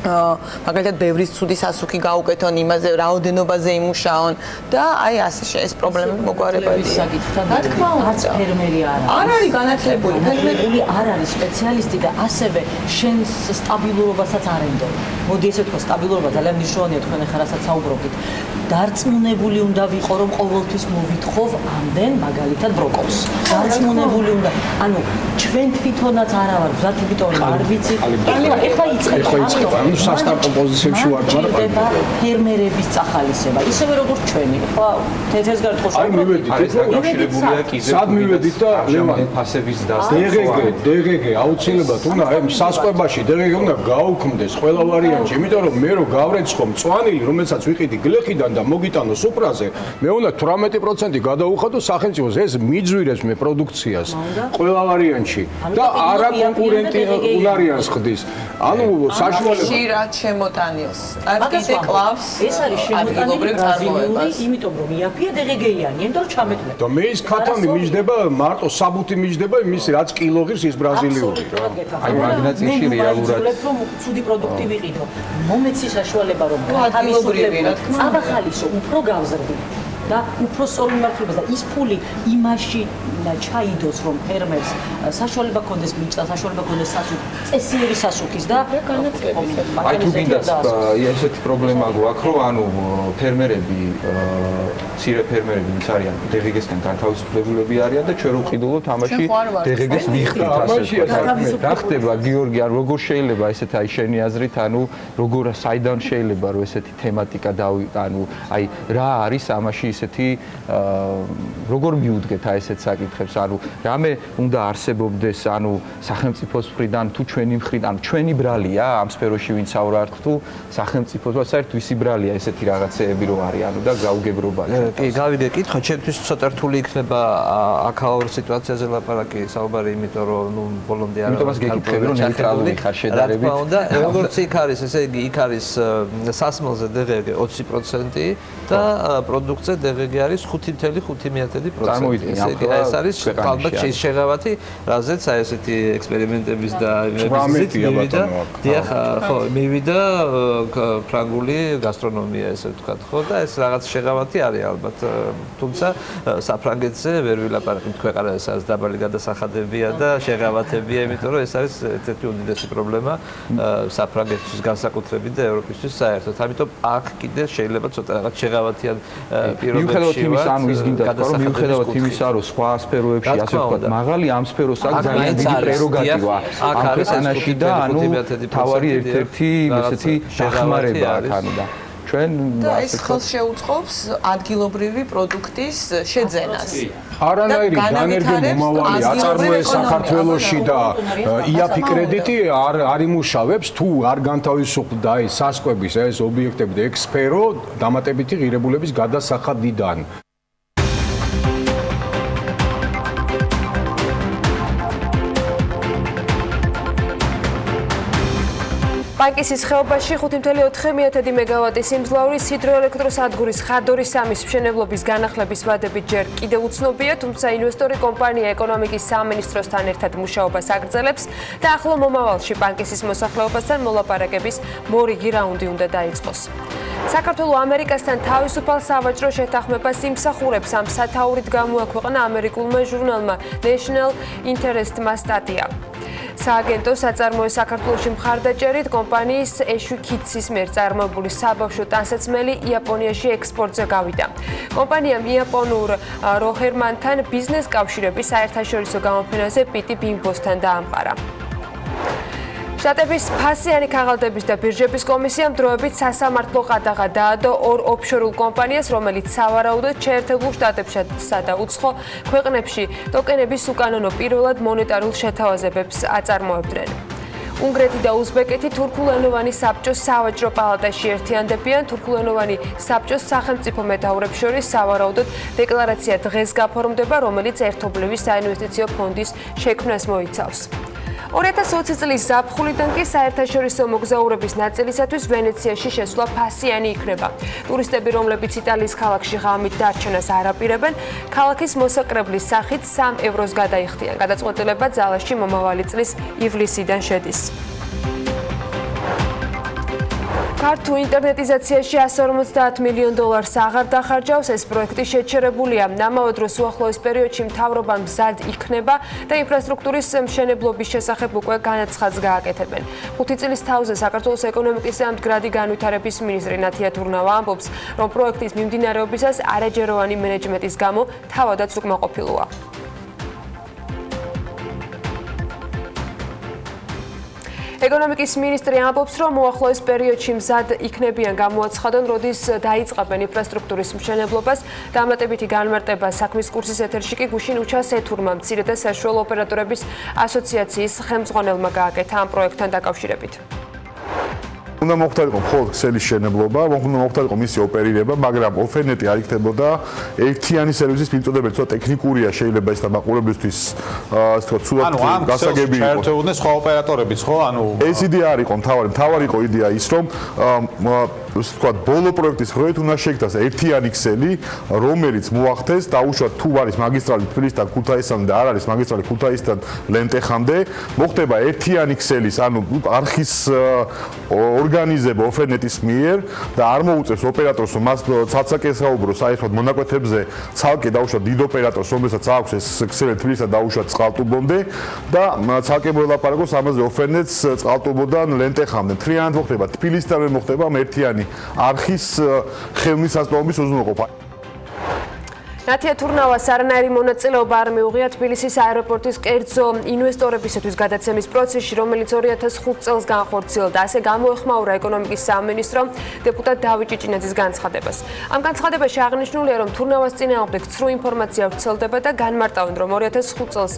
მაგალითად ბევრი ცუდი სასუქი გაუკეთონ, იმაზე რაოდენობაზე იმუშაონ და აი ასე ეს პრობლემები მოგვარებადია. რა თქმა უნდა, რაც ფერმერი არ არის განათლებული, ფერმერი არ არის სპეციალისტი და ასევე შენს სტაბილურობასაც არ ენდობა. მოდი ესე ვთქვა, სტაბილურობა ძალიან მნიშვნელოვანია თქვენ ახლა რასაც საუბრობთ. დარწმუნებული უნდა ვიყო, რომ ყოველთვის მოვითხოვ ამდენ მაგალითად ბროკოლს. დარწმუნებული უნდა, ანუ ჩვენ თვითონაც არა ვარ მზად, იმიტომ რომ არ ვიცი. ეხლა იწყება. ანუ სასტარტო პოზიციებში ვარ, მაგრამ ფერმერების წახალისება, ისევე როგორც ჩვენი. ხო, თეთრს გარეთ აი მივედით, სად მივედით და ფასების DGG აუცილებლად უნდა აი სასწვებაში DGG უნდა გაუქმდეს ყველა ვარიანტში, იმიტომ რომ მე რო გავრეცხო მწვანილი, რომელსაც ვიყიდი გლეხიდან და მოგიტანო სუპრაზე, მე უნდა 18% გადაუხადო სახელმწიფოს, ეს მიძვირებს მე პროდუქციას ყველა ვარიანტში და არა კონკურენტი უნარიანს ხდის. ანუ საშუალება ხშირად შემოტანილს. არ კიდე კლავს. ეს არის შემოტანილი ბრაზილიური, იმიტომ რომ იაფია DGG-იანი, იმიტომ რომ ჩამეტნე. და მე ის ქათამი მიჯდება, მარტო საბუთი მიჯდება იმის რაც კილო ღირს ის ბრაზილიური რა. აი მაგნატიში რეალურად რომ ცუდი პროდუქტი ვიყიდო. მომეცი საშუალება რომ თავისუფლება წავახალისო, უფრო გავზრდი. და უფრო სწორ მიმართულებას და ის ფული იმაში ჩაიდოს, რომ ფერმერს საშუალება კონდეს მიწა, საშუალება კონდეს სასუქი, წესიერი სასუქის და განათლება. აი თუ გინდათ ესეთი პრობლემა გვაქვს, რომ ანუ ფერმერები, მცირე ფერმერები ვინც არიან DGG-სგან განთავისუფლებულები არიან და ჩვენ რო ვყიდულობთ ამაში DGG-ს მიხდით ასე. რა ხდება გიორგი, ან როგორ შეიძლება ესეთ აი შენი აზრით, ანუ როგორ საიდან შეიძლება რომ ესეთი თემატიკა ანუ აი რა არის ამაში ესეთი როგორ მიუდგეთ აი ესეთ საკითხებს, ანუ რამე უნდა არსებობდეს, ანუ სახელმწიფოს მხრიდან თუ ჩვენი მხრიდან, ჩვენი ბრალია ამ სფეროში ვინც ავართ თუ სახელმწიფოს, საერთოდ ვისი ბრალია ესეთი რაღაცეები რო არის, ანუ და გაუგებრობარი. კი, გავიგე კითხვა, ჩემთვის ცოტა რთული იქნება აქაურ სიტუაციაზე ლაპარაკი, საუბარი, იმიტომ რომ ნუ ბოლომდე არ ამიტომაც გეკითხები, რომ ნეიტრალური ხარ შედარებით. რა თქმა უნდა, როგორც იქ არის, ესე იგი, იქ არის სასმელზე DGG 20% და პროდუქტზე DGG არის 5.5%. წარმოიდგინე, ეს არის ალბათ შეღავათი, რაზეც აი ესეთი ექსპერიმენტების და მივიდა ფრანგული გასტრონომია, ესე ვთქვათ, ხო და ეს რაღაც შეღავათი არის ალბათ, თუმცა საფრანგეთზე ვერ ვილაპარაკით, ქვეყანას არის დაბალი გადასახადებია და შეღავათებია, იმიტომ რომ ეს არის ერთ-ერთი უდიდესი პრობლემა საფრანგეთის განსაკუთრებით და ევროპისთვის საერთოდ. ამიტომ აქ კიდე შეიძლება ცოტა რაღაც შეღავათიან მიუხედავად იმისა, ანუ ის გინდა თქვა, რომ მიუხედავად იმისა, რომ სხვა სფეროებში ასე ვთქვათ, მაღალი ამ სფეროს აქვს ძალიან დიდი პრეროგატივა. აქ არის ანაში და ანუ თავარი ერთ-ერთი ესეთი დახმარება აქ ანუ და ჩვენ და ეს ხელს შეუწყობს ადგილობრივი პროდუქტის შეძენას. არანაირი განერგო მომავალი აწარმოეს საქართველოში და იაფი კრედიტი არ იმუშავებს თუ არ განთავისუფლდა ეს სასკვების ეს ობიექტები და ეს სფერო დამატებითი ღირებულების გადასახადიდან. პანკისის ხეობაში 5.4 მეგავატის სიმძლავრის ჰიდროელექტროსადგურის ხადორის 3-ის მშენებლობის განახლების ვადები ჯერ კიდევ უცნობია, თუმცა ინვესტორი კომპანია ეკონომიკის სამინისტროსთან ერთად მუშაობას აგრძელებს და ახლო მომავალში პანკისის მოსახლეობასთან მოლაპარაკების მორიგი რაუნდი უნდა დაიწყოს. საქართველოს ამერიკასთან თავისუფალ სავაჭრო შეთანხმებას იმსახურებს, ამ სათაურით გამოაქვეყნა ამერიკულმა ჟურნალმა National Interest-მა სტატია. სააგენტო საწარმოო საქართველოში მხარდაჭერით კომპანიის ეშვი-ქიცის მიერ წარმოებული საბავშვო ტანსაცმელი იაპონიაში ექსპორტზე გავიდა. კომპანიამ იაპონურ როჰერმანთან ბიზნეს კავშირების საერთაშორისო გამოფენაზე პიტი ბიმბოსთან დაამყარა. შტატების ფასიანი ქაღალდების და ბირჟების კომისიამ დროებით სასამართლო ყადაღა დაადო ორ ოფშორულ კომპანიას, რომელიც სავარაუდოდ შეერთებულ შტატებსა და უცხო ქვეყნებში ტოკენების უკანონო პირველად მონეტარულ შეთავაზებებს აწარმოებდნენ. უნგრეთი და უზბეკეთი თურქულენოვანი საბჭოს სავაჭრო პალატაში ერთიანდებიან. თურქულენოვანი საბჭოს სახელმწიფო მეთაურებს შორის სავარაუდოდ დეკლარაცია დღეს გაფორმდება, რომელიც ერთობლივი საინვესტიციო ფონდის შექმნას მოიცავს. 2020 წლის ზაფხულიდან კი საერთაშორისო მოგზაურების ნაწილისათვის ვენეციაში შესვლა ფასიანი იქნება. ტურისტები, რომლებიც იტალიის ქალაქში ღამით დარჩენას არ აპირებენ, ქალაქის მოსაკრებლის სახით 3 ევროს გადაიხდიან. გადაწყვეტილება ძალაში მომავალი წლის ივლისიდან შედის. ქართულ ინტერნეტიზაციაში 150 მილიონ დოლარს აღარ დახარჯავს. ეს პროექტი შეჩერებულია. ამავე დროს უახლოეს პერიოდში მთავრობა მზად იქნება და ინფრასტრუქტურის მშენებლობის შესახებ უკვე განაცხადს გააკეთებენ. 5 წლის თავზე საქართველოს ეკონომიკის და მდგრადი განვითარების მინისტრი ნათია თურნავა ამბობს, რომ პროექტის მიმდინარეობისას არაჯეროვანი მენეჯმენტის გამო თავადაც უკმაყოფილოა. ეკონომიკის მინისტრი ამბობს, რომ უახლოეს პერიოდში მზად იქნებიან გამოაცხადონ, როდის დაიწყებენ ინფრასტრუქტურის მშენებლობას. დამატებითი განმარტება საქმის კურსის ეთერში კი გუშინ უჩას ეთურმა მცირე და საშუალო ოპერატორების ასოციაციის ხელმძღვანელმა გააკეთა ამ პროექტთან დაკავშირებით. უნდა მოხდარიყო მხოლოდ ქსელის შენებლობა, უნდა მოხდარიყო მისი ოპერირება, მაგრამ ოფერნეტი არ იქნებოდა ერთიანი სერვისის მიმწოდებელი, ცოტა ტექნიკურია, შეიძლება ეს დამაყურებლისთვის ასე ვთქვათ, სულად გასაგები იყო. შეერთებოდნენ სხვა ოპერატორებიც, ხო? ეს იდეა არ იყო მთავარი იყო იდეა ის, რომ ასე ვთქვათ, ბოლო პროექტის projektით უნდა შექმნას ერთიანი ქსელი, რომელიც მოახდენს დაუშვათ თუ არის მაგისტრალი თბილისიდან ქუთაისამდე და არ არის მაგისტრალი ქუთაისიდან ლენტეხამდე, მოხდება ერთიანი ქსელის, არხის ორგანიზება ოფერნეტის მიერ და არ მოუწევს ოპერატორს, რომ მას ცალ-ცალკე ესაუბრო საერთოდ მონაკვეთებზე, ცალკე დაუშვათ დიდ ოპერატორს, რომელსაც აქვს ეს ქსელი თბილისიდან დაუშვათ წყალტუბომდე და ცალკე მოელაპარაკოს ამაზე ოფერნეტს წყალტუბოდან ლენტეხამდე. მთლიანად მოხდება თბილისიდან მოხდება ერთიანი არხის ხელმისაწვდომობის უზრუნველყოფა. ნათია თურნავას არანაირი მონაწილეობა არ მიუღია თბილისის აეროპორტის კერძო ინვესტორებისათვის გადაცემის პროცესში, რომელიც 2005 წელს განხორციელდა. ასე გამოეხმაურა ეკონომიკის სამინისტრომ დეპუტატ დავით ჭიჭინაძის განცხადებას. ამ განცხადებაში აღნიშნულია, რომ თურნავას წინააღმდეგ ცრუ ინფორმაცია ვრცელდება და განმარტავენ, რომ 2005 წელს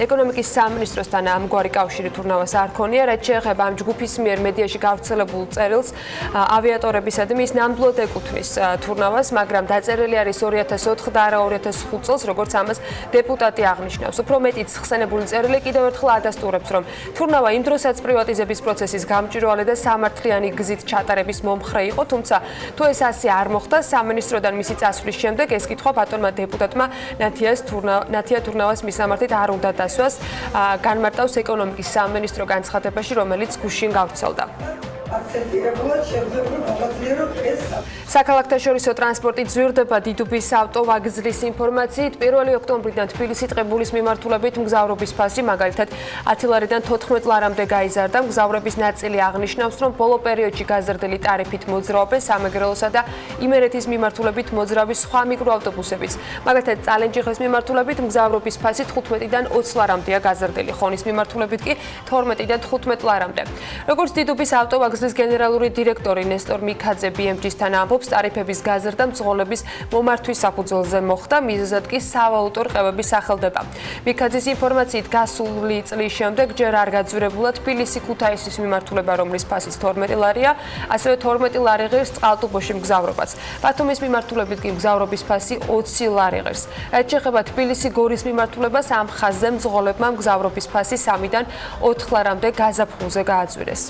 ეკონომიკის სამინისტროსთან ამგვარი კავშირი თურნავას არ ქონია, რაც შეეხება ამ ჯგუფის მიერ მედიაში გავრცელებულ წერილს ავიატორებისადმი ის ნამდვილად ეკუთვნის თურნავას, მაგრამ დაწერილი არის 2004 და არა 2005 წელს, როგორც ამას დეპუტატი აღნიშნავს. უფრო მეტიც ხსენებული წერილი კიდევ ერთხელ ადასტურებს, რომ თურნავა იმ დროსაც პრივატიზების პროცესის გამჭვირვალე და სამართლიანი გზით ჩატარების მომხრე იყო, თუმცა თუ ეს ასე არ მოხდა, სამინისტროდან მისი წასვლის შემდეგ ეს კითხვა ბატონმა დეპუტატმა ნათია თურნავას მისამართით არ უნდა დასვას, განმარტავს ეკონომიკის სამინისტრო განცხადებაში, რომელიც გუშინ გავრცელდა. საქალაქთაშორისო ტრანსპორტი ძვირდება დიდუბის ავტოვაგზლის ინფორმაციით. 1 ოქტომბრიდან თბილისი ტყიბულის მიმართულებით მგზავრობის ფასი მაგალითად 10 ლარიდან 14 ლარამდე გაიზარდა. მგზავრების ნაწილი აღნიშნავს, რომ ბოლო პერიოდში გაზრდილი ტარიფით მოძრაობენ სამეგრელოსა და იმერეთის მიმართულებით მოძრავი სხვა მიკროავტობუსებიც. მაგალითად წალენჯიხის მიმართულებით მგზავრობის ფასი 15-დან 20 ლარამდეა გაზრდილი, ხონის მიმართულებით კი 12-დან 15 ლარამდე. როგორც დიდუბის ავტოვაგზლის გენერალური დირექტორი ნესტორ მიქაძე BMG-სთან ამბობს, ტარიფების გაზრდა მძღოლების მომართვის საფუძველზე მოხდა, მიზეზად კი სავალუტო რყევების სახელდება. მიქაძის ინფორმაციით გასული წლის შემდეგ ჯერ არ გაძვირებულა თბილისი-ქუთაისის მიმართულება, რომლის ფასიც 12 ლარია, ასევე 12 ლარი ღირს წყალტუბოში მგზავრობაც. ბათუმის მიმართულებით კი მგზავრობის ფასი 20 ლარი ღირს. რაც შეეხება თბილისი-გორის მიმართულებას, ამ ხაზზე მძღოლებმა მგზავრობის ფასი 3-დან 4 ლარამდე გაზაფხულზე გააძვირეს.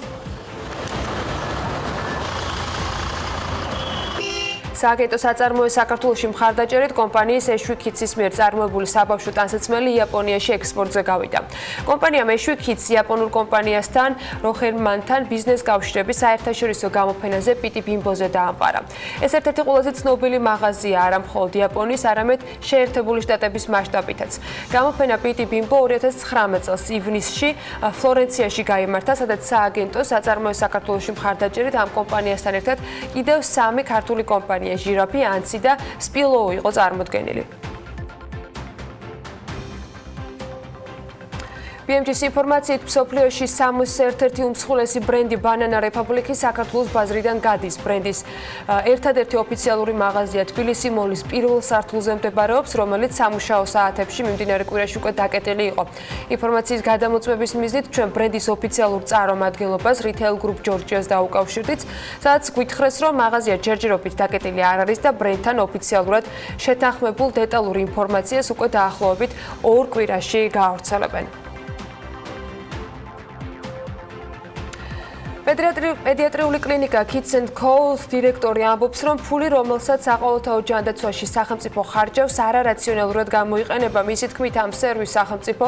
სააგენტო საწარმოო საქართველოში მხარდაჭერით კომპანიის ეშვიქიცის მიერ წარმოებული საბავშვო ტანსაცმელი იაპონიაში ექსპორტზე გავიდა. კომპანიამ ეშვიქიც იაპონურ კომპანიასთან როხერმანთან ბიზნეს კავშირების საერთაშორისო გამოფენაზე პიტი ბიმბოზე დაამყარა. ეს ერთ-ერთი ყველაზე ცნობილი მაღაზია არა მხოლოდ იაპონიის, არამედ შეერთებული შტატების მასშტაბითაც. გამოფენა პიტი ბიმბო 2019 წელს ივნისში ფლორენციაში გაიმართა, სადაც სააგენტო საწარმოო საქართველოში მხარდაჭერით ამ კომპანიასთან ერთად კიდევ 3 ქართული კომპანია ჟირაფი, ანცი და სპილოუ იყო წარმოდგენილი. BMG-ის ინფორმაციით მსოფლიოში 61 უმსხვილესი ბრენდი ბანანა რეპუბლიკის საქართველოს ბაზრიდან გადის. ბრენდის ერთადერთი ოფიციალური მაღაზია თბილისი მოლის პირველ სართულზე მდებარეობს, რომელიც სამუშაო საათებში მიმდინარე კვირაში უკვე დაკეტილი იყო. ინფორმაციის გადამოწმების მიზნით ჩვენ ბრენდის ოფიციალურ წარმომადგენლობას რითეილ გრუპ ჯორჯიას დაუკავშირდით, სადაც გვითხრეს, რომ მაღაზია ჯერჯერობით დაკეტილი არ არის და ბრენდთან ოფიციალურად შეთანხმებულ დეტალურ ინფორმაციას უკვე დაახლოებით 2 კვირაში გაავრცელებენ. პედიატრიული კლინიკა Kids & Co-ს დირექტორი ამბობს, რომ ფული, რომელსაც საყოველთაო ჯანდაცვაში სახელმწიფო ხარჯავს, არარაციონალურად გამოიყენება. მისი თქმით, ამ სერვისს სახელმწიფო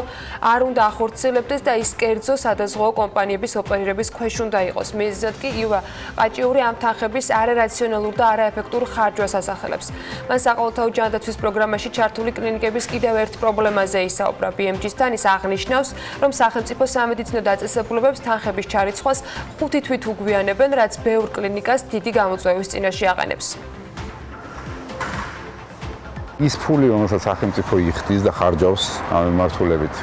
არ უნდა ახორციელებდეს და ის კერძო სადაზღვეო კომპანიების ოპერირების ქვეშ უნდა იყოს. მიზნად კი ივა ყაჭიური ამ თანხების არარაციონალურ და არაეფექტურ ხარჯვას ასახელებს. მან საყოველთაო ჯანდაცვის პროგრამაში ჩართული კლინიკების კიდევ ერთ პრობლემაზე ისაუბრა. BMG-სთან ის აღნიშნავს, რომ სახელმწიფო სამედიცინო დაწესებულებებს თანხების ჩარიცხვას 5 თვით უგვიანებენ, რაც ბევრ კლინიკას დიდი გამოწვევის წინაშე აყენებს. ის ფული, რომელსაც სახელმწიფო იხდის და ხარჯავს ამ მიმართულებით,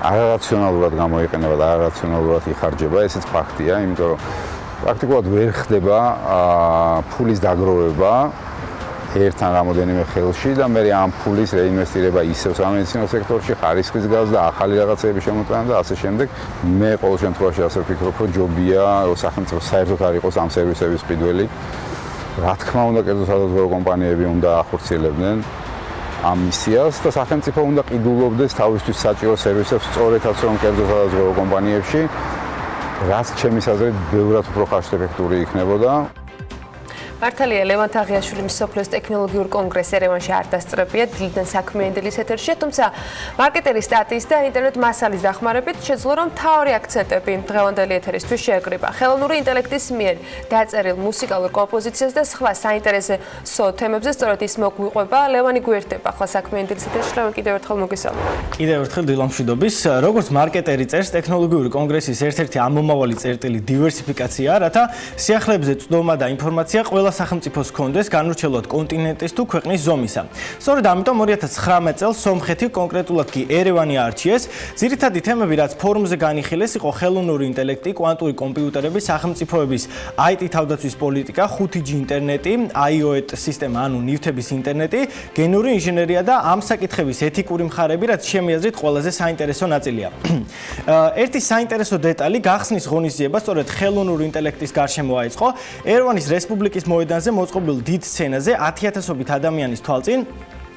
არარაციონალურად გამოიყენება და არარაციონალურად იხარჯება, ესეც ფაქტია, იმიტომ რომ პრაქტიკულად ვერ ხდება ფულის დაგროვება ერთთან რამოდენიმე ხელში და მე ამ ფულის რეინვესტირება ისევ სამედიცინო სექტორში, ხარისხის გაზ და ახალი რაღაცეების შემოტანა და ასე შემდეგ. მე ყოველ შემთხვევაში ასე ვფიქრობ, რომ ჯობია სახელმწიფო საერთოდ არ იყოს ამ სერვისების მყიდველი. რა თქმა უნდა, კერძო სადაზღვეო კომპანიები უნდა ახორციელებდნენ ამ მისიას და სახელმწიფო უნდა ყიდულობდეს თავისთვის საჭირო სერვისებს სწორედაც რომ კერძო სადაზღვეო კომპანიებში, რაც ჩემის აზრით ბევრად უფრო ხარჯ-ეფექტური იქნებოდა. მართალია, ლევან თაღიაშვილი მსოფლიოს ტექნოლოგიურ კონგრესს ერევანში არ დასწრებია, დილიდან საქმიანი დილის ეთერშია, თუმცა მარკეტერის სტატიის და ინტერნეტ მასალის დახმარებით შეძლო, რომ მთავარი აქცენტები დღევანდელი ეთერისთვის შეეკრიბა. ხელოვნური ინტელექტის მიერ დაწერილ მუსიკალურ კომპოზიციას და სხვა საინტერესო თემებზე სწორედ ის მოგვიყვება. ლევანი გვერდება ახლა საქმიანი დილის ეთერში, ლევან კიდევ ერთხელ მოგესალმებით. კიდევ ერთხელ დილა მშვიდობის. როგორც მარკეტერი წერს, ტექნოლოგიური კონგრესის ერთ-ერთი ამომავალი წერტილი დივერსიფიკაციაა, რათა სიახლეებზე წვდომა და ინფორმაცია ყველა სახელმწიფოს ჰქონდეს განურჩევლად კონტინენტის თუ ქვეყნის ზომისა. სწორედ ამიტომ 2019 წელს სომხეთი, კონკრეტულად კი ერევანი არჩიეს. ძირითადი თემები, რაც ფორუმზე განიხილეს, იყო ხელოვნური ინტელექტი, კვანტური კომპიუტერები, სახელმწიფოების IT თავდაცვის პოლიტიკა, 5G ინტერნეტი, IoT სისტემა, ანუ ნივთების ინტერნეტი, გენური ინჟინერია და ამ საკითხების ეთიკური მხარები, რაც ჩემი აზრით ყველაზე საინტერესო ნაწილია. ერთი საინტერესო დეტალი გახსნის ღონისძიება სწორედ ხელოვნური ინტელექტის გარშემო აიწყო. ერევანის რესპუბლიკის მოედანზე მოწყობილ დიდ სცენაზე 10,000-ობით ადამიანის თვალწინ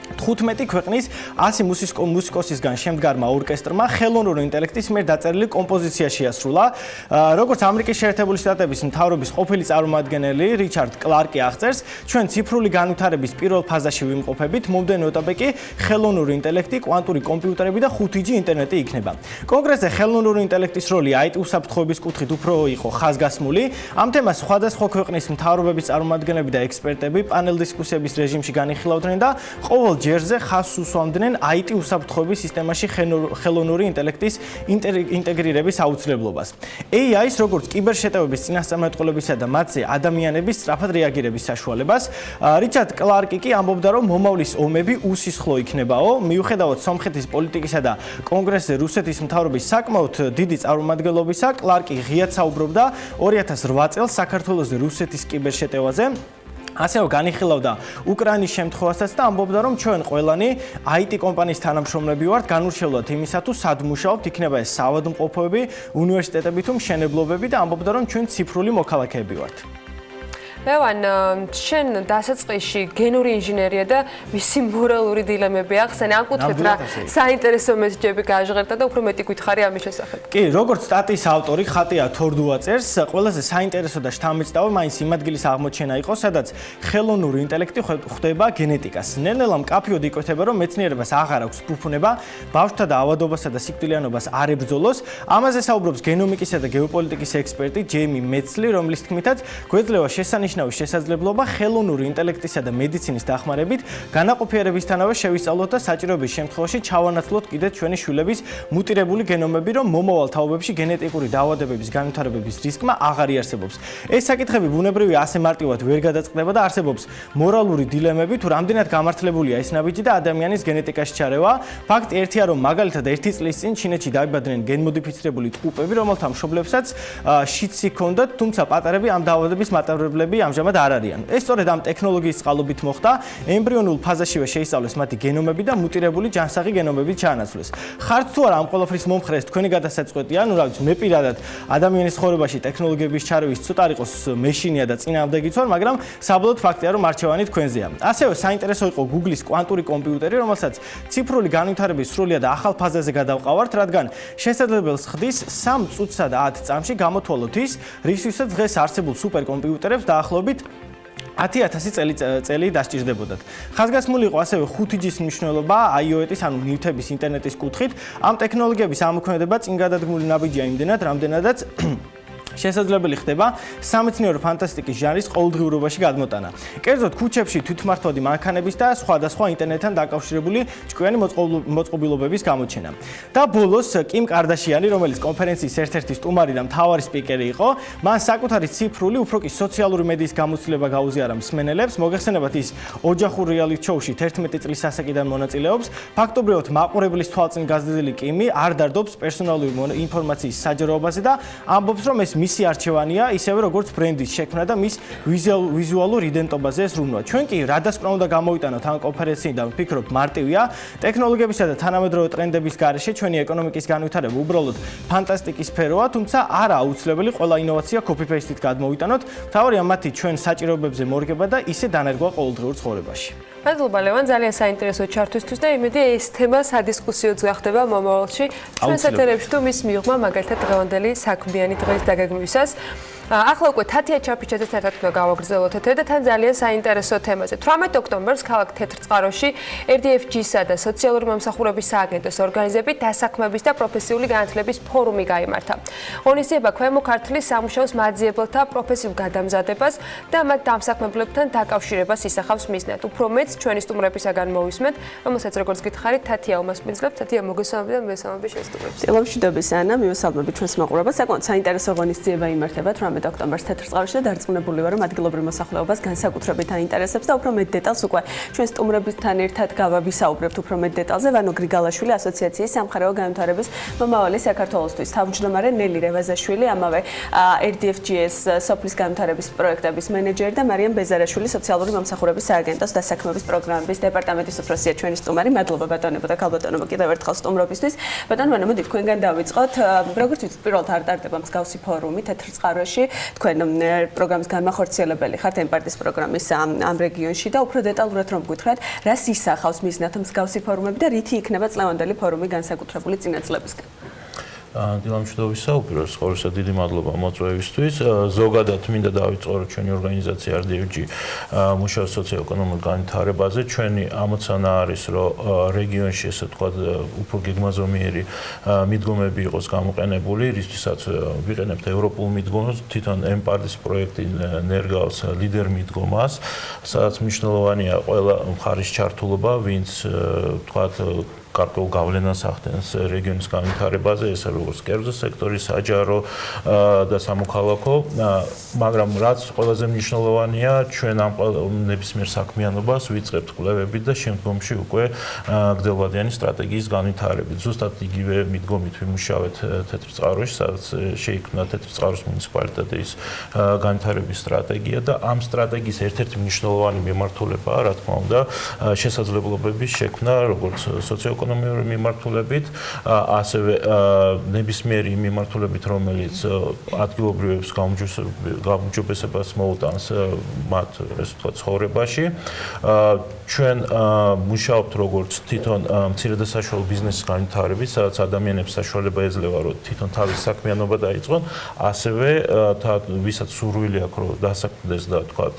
15 ქვეყნის 100 მუსიკოსისგან შემდგარმა ორკესტრმა ხელოვნური ინტელექტის მიერ დაწერილი კომპოზიცია შეასრულა. როგორც ამერიკის შეერთებული შტატების მთავრობის ყოფილი წარმომადგენელი რიჩარდ კლარკი აღწერს, ჩვენ ციფრული განვითარების პირველ ფაზაში ვიმყოფებით, მომდევნო ეტაპი კი ხელოვნური ინტელექტი, კვანტური კომპიუტერები და 5G ინტერნეტი იქნება. კონგრესზე ხელოვნური ინტელექტის როლი IT უსაფრთხოების კუთხით უფრო იყო ხაზგასმული. ამ თემას სხვადასხვა ქვეყნის მთავრობების წარმომადგენლები და ექსპერტები პანელ დისკუსიების რეჟიმში განიხილავდნენ და ყოველ ჯერზე ხაზს უსვამდნენ IT უსაფრთხოების სისტემაში ხელოვნური ინტელექტის ინტეგრირების აუცილებლობას. AI-ს როგორც კიბერშეტევების წინასწარმეტყველებისა და მათზე ადამიანების სწრაფად რეაგირების საშუალებას. რიჩარდ კლარკი კი ამბობდა, რომ მომავლის ომები უსისხლო იქნებაო, მიუხედავად სომხეთის პოლიტიკისა და კონგრესზე რუსეთის მთავრობის საკმაოდ დიდი წარმომადგენლობისა, კლარკი ღიად საუბრობდა 2008 წელს საქართველოს რუსეთის კიბერშეტევაზე. ასევე განიხილავდა უკრაინის შემთხვევასაც და ამბობდა, რომ ჩვენ ყველანი IT კომპანიის თანამშრომლები ვართ, განურჩევლად იმისა თუ სად მუშაობთ, იქნება ეს საავადმყოფოები, უნივერსიტეტები თუ მშენებლობები და ამბობდა, რომ ჩვენ ციფრული მოქალაქეები ვართ. ლევან, შენ დასაწყისში გენური ინჟინერია და მისი მორალური დილემები ახსენე. ამ კუთხით რა საინტერესო მესიჯები გააჟღერდა და უფრო მეტი გითხარი ამის შესახებ. კი, როგორც სტატიის ავტორი ხატია თორდუა წერს, ყველაზე საინტერესო და შთამბეჭდავი მაინც იმ ადგილის აღმოჩენა იყო, სადაც ხელოვნური ინტელექტი ხვდება გენეტიკას. ნელ-ნელა მკაფიოდ იკვეთება, რომ მეცნიერებას აღარ აქვს ფუფუნება ბავშვთა და ავადობასა და სიკვდილიანობას არ ებრძოლოს. ამაზე საუბრობს გენომიკისა და გეოპოლიტიკის ექსპერტი ჯეიმი მეცლი, რომლის თქმითაც გვეძლევა შესანიშნავი შესაძლებლობა ხელოვნური ინტელექტისა და მედიცინის დახმარებით განაყოფიერებისთანავე შევისწავლოთ და საჭიროების შემთხვევაში ჩავანაცვლოთ კიდეც ჩვენი შვილების მუტირებული გენომები, რომ მომავალ თაობებში გენეტიკური დაავადებების განვითარების რისკმა აღარ იარსებობს. ეს საკითხები ბუნებრივი ასე მარტივად ვერ გადაწყდება და არსებობს მორალური დილემები, თუ რამდენად გამართლებულია ეს ნაბიჯი და ადამიანის გენეტიკაში ჩარევა. ფაქტი ერთია, რომ მაგალითად 1 წლის წინ ჩინეთში დაიბადნენ გენმოდიფიცირებული ტყუპები, რომელთა მშობლებსაც შიცი ჰქონდათ, თუმცა პატარები ამ დაავადების მატარებლები ამჟამად არ არიან. ეს სწორედ ამ ტექნოლოგიის წყალობით მოხდა, ემბრიონულ ფაზაშივე შეისწავლეს მათი გენომები და მუტირებული ჯანსაღი გენომები ჩაანაცვლეს. ხართ თუ არა ამ ყველაფრის მომხრე ეს თქვენი გადასაწყვეტია, ну, რა ვიცი, მე პირადად ადამიანის ცხოვრებაში ტექნოლოგიების ჩარევის ცოტა არ იყოს მეშინია და წინააღმდეგიც ვარ, მაგრამ საბოლოოდ ფაქტია, რომ არჩევანი თქვენზეა. ასევე საინტერესო იყო Google-ის კვანტური კომპიუტერი, რომელსაც ციფრული განვითარების სრულიად ახალ ფაზაზე გადავყავართ, რადგან შესაძლებელს ხდის 3 წუთსა და 10 წამში გამოთვალოთ ის, რისთვისაც დღეს არსებულ სუპერკომპიუტერებს დაახლოებით 10,000 წელი დასჭირდებოდათ. ხაზგასმული იყო ასევე 5G-ის მნიშვნელობა iOS-ის, ანუ ნივთების ინტერნეტის კუთხით. ამ ტექნოლოგიების ამოქმედება წინ გადადგმული ნაბიჯია იმდენად, რამდენადაც შესაძლებელი ხდება სამეცნიერო ფანტასტიკის ჟანრის ყოველდღიურობაში გადმოტანა. კერძოდ, ქუჩებში თვითმართვადი მანქანების და სხვადასხვა ინტერნეტთან დაკავშირებული ჭკვიანი მოწყობილობების გამოჩენა. და ბოლოს კიმ კარდაშიანი, რომელიც კონფერენციის ერთ-ერთი სტუმარი და მთავარი სპიკერი იყო, მან საკუთარი ციფრული, უფრო კი სოციალური მედიის გამოცდილება გაუზიარა მსმენელებს. მოგეხსენებათ, ის ოჯახურ რეალიტი შოუში 11 წლის ასაკიდან მონაწილეობს. ფაქტობრივად მაყურებლის თვალწინ გაზრდილი კიმი არ დარდობს პერსონალური ინფორმაციის საჯაროებაზე და ამბობს, რომ ეს მისი არჩევანია, ისევე როგორც ბრენდის შექმნა და მის ვიზუალურ იდენტობაზე ზრუნვა. ჩვენ კი რადასკვნა უნდა გამოვიტანოთ ამ კონფერენციიდან, ვფიქრობ, მარტივია. ტექნოლოგიებისა და თანამედროვე ტრენდების გარეშე ჩვენი ეკონომიკის განვითარება უბრალოდ ფანტასტიკის სფეროა, თუმცა არა აუცილებელი ყველა ინოვაცია copy-paste-ით გადმოვიტანოთ. მთავარია მათი ჩვენ საჭიროებებზე მორგება და ისე დანერგვა ყოველდღიურ ცხოვრებაში. მადლობა ლევან, ძალიან საინტერესო ჩართვისთვის და იმედი ეს თემა სადისკუსიოც გახდება მომავალში. ჩვენს ეთერებში თუ მის მიღმა მაგალითად დღევანდელი საქმიანი დღის დაგეგმვისას. ახლა უკვე თათია ჩაფიჩაძეც ერთად უნდა გავაგრძელოთ ეთერი და თან ძალიან საინტერესო თემაზე. 18 ოქტომბერს ქალაქ თეთრწყაროში RDFG-სა და სოციალური მომსახურების სააგენტოს ორგანიზებით დასაქმების და პროფესიული განათლების ფორუმი გაიმართა. ღონისძიება ქვემო ქართლის სამუშაოს მაძიებელთა პროფესიულ გადამზადებას და მათ დამსაქმებლებთან დაკავშირებას ისახავს მიზნად. უფრო მეც ჩვენი სტუმრებისაგან მოვისმენთ, რომელსაც როგორც გითხარით, თათია უმასპინძლებთ. თათია, მოგესალმები და მესალმები შენ სტუმრებს. მშვიდობის ანა, მივესალმები ჩვენს მაყურებელს. საკმაოდ საინტერესო ღონისძიება იმართება 18 ოქტომბერს თეთრწყაროში და დარწმუნებული ვარ, რომ ადგილობრივ მოსახლეობას განსაკუთრებით აინტერესებს და უფრო მეტ დეტალს უკვე ჩვენ სტუმრებთან ერთად გავავისაუბრებთ უფრო მეტ დეტალზე. ვანო გრიგალაშვილი ასოციაციის სამხარეო განვითარების მომავალი საქართველოსთვის თავმჯდომარე ნელი რევაზაშვილი, ამავე RDFG-ის სოფლის განვითარების პროექტების მენეჯერი და მარიამ ბეზარაშვილი სოციალური მომსახურების სააგენტოს დასაქმების პროგრამების დეპარტამენტის უფროსია ჩვენი სტუმარი. მადლობა ბატონებო და ქალბატონებო კიდევ ერთხელ სტუმრობისთვის. ბატონო, მოდი თქვენგან დავიწყოთ. როგორც ვიცით, პირველად არ ტარდება მსგავსი ფორუმი თეთრწყაროში. თქვენ პროგრამის განმახორციელებელი ხართ ემპარტის პროგრამის ამ რეგიონში და უფრო დეტალურად რომ გითხრათ, რას ისახავს მიზნად მსგავსი ფორუმები და რითი იქნება წლევანდელი ფორუმი განსაკუთრებული წინაწლებისგან? დილა მშვიდობისა, უპირველეს ყოვლისა დიდი მადლობა მოწვევისთვის. ზოგადად მინდა დავიწყო, რომ ჩვენი ორგანიზაცია RDFG მუშაობს სოციო-ეკონომიკურ განვითარებაზე. ჩვენი ამოცანა არის, რომ რეგიონში ესე ვთქვათ, უფრო გეგმაზომიერი მიდგომები იყოს გამოყენებული, რისთვისაც ვიყენებთ ევროპულ მიდგომას, თვითონ ემპარტის პროექტი ნერგავს ლიდერ მიდგომას, სადაც მნიშვნელოვანია ყველა მხარის ჩართულობა, ვინც ვთქვათ გარკვეულ გავლენას ახდენს რეგიონის განვითარებაზე, ესე როგორც კერძო სექტორი, საჯარო და სამოქალაქო, მაგრამ რაც ყველაზე მნიშვნელოვანია, ჩვენ ამ ნებისმიერ საქმიანობას ვიწყებთ კვლევებით და შემდგომში უკვე გრძელვადიანი სტრატეგიის განვითარებით. ზუსტად იგივე მიდგომით ვიმუშავეთ თეთრწყაროში, სადაც შეიქმნა თეთრწყაროს მუნიციპალიტეტის განვითარების სტრატეგია და ამ სტრატეგიის ერთ-ერთი მნიშვნელოვანი მიმართულებაა, რა თქმა უნდა, შესაძლებლობების შექმნა როგორც სოციო-ეკონომიკურ ეკონომიური მიმართულებით, ასევე ნებისმიერი მიმართულებით, რომელიც ადგილობრივებს გაუმჯობესებას მოუტანს მათ, ესე ვთქვათ, ცხოვრებაში. ჩვენ მუშაობთ როგორც თვითონ მცირე და საშუალო ბიზნესის განვითარებით, სადაც ადამიანებს საშუალება ეძლევა, რომ თვითონ თავის საქმიანობა დაიწყონ, ასევე ვისაც სურვილი აქვს, რომ დასაქმდეს და თქვათ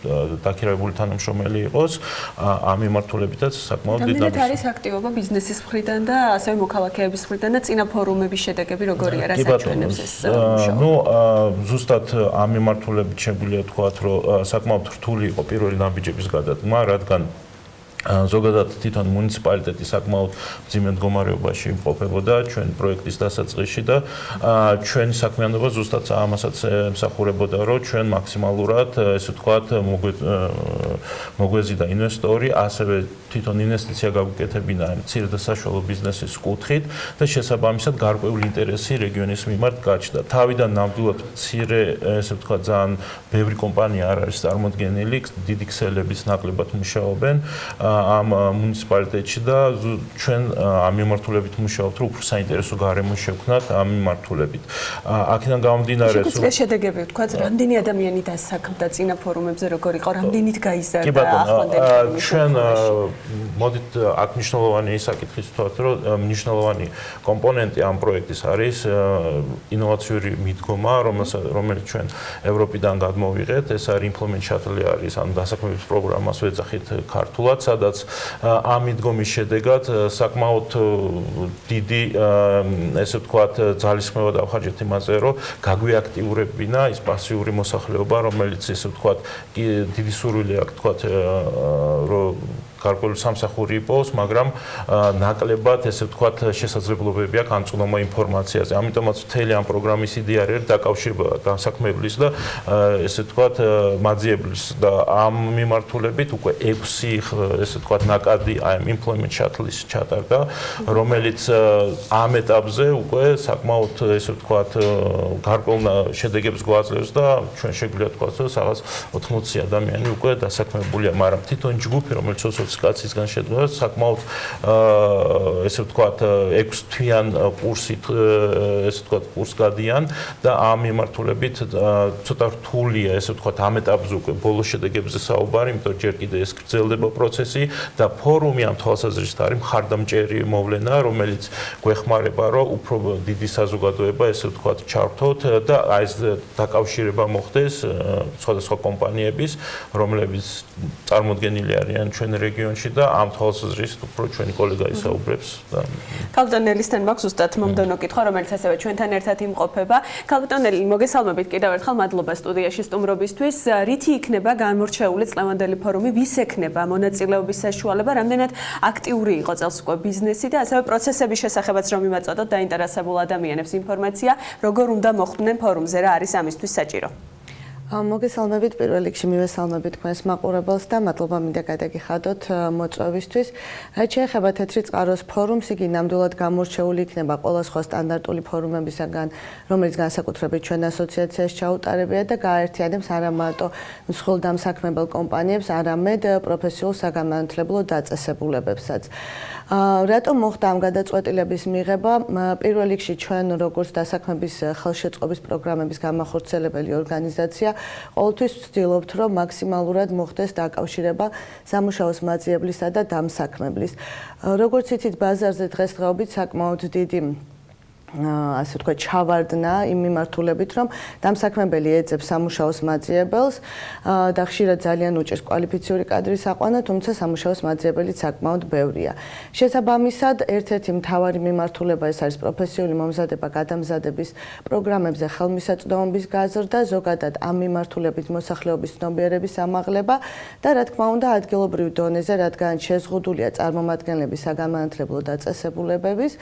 დაქირავებული თანამშრომელი იყოს, ამ მიმართულებითაც საკმაოდ დიდი რამდენად არის აქტივობა ბიზნესის მხრიდან და ასევე მოქალაქეების მხრიდან და წინა ფორუმების შედეგები როგორია, რა საჩვენებს ეს მუშაობა? ზუსტად ამ მიმართულებით შეგვიძლია თქვათ, რომ საკმაოდ რთული იყო პირველი ნაბიჯების გადადგმა, რადგან ზოგადად თვითონ მუნიციპალიტეტი საკმაოდ მძიმე მდგომარეობაში იმყოფებოდა ჩვენ პროექტის დასაწყისში და ჩვენი საქმიანობა ზუსტად ამასაც ემსახურებოდა, რომ ჩვენ მაქსიმალურად, ესე ვთქვათ, მოგვეზიდა ინვესტორი, ასევე თვითონ ინვესტიცია გაგვიკეთებინა მცირე და საშუალო ბიზნესის კუთხით და შესაბამისად გარკვეული ინტერესი რეგიონის მიმართ გაჩნდა. თავიდან ნამდვილად მცირე, ესე ვთქვათ, ძალიან ბევრი კომპანია არ არის წარმოდგენილი, დიდი ქსელების ნაკლებად მუშაობენ ამ მუნიციპალიტეტში და ჩვენ ამ მიმართულებით მუშაობთ, რომ უფრო საინტერესო გარემო შევქმნათ ამ მიმართულებით. აქედან გამომდინარე, რომ შედეგები ვთქვათ, რამდენი ადამიანი დასაქმდა წინა ფორუმებზე, როგორ იყო, რამდენით გაიზარდა ახლანდელი ფორუმის ჩვენ მოდით აქ მნიშვნელოვანი საკითხი ვთქვათ, რომ მნიშვნელოვანი კომპონენტი ამ პროექტის არის ინოვაციური მიდგომა, რომელიც ჩვენ ევროპიდან გადმოვიღეთ, ეს არის implement shuttle არის, ანუ დასაქმების პროგრამას ვეძახით ქართულად, სადაც ამ მიდგომის შედეგად საკმაოდ დიდი, ესე ვთქვათ, ძალისხმევა დავხარჯეთ იმაზე, რომ გაგვიაქტიურებინა ის პასიური მოსახლეობა, რომელიც, ესე ვთქვათ, დიდი სურვილი აქვს, ვთქვათ, რომ გარკვეული სამსახური იპოვოს, მაგრამ ნაკლებად, ესე ვთქვათ, შესაძლებლობები აქვს ამწუხნელმა ინფორმაციაზე. ამიტომაც მთელი ამ პროგრამის იდეა არის დაკავშირება განსაქმებლის და ესე ვთქვათ, მაძიებლის და ამ მიმართულებით უკვე 6 ესე ვთქვათ, ნაკადი აი ამ implement shuttle-ის ჩატარდა, რომელიც ამ ეტაპზე უკვე საკმაოდ, ესე ვთქვათ, გარკვეულ შედეგებს გვაძლევს და ჩვენ შეგვიძლია ვთქვათ, რომ რაღაც 80 ადამიანი უკვე დასაქმებულია, მაგრამ თვითონ ჯგუფი, რომელიც 20 კაცისგან შედგება, საკმაოდ ესე ვთქვათ, 6 თვიან კურსით, ესე ვთქვათ, კურს გადიან და ამ მიმართულებით ცოტა რთულია, ესე ვთქვათ, ამ ეტაპზე უკვე ბოლო შედეგებზე საუბარი, იმიტომ ჯერ კიდე ეს გრძელდება პროცესი და ფორუმი ამ თვალსაზრისით არის მხარდამჭერი მოვლენა, რომელიც გვეხმარება, რომ უფრო დიდი საზოგადოება, ესე ვთქვათ, ჩართოთ და აი ეს დაკავშირება მოხდეს სხვადასხვა კომპანიების, რომლებიც წარმოდგენილი არიან ჩვენ რეგიონში და ამ თვალსაზრისით უფრო ჩვენი კოლეგა ისაუბრებს და კაპიტან ნელისთან მაქვს ზუსტად მომდევნო კითხვა, რომელიც ასევე ჩვენთან ერთად იმყოფება. კაპიტან ნელი, მოგესალმებით კიდევ ერთხელ, მადლობა სტუდიაში სტუმრობისთვის. რითი იქნება განმორჩეული წლევანდელი ფორუმი, ვის ექნება მონაწილეობის საშუალება, რამდენად აქტიური იყო წელს უკვე ბიზნესი და ასევე პროცესების შესახებაც რომ იმაწოდოთ დაინტერესებულ ადამიანებს ინფორმაცია, როგორ უნდა მოხვდნენ ფორუმზე, რა არის ამისთვის საჭირო. მოგესალმებით, პირველ რიგში მივესალმებით თქვენს მაყურებელს და მადლობა მინდა გადაგიხადოთ მოწვევისთვის. რაც შეეხება თეთრი წყაროს ფორუმს, იგი ნამდვილად გამორჩეული იქნება ყველა სხვა სტანდარტული ფორუმებისაგან, რომელიც განსაკუთრებით ჩვენ ასოციაციას ჩაუტარებია და გააერთიანებს არა მარტო მსხვილდამსაქმებელ კომპანიებს, არამედ პროფესიულ საგანმანათლებლო დაწესებულებებსაც. რატომ მოხდა ამ გადაწყვეტილების მიღება? პირველ რიგში ჩვენ როგორც დასაქმების ხელშეწყობის პროგრამების გამახორციელებელი ორგანიზაცია ყოველთვის ვცდილობთ, რომ მაქსიმალურად მოხდეს დაკავშირება სამუშაოს მაძიებლისა და დამსაქმებლის. როგორც იცით, ბაზარზე დღესდღეობით საკმაოდ დიდი ასე ვთქვათ, ჩავარდნა იმ მიმართულებით, რომ დამსაქმებელი ეძებს სამუშაოს მაძიებელს და ხშირად ძალიან უჭირს კვალიფიციური კადრის აყვანა, თუმცა სამუშაოს მაძიებელი საკმაოდ ბევრია. შესაბამისად, ერთ-ერთი მთავარი მიმართულება ეს არის პროფესიული მომზადება გადამზადების პროგრამებზე ხელმისაწვდომობის გაზრდა, ზოგადად ამ მიმართულებით მოსახლეობის ცნობიერების ამაღლება და რა თქმა უნდა ადგილობრივ დონეზე, რადგან შეზღუდულია წარმომადგენლების საგანმანათლებლო დაწესებულებების,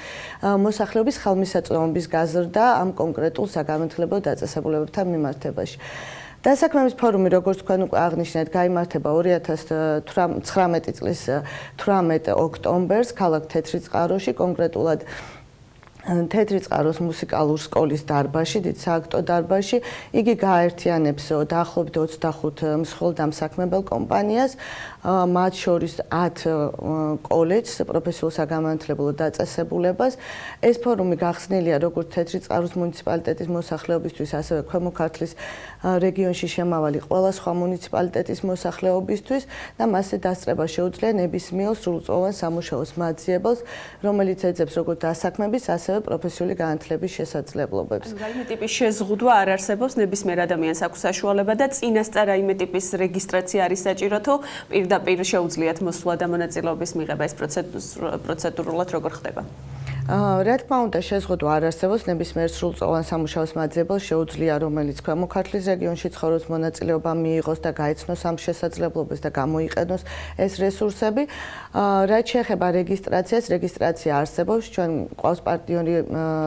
მოსახლეობის ხელმისაწვდომობის გაზრდა ამ კონკრეტულ საგანმანათლებლო დაწესებულებებთან მიმართებაში. დასაქმების ფორუმი, როგორც თქვენ უკვე აღნიშნეთ, გაიმართება 2019 წლის 18 ოქტომბერს ქალაქ თეთრიწყაროში, კონკრეტულად თეთრი წყაროს მუსიკალურ სკოლის დარბაზში, დიდ სააქტო დარბაზში. იგი გააერთიანებს დაახლოებით 25 მსხვილდამსაქმებელ კომპანიას. მათ შორის 10 კოლეჯს, პროფესიულ საგანმანათლებლო დაწესებულებას. ეს ფორუმი გახსნილია როგორც თეთრი წყაროს მუნიციპალიტეტის მოსახლეობისთვის, ასევე ქვემო ქართლის რეგიონში შემავალი ყველა სხვა მუნიციპალიტეტის მოსახლეობისთვის და მასზე დასწრება შეუძლია ნებისმიერ სრულწლოვან სამუშაოს მაძიებელს, რომელიც ეძებს როგორც დასაქმების, ასევე პროფესიული განათლების შესაძლებლობებს. რაიმე ტიპის შეზღუდვა არ არსებობს, ნებისმიერ ადამიანს აქვს საშუალება და წინასწარ რაიმე ტიპის რეგისტრაცია არის საჭირო, თუ პირდაპირ შეუძლიათ მოსვლა და მონაწილეობის მიღება, ეს პროცედურულად როგორ ხდება? რა თქმა უნდა, შეზღუდვა არ არსებობს, ნებისმიერ სრულწლოვან სამუშაოს მაძიებელს შეუძლია, რომელიც ქვემო ქართლის რეგიონში ცხოვრობს, მონაწილეობა მიიღოს და გაეცნოს ამ შესაძლებლობებს და გამოიყენოს ეს რესურსები. რაც შეეხება რეგისტრაციას, რეგისტრაცია არსებობს, ჩვენ ყავს პარტნიორი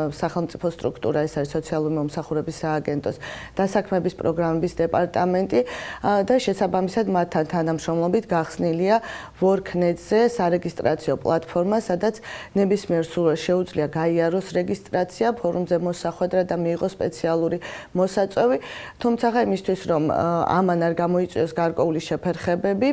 სახელმწიფო სტრუქტურა, ეს არის სოციალური მომსახურების სააგენტოს დასაქმების პროგრამების დეპარტამენტი და შესაბამისად მათთან თანამშრომლობით გახსნილია WorkNet-ზე სარეგისტრაციო პლატფორმა, სადაც ნებისმიერ სურვილს შეუძლია გაიაროს რეგისტრაცია, ფორუმზე მოსახვედრა და მიიღოს სპეციალური მოსაწვევი. თუმცა იმისთვის, რომ ამან არ გამოიწვიოს გარკვეული შეფერხებები,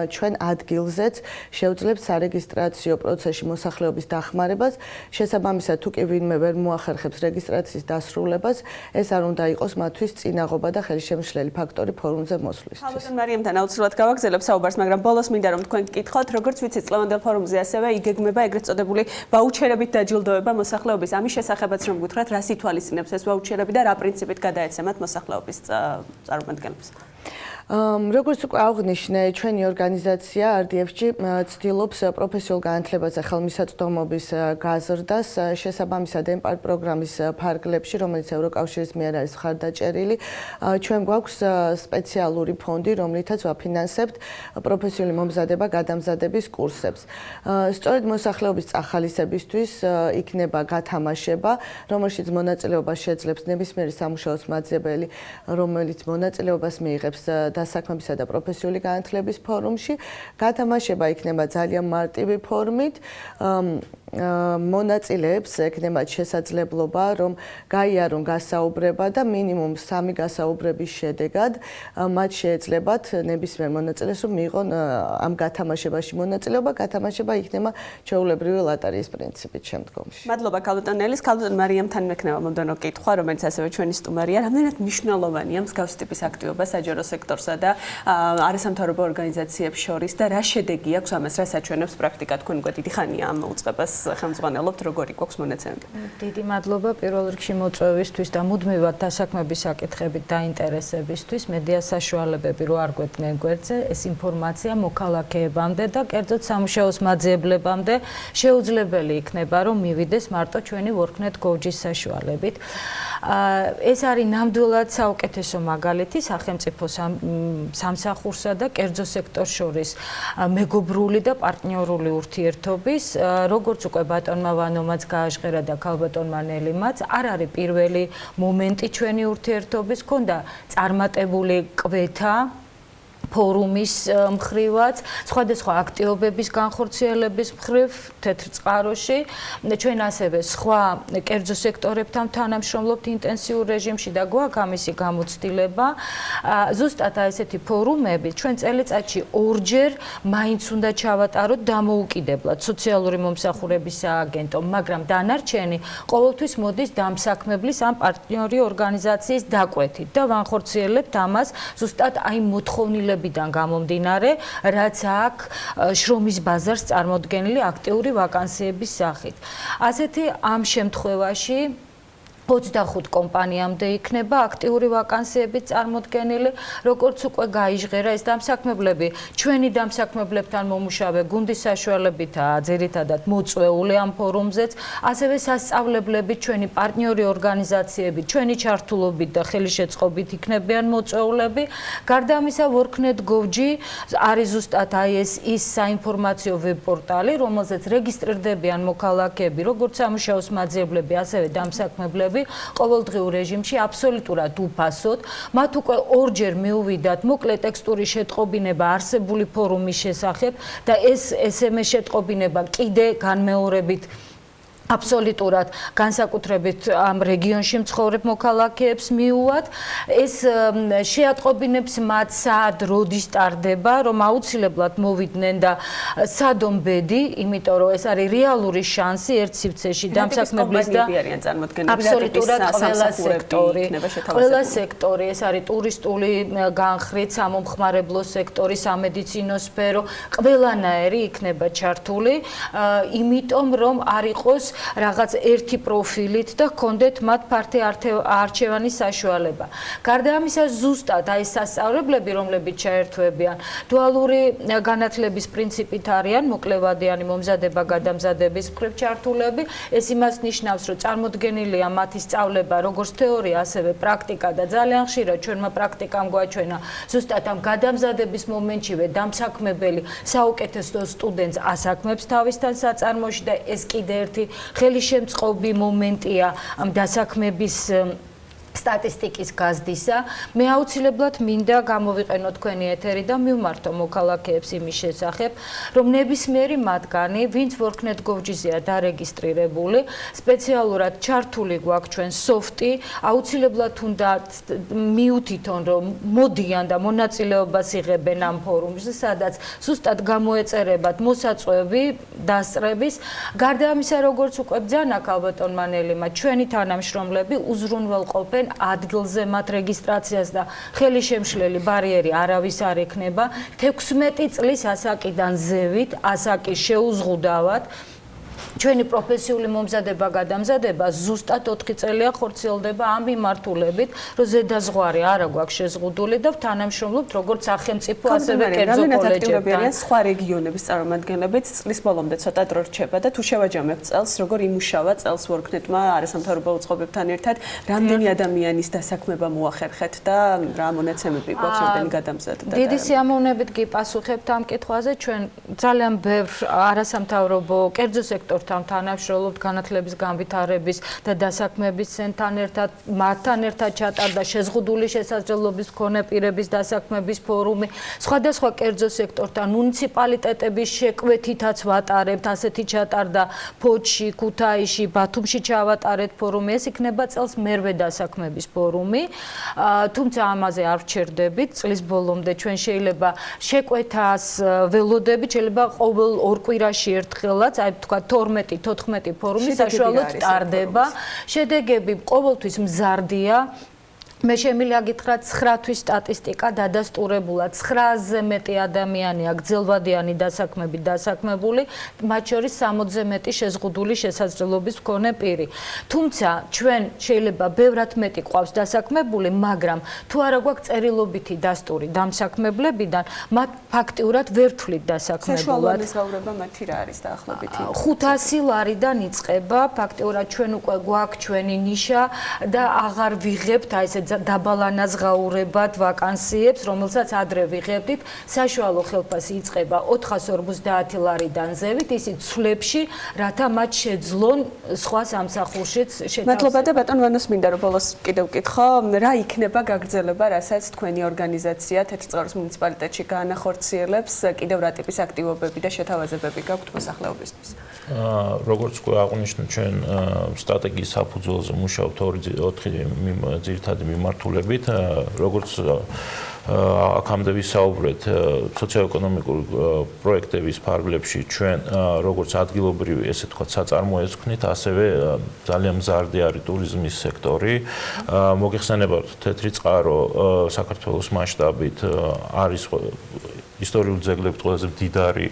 ჩვენ ადგილზეც შევძლებთ სარეგისტრაციო პროცესში მოსახლეობის დახმარებას. შესაბამისად, თუ კი ვინმე ვერ მოახერხებს რეგისტრაციის დასრულებას, ეს არ უნდა იყოს მათთვის წინაღობა და ხელშემშლელი ფაქტორი ფორუმზე მოსვლისთვის. ალბათ მარიამთან აუცილებლად გავაგზავნებ საუბარს, მაგრამ ბოლოს მინდა რომ თქვენ გკითხოთ, როგორც ვიცით, წლევანდელ ფორუმზე ასევე იგეგმება ეგრეთ წოდებული ვაუჩერებით დაჯილდოება მოსახლეობის. ამის შესახებაც რომ გითხრათ, რას ითვალისწინებს ეს ვაუჩერები და რა პრინციპით გადაეცემათ მოსახლეობის წარმომადგენლებს? როგორც უკვე აღნიშნე, ჩვენი ორგანიზაცია RDF-ში ცდილობს პროფესიულ განათლებაზე ხელმისაწვდომობის გაზრდას, შესაბამისად EMPART პროგრამის ფარგლებში, რომელიც ევროკავშირის მიერ არის მხარდაჭერილი, ჩვენ გვაქვს სპეციალური ფონდი, რომლითაც ვაფინანსებთ პროფესიული მომზადება, გადამზადების კურსებს. სწორედ მოსახლეობის წახალისებისთვის იქნება გათამაშება, რომელშიც მონაწილეობას შეძლებს ნებისმიერი სამუშაოს მაძიებელი, რომელიც მონაწილეობას მიიღებს დასაქმებისა და პროფესიული განათლების ფორუმში. გათამაშება იქნება ძალიან მარტივი ფორმით. მონაწილეებს ექნებათ შესაძლებლობა, რომ გაიარონ გასაუბრება და მინიმუმ 3 გასაუბრების შედეგად მათ შეეძლებათ ნებისმიერ მონაწილეს, რომ მიიღონ ამ გათამაშებაში მონაწილეობა. გათამაშება იქნება ჩვეულებრივი ლოტარიის პრინციპით შემდგომში. მადლობა ქალბატონ ნელის, ქალბატონ მარიამთან მექნება მომდევნო კითხვა, რომელიც ასევე ჩვენი სტუმარია. რამდენად მნიშვნელოვანია მსგავსი ტიპის აქტივობა საჯარო სექტორსა და არასამთავრობო ორგანიზაციებს შორის და რა შედეგი აქვს ამას, რა საჩვენებს პრაქტიკა? თქვენ უკვე დიდი ხანია ამ უწყებას ხელმძღვანელობთ, როგორი გვაქვს მონაცემები? დიდი მადლობა პირველ რიგში მოწვევისთვის და მუდმივად დასაქმების საკითხებით დაინტერესებისთვის. მედია საშუალებები რო არ გვედგნენ გვერდზე, ეს ინფორმაცია მოქალაქეებამდე და კერძოდ სამუშაოს მაძიებლებამდე შეუძლებელი იქნება, რომ მივიდეს მარტო ჩვენი WorkNet Gov-ის საშუალებით. ეს არის ნამდვილად საუკეთესო მაგალითი სახელმწიფო სამსახურსა და კერძო სექტორს შორის მეგობრული და პარტნიორული ურთიერთობის, როგორც უკვე ბატონმა ვანომაც გააჟღერა და ქალბატონმა ნელიმაც, არ არის პირველი მომენტი ჩვენი ურთიერთობის, ქონდა წარმატებული კვეთა ფორუმის მხრივაც, სხვადასხვა აქტივობების განხორციელების მხრივ თეთრ წყაროში. ჩვენ ასევე სხვა კერძო სექტორებთან თანამშრომლობთ ინტენსიურ რეჟიმში და გვაქვს ამისი გამოცდილება. ზუსტად ესეთი ფორუმები ჩვენ წელიწადში 2-ჯერ მაინც უნდა ჩავატაროთ დამოუკიდებლად სოციალური მომსახურების სააგენტო, მაგრამ დანარჩენი ყოველთვის მოდის დამსაქმებლის ან პარტნიორი ორგანიზაციის დაკვეთით და ვანხორციელებთ ამას ზუსტად აი მოთხოვნილებით გამომდინარე, რაც აქვს შრომის ბაზარს წარმოდგენილი აქტიური ვაკანსიების სახით. ასეთი ამ შემთხვევაში 25 კომპანიამდე იქნება აქტიური ვაკანსიები წარმოდგენილი, როგორც უკვე გაიჟღერა ეს დამსაქმებლები, ჩვენი დამსაქმებლებთან მომუშავე გუნდის საშუალებითაა ძირითადად მოწვეული ამ ფორუმზეც, ასევე სასწავლებლები, ჩვენი პარტნიორი ორგანიზაციები, ჩვენი ჩართულობით და ხელშეწყობით იქნებიან მოწვეულები. გარდა ამისა, WorkNet Gov-ი არის ზუსტად ის საინფორმაციო ვებ-პორტალი, რომელზეც რეგისტრირდებიან მოქალაქეები, როგორც სამუშაოს მაძიებლები, ასევე დამსაქმებლები. ყოველდღიურ რეჟიმში აბსოლუტურად უფასოდ. მათ უკვე 2-ჯერ მიუვიდათ მოკლე ტექსტური შეტყობინება არსებული ფორუმის შესახებ და ეს SMS შეტყობინება კიდე განმეორებით აბსოლუტურად განსაკუთრებით ამ რეგიონში მცხოვრებ მოქალაქეებს მიუვათ. ეს შეატყობინებს მათ სად როდის ტარდება, რომ აუცილებლად მოვიდნენ და სადომ ბედი, იმიტომ რომ ეს არის რეალური შანსი ერთ სივრცეში დამსაქმებლის და აბსოლუტურად ყველა სექტორი, ეს არის ტურისტული განხრით, სამომხმარებლო სექტორი, სამედიცინო სფერო, ყველანაირი იქნება ჩართული, იმიტომ რომ არ იყოს რაღაც ერთი პროფილით და ჰქონდეთ მათ ფართე არჩევანის საშუალება. გარდა ამისა, ზუსტად აი სასწავლებლები, რომლებიც ჩაერთვებიან, დუალური განათლების პრინციპით არიან მოკლევადიანი მომზადება გადამზადების მხრივ ჩართულები. ეს იმას ნიშნავს, რომ წარმოდგენილია მათი სწავლება როგორც თეორია, ასევე პრაქტიკა და ძალიან ხშირად ჩვენმა პრაქტიკამ გვაჩვენა ზუსტად ამ გადამზადების მომენტშივე დამსაქმებელი საუკეთესო სტუდენტს ასაქმებს თავისთან საწარმოში და ეს კიდე ერთი ხელისშემწყობი მომენტია ამ დასაქმების სტატისტიკის გაზრდისა. მე აუცილებლად მინდა გამოვიყენო თქვენი ეთერი და მივმართო მოქალაქეებს იმის შესახებ, რომ ნებისმიერი მათგანი, ვინც ვორქნეთ გოვჯიზეა დარეგისტრირებული, სპეციალურად ჩართული გვაქვს ჩვენ სოფტი, აუცილებლად უნდა მიუთითონ, რომ მოდიან და მონაწილეობას იღებენ ამ ფორუმში, სადაც ზუსტად გამოეწერებათ მოსაწვევი დასწრების. გარდა ამისა, როგორც უკვე ბრძანა ქალბატონმა ნელიმ, ჩვენი თანამშრომლები უზრუნველყოფენ ადგილზე მათ რეგისტრაციას და ხელისშემშლელი ბარიერი არავის არ ექნება. 16 წლის ასაკიდან ზევით, ასაკის შეუზღუდავად ჩვენი პროფესიული მომზადება გადამზადება ზუსტად 4 წელია ხორციელდება ამ მიმართულებით, რომ ზედაზღვარი არა გვაქვს შეზღუდული და თანამშრომლობთ როგორც სახელმწიფო, ასევე კერძო კოლეჯებთან. სხვა რეგიონების წარმომადგენლებიც წლის ბოლომდე ცოტა დრო რჩება და თუ შევაჯამებთ წელს, როგორ იმუშავა წელს ვორქნეტმა არასამთავრობო უწყობებთან ერთად, რამდენი ადამიანის დასაქმება მოახერხეთ და რა მონაცემები გვაქვს რამდენი გადამზადდა? დიდი სიამოვნებით გიპასუხებთ ამ კითხვაზე. ჩვენ ძალიან ბევრ არასამთავრობო კერძო სექტორთან თანამშრომლობთ განათლების განვითარების და დასაქმების ცენტრთან ერთად, მათთან ერთად ჩატარდა შეზღუდული შესაძლებლობის მქონე პირების დასაქმების ფორუმი. სხვადასხვა კერძო სექტორთან მუნიციპალიტეტების შეკვეთითაც ვატარებთ, ასეთი ჩატარდა ფოთში, ქუთაისში, ბათუმში ჩავატარეთ ფორუმი. ეს იქნება წელს მერვე დასაქმების ფორუმი. თუმცა ამაზე არ ვჩერდებით. წლის ბოლომდე ჩვენ შეიძლება შეკვეთას ველოდებით, შეიძლება ყოველ ორ კვირაში ერთხელაც, აი თქვა 12-14 ფორუმი საშუალოდ ტარდება. შედეგები ყოველთვის მზარდია. მე შემიძლია გითხრათ 9 თვის სტატისტიკა დადასტურებულად 900-ზე მეტი ადამიანია გრძელვადიანი დასაქმებით დასაქმებული, მათ შორის 60-ზე მეტი შეზღუდული შესაძლებლობის მქონე პირი. თუმცა ჩვენ შეიძლება ბევრად მეტი ყავს დასაქმებული, მაგრამ თუ არა გვაქვს წერილობითი დასტური დამსაქმებლებიდან, მათ ფაქტიურად ვერ თვლით დასაქმებულად. საშუალო მიზღაურება მათი რა არის დაახლოებით? 500 ლარიდან იწყება, ფაქტიურად ჩვენ უკვე გვაქვს ჩვენი ნიშა და აღარ ვიღებთ აი ესე დაბალანაზღაურებად ვაკანსიებს, რომელსაც ადრე ვიღებდით. საშუალო ხელფასი იწყება 450 ლარიდან ზევით, ისიც ცვლებში, რათა მათ შეძლონ სხვა სამსახურშიც შეთავსება. მადლობა და ბატონ ვანოს მინდა რომ ბოლოს კიდევ ვკითხო, რა იქნება გაგრძელება, რასაც თქვენი ორგანიზაცია თეთრწყაროს მუნიციპალიტეტში განახორციელებს, კიდევ რა ტიპის აქტივობები და შეთავაზებები გაქვთ მოსახლეობისთვის? როგორც უკვე აღვნიშნეთ, ჩვენ სტრატეგიის საფუძველზე მუშაობთ 4 ძირითადი მიმართულებით, როგორც აქამდე ვისაუბრეთ სოციო-ეკონომიკური პროექტების ფარგლებში ჩვენ როგორც ადგილობრივი, ესე ვთქვათ, საწარმოებს ვქნით, ასევე ძალიან მზარდი არის ტურიზმის სექტორი. მოგეხსენებათ, თეთრი წყარო საქართველოს მასშტაბით არის ისტორიული ძეგლებით ყველაზე მდიდარი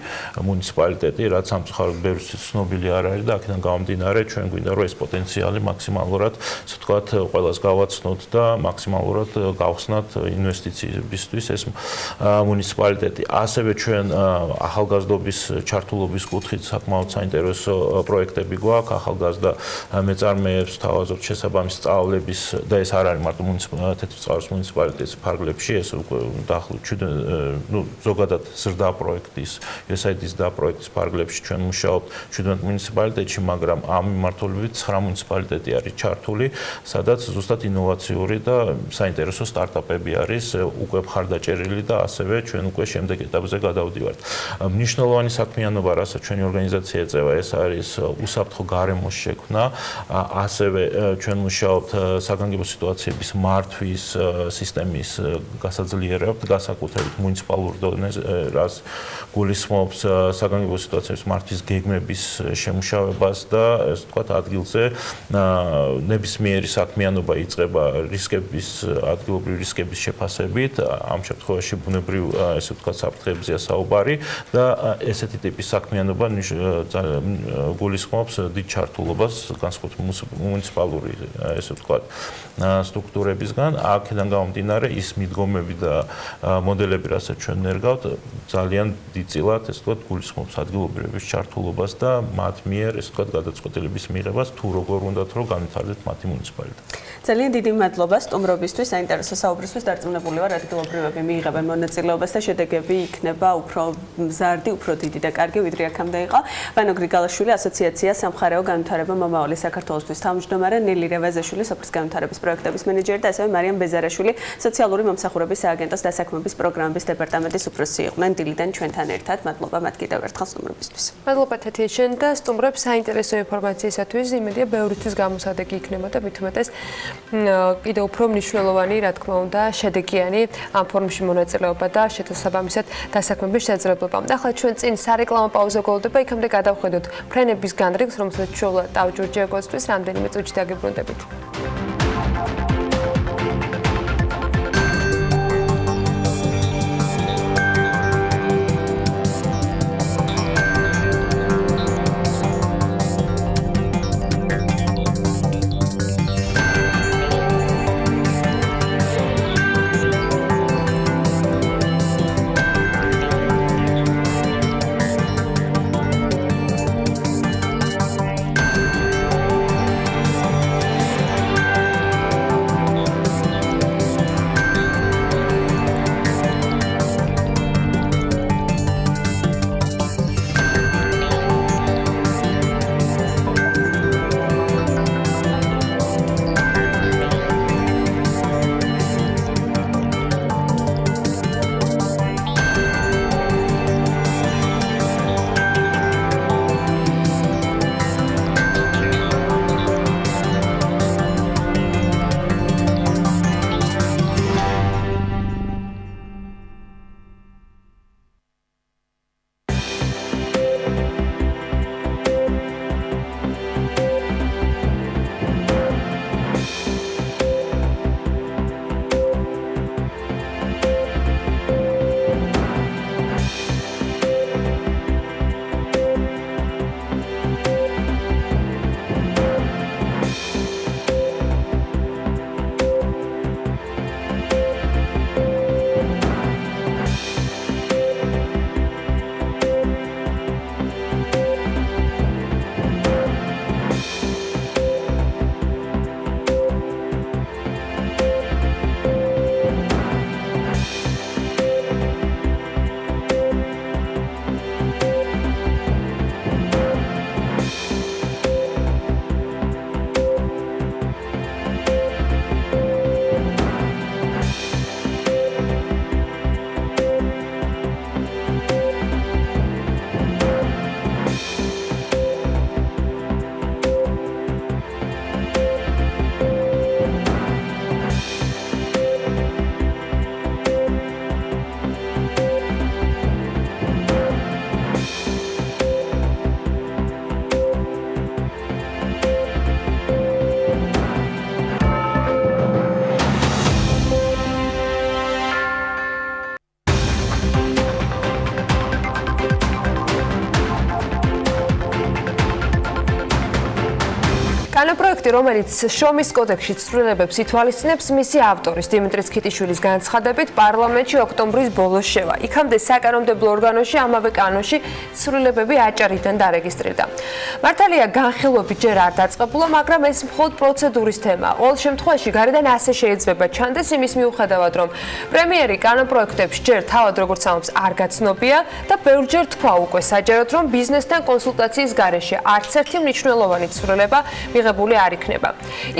მუნიციპალიტეტი, რაც სამწუხაროდ ბევრს ცნობილი არ არის და აქედან გამომდინარე ჩვენ გვინდა რომ ეს პოტენციალი მაქსიმალურად, ასე ვთქვათ, ყველას გავაცნოთ და მაქსიმალურად გავხსნათ ინვესტიციებისთვის ეს მუნიციპალიტეტი. ასევე ჩვენ ახალგაზრდობის ჩართულობის კუთხით საკმაოდ საინტერესო პროექტები გვაქვს, ახალგაზრდა მეწარმეებს თავაზობთ შესაბამის სწავლების და ეს არ არის მარტო თეთრწყაროს მუნიციპალიტეტის ფარგლებში, ეს უკვე დაახლოებით ზოგადად ზრდა პროექტის, USAID-ის და პროექტის ფარგლებში ჩვენ მუშაობთ 17 მუნიციპალიტეტში, მაგრამ ამ მიმართულებით 9 მუნიციპალიტეტი არის ჩართული, სადაც ზუსტად ინოვაციური და საინტერესო სტარტაპები არის უკვე უკვე მხარდაჭერილი და ასევე ჩვენ უკვე შემდეგ ეტაპზე გადავდივართ. მნიშვნელოვანი საქმიანობა, რასაც ჩვენი ორგანიზაცია ეწევა, ეს არის უსაფრთხო გარემოს შექმნა, ასევე ჩვენ მუშაობთ საგანგებო სიტუაციების მართვის სისტემის გასაძლიერებთ, განსაკუთრებით მუნიციპალურ დონეზე, რაც გულისხმობს საგანგებო სიტუაციების მართვის გეგმების შემუშავებას და ესე ვთქვათ ადგილზე ნებისმიერი საქმიანობა იწყება ადგილობრივი რისკების შეფასებით, ამ შემთხვევაში ბუნებრივ ესე ვთქვათ საფრთხეებზეა საუბარი და ესეთი ტიპის საქმიანობა გულისხმობს დიდ ჩართულობას განსაკუთრებით მუნიციპალური ესე ვთქვათ სტრუქტურებისგან. აქედან გამომდინარე ის მიდგომები და მოდელები, რასაც ჩვენ ნერგავთ, ძალიან დიდწილად ესე ვთქვათ გულისხმობს ადგილობრივების ჩართულობას და მათ მიერ ესე ვთქვათ გადაწყვეტილების მიღებას თუ როგორ უნდათ რომ განვითარდეთ მათი მუნიციპალიტეტი. ძალიან დიდი მადლობა სტუმრობისთვის, საინტერესო საუბრისთვის. დარწმუნებული ვარ, ადგილობრივები მიიღებენ მონაწილეობას და შედეგები იქნება უფრო მზარდი, უფრო დიდი და კარგი, ვიდრე აქამდე იყო. ვანო გრიგალაშვილი, ასოციაცია სამხარეო განვითარება მომავალი საქართველოსთვის თავმჯდომარე, ნელი რევაზაშვილი, სოფლის განვითარების პროექტების მენეჯერი და ასევე მარიამ ბეზარაშვილი, სოციალური მომსახურების სააგენტოს დასაქმების პროგრამების დეპარტამენტის უფროსი იყვნენ დილიდან ჩვენთან ერთად. მადლობა მათ კიდევ ერთხელ სტუმრობისთვის. მადლობა თეთრიჩენ და სტუმრებს საინტერესო ინფორმაციისათვის. იმედია ბევრისთვის გამოსადეგი იქნება და მით უმეტეს კიდევ უფრო მნიშვნელოვანი, რა თქმა უნდა, შედეგიანი ამ ფორუმში მონაწილეობა და შესაბამისად დასაქმების შეძლებობა. ახლა ჩვენ წინ სარეკლამო პაუზა გოლდება, იქამდე გადავხედოთ ფრენების განრიგს, რომელსაც სრულად დავჯურჯე გოსთვის, რამდენიმე წუთში დაგებრუნდებით. კანონპროექტი, რომელიც შრომის კოდექსში ცვლილებებს ითვალისწინებს, მისი ავტორის დიმიტრის ქიტიშვილის განცხადებით პარლამენტში ოქტომბრის ბოლოს შევა. იქამდე საკანონმდებლო ორგანოში ამავე კანონში ცვლილებები აჭარიდან დარეგისტრირდა. მართალია განხილვები ჯერ არ დაწყებულა, მაგრამ ეს მხოლოდ პროცედურის თემაა. ყოველ შემთხვევაში გარედან ასე შეიძლება ჩანდეს იმის მიუხედავად, რომ პრემიერი კანონპროექტებს ჯერ თავად როგორც ამბობს არ გაცნობია და ბევრჯერ თქვა უკვე საჯაროდ, რომ ბიზნესთან კონსულტაციის გარეშე არც ერთი მნიშვნელოვანი ცვლილება მიღებული არ იქნება.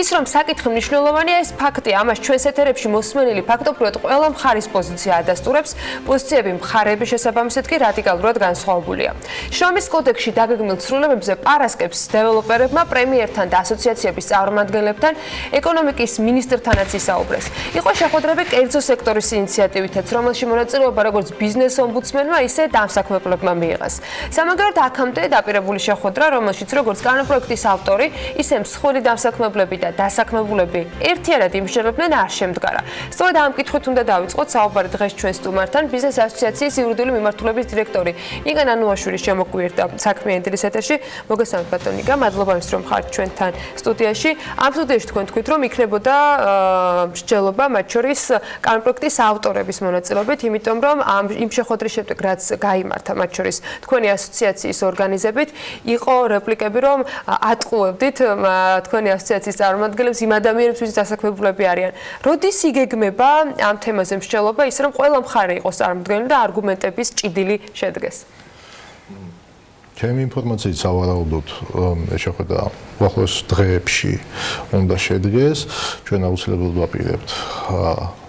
ის რომ საკითხი მნიშვნელოვანია, ეს ფაქტია. ამას ჩვენს ეთერებში მოსმენილი ფაქტობრივად ყველა მხარის პოზიცია ადასტურებს. პოზიციები მხარეების შესაბამისად კი რადიკალურად განსხვავებულია. შრომის კოდექსში დაგეგმილ ცვლილებებზე პარასკევს დეველოპერებმა, პრემიერთან და ასოციაციების წარმომადგენლებთან, ეკონომიკის მინისტრთანაც ისაუბრეს. იყო შეხვედრები კერძო სექტორის ინიციატივითაც, რომელში მონაწილეობა როგორც ბიზნეს ომბუდსმენმა, ისე დამსაქმებლებმა მიიღეს. სამაგიეროდ აქამდე დაპირებული შეხვედრა, რომელშიც როგორც კანონპროექტის ავტორი, ისე მსხვილი დამსაქმებლები და დასაქმებულები ერთიანად იმსჯელებდნენ, არ შემდგარა. სწორედ ამ კითხვით უნდა დავიწყოთ საუბარი დღეს ჩვენ სტუმართან. ბიზნეს ასოციაციის იურიდიული მიმართულების დირექტორი ნიკა ნანუაშვილი შემოგვიერთდა საქმიანი დილის ეთერში. მოგესალმებით ბატონო ნიკა, მადლობა იმის რომ ხართ ჩვენთან სტუდიაში. ამ სტუდიაში თქვენ თქვით რომ იქნებოდა მსჯელობა მათ შორის კანონპროექტის ავტორების მონაწილეობით, იმიტომ რომ იმ შეხვედრის შემდეგ რაც გაიმართა მათ შორის თქვენი ასოციაციის ორგანიზებით, იყო რეპლიკები რომ ატყუებდით თქვენი ასოციაციის წარმომადგენლებს იმ ადამიანებს, ვინც დასაქმებულები არიან. როდის იგეგმება ამ თემაზე მსჯელობა, ის რომ ყველა მხარე იყოს წარმოდგენილი და არგუმენტების ჭიდილი შედგეს? ჩემი ინფორმაციით სავარაუდოდ შეხვედრა უახლოეს დღეებში უნდა შედგეს. ჩვენ აუცილებლად ვაპირებთ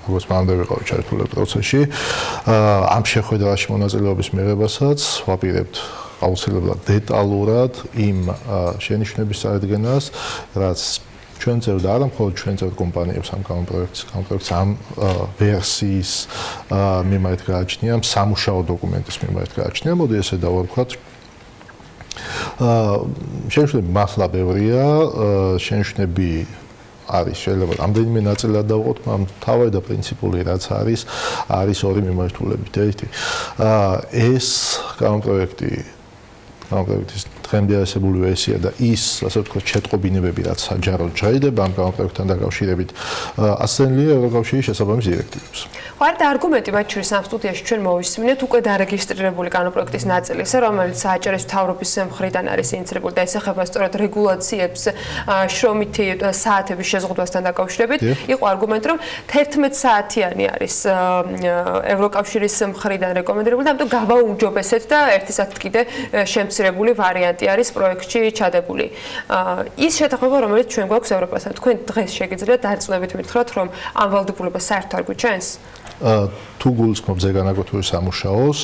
როგორც მანამდე ვიყავით ჩართული პროცესში. ამ შეხვედრაში მონაწილეობის მიღებასაც ვაპირებთ აუცილებლად დეტალურად იმ შენიშვნების წარდგენას, რაც ჩვენ წევ და არა მხოლოდ ჩვენ წევ კომპანიებს ამ კანონპროექტს ამ ვერსიის მიმართ გააჩნია, სამუშაო დოკუმენტის მიმართ გააჩნია. მოდი ესე დავარქვათ. შენიშვნები მართლა ბევრია, შენიშვნები არის შეიძლება რამდენიმე ნაწილად დავყოთ, მაგრამ თავი და პრინციპული რაც არის ორი მიმართულებით. ერთი ეს კანონპროექტის დღემდე არსებული ვერსია და ის, ასე ვთქვათ, შეტყობინებები, რაც საჯაროდ ჟღერდება ამ კანონპროექტთან დაკავშირებით, ასწენილია ევროკავშირის შესაბამის დირექტივებს. ხარდა არგუმენტი მათ შორის ამ სტუდიაში ჩვენ მოვისმინეთ უკვე დარეგისტრირებული კანონპროექტის ნაწილი, რომელიც სააჭაროს მთავრობის მხრიდან არის ინიცირებული და ესახება სწორედ რეგულაციებს შრომითი საათების შეზღუდვასთან დაკავშირებით. იყო არგუმენტი, რომ 11 საათიანი არის ევროკავშირის მხრიდან რეკომენდირებული და ამიტომ გავაუმჯობესეთ და 1 საათით კიდე შემცირებული ვარიანტი არის პროექტში ჩადებული. ის შეთანხმება, რომელიც ჩვენ გვაქვს ევროპასთან, თქვენ დღეს შეგიძლიათ დარწმუნებით მითხრათ, რომ ამ ვალდებულებას საერთოდ არ გვიჩენს? თუ გულისხმობ ზეგანაკუთვნილ სამუშაოს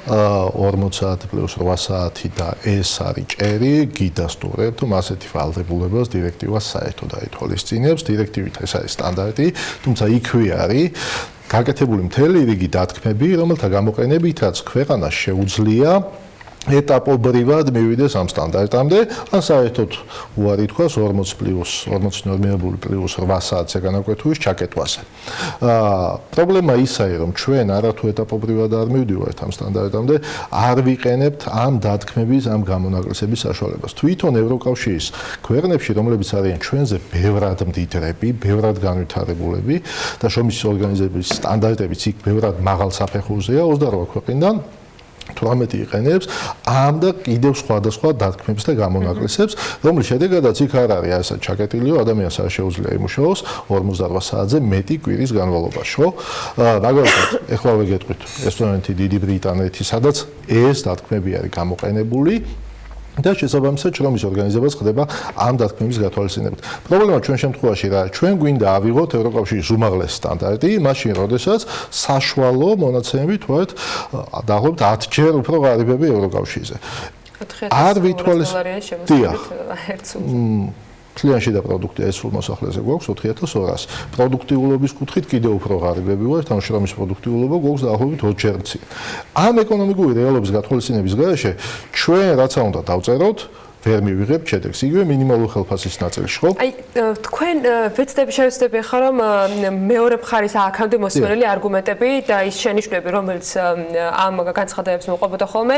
40 საათი პლუს 8 საათი და ეს არის ჭერი, გიდასტურებთ, რომ ასეთი ვალდებულებას დირექტივა საერთოდ აითვალისწინებს. დირექტივით ეს არის სტანდარტი, თუმცა იქვე არის გაკეთებული მთელი რიგი დათქმები, რომელთა გამოყენებითაც ქვეყანას შეუძლია ეტაპობრივად მივიდეს ამ სტანდარტამდე, ან საერთოდ უარი თქვას 40 ნორმირებული პლუს 8 საათზე განაკვეთულის ჩაკეტვაზე. პრობლემა ისაა, რომ ჩვენ არათუ ეტაპობრივად არ მივდივართ ამ სტანდარტამდე, არ ვიყენებთ ამ დათქმების, ამ გამონაკლისების საშუალებას. თვითონ ევროკავშირის ქვეყნებში, რომლებიც არიან ჩვენზე ბევრად მდიდრები, ბევრად განვითარებულები და შრომის ორგანიზების სტანდარტებიც იქ ბევრად მაღალ საფეხურზეა, 28 ქვეყნიდან 18 იყენებს ამ და კიდევ სხვადასხვა დათქმებს და გამონაკლისებს, რომლის შედეგადაც იქ არ არის ასეთ ჩაკეტილიო, ადამიანს არ შეუძლია იმუშაოს 48 საათზე მეტი კვირის განმავლობაში, ხო? მაგალითად, ეხლა ვეგეტყვით ესტონეთი, დიდი ბრიტანეთი, სადაც ეს დათქმები არის გამოყენებული და შესაბამისად შრომის ორგანიზებას ხდება ამ დათქმების გათვალისწინებით. პრობლემა ჩვენ შემთხვევაში რა, ჩვენ გვინდა ავიღოთ ევროკავშირის უმაღლესი სტანდარტი, მაშინ როდესაც საშუალო მონაცემებით ვართ დაახლოებით 10-ჯერ უფრო ღარიბები ევროკავშირზე. არ ვითვალისწინებთ კლიანში და პროდუქტი ესულ მოსახლეზე გვაქვს 4200. პროდუქტიულობის კუთხით კიდევ უფრო ღარიბები ვართ, ამ შრომის პროდუქტიულობა გვაქვს დაახლოებით 20-ჯერ მცირე. ამ ეკონომიკური რეალობის გათვალისწინების გარეშე ჩვენ რაცა უნდა დავწეროთ, ვერ მივიღებთ შედეგს. იგივე მინიმალური ხელფასის ნაწილში, ხო? აი, თქვენ ვეცდები შევეცდები ხარ რომ მეორე მხარის აქამდე მოსმენელი არგუმენტები და ის შენიშვნები, რომელიც ამ განცხადებებს მოყვებოდა ხოლმე,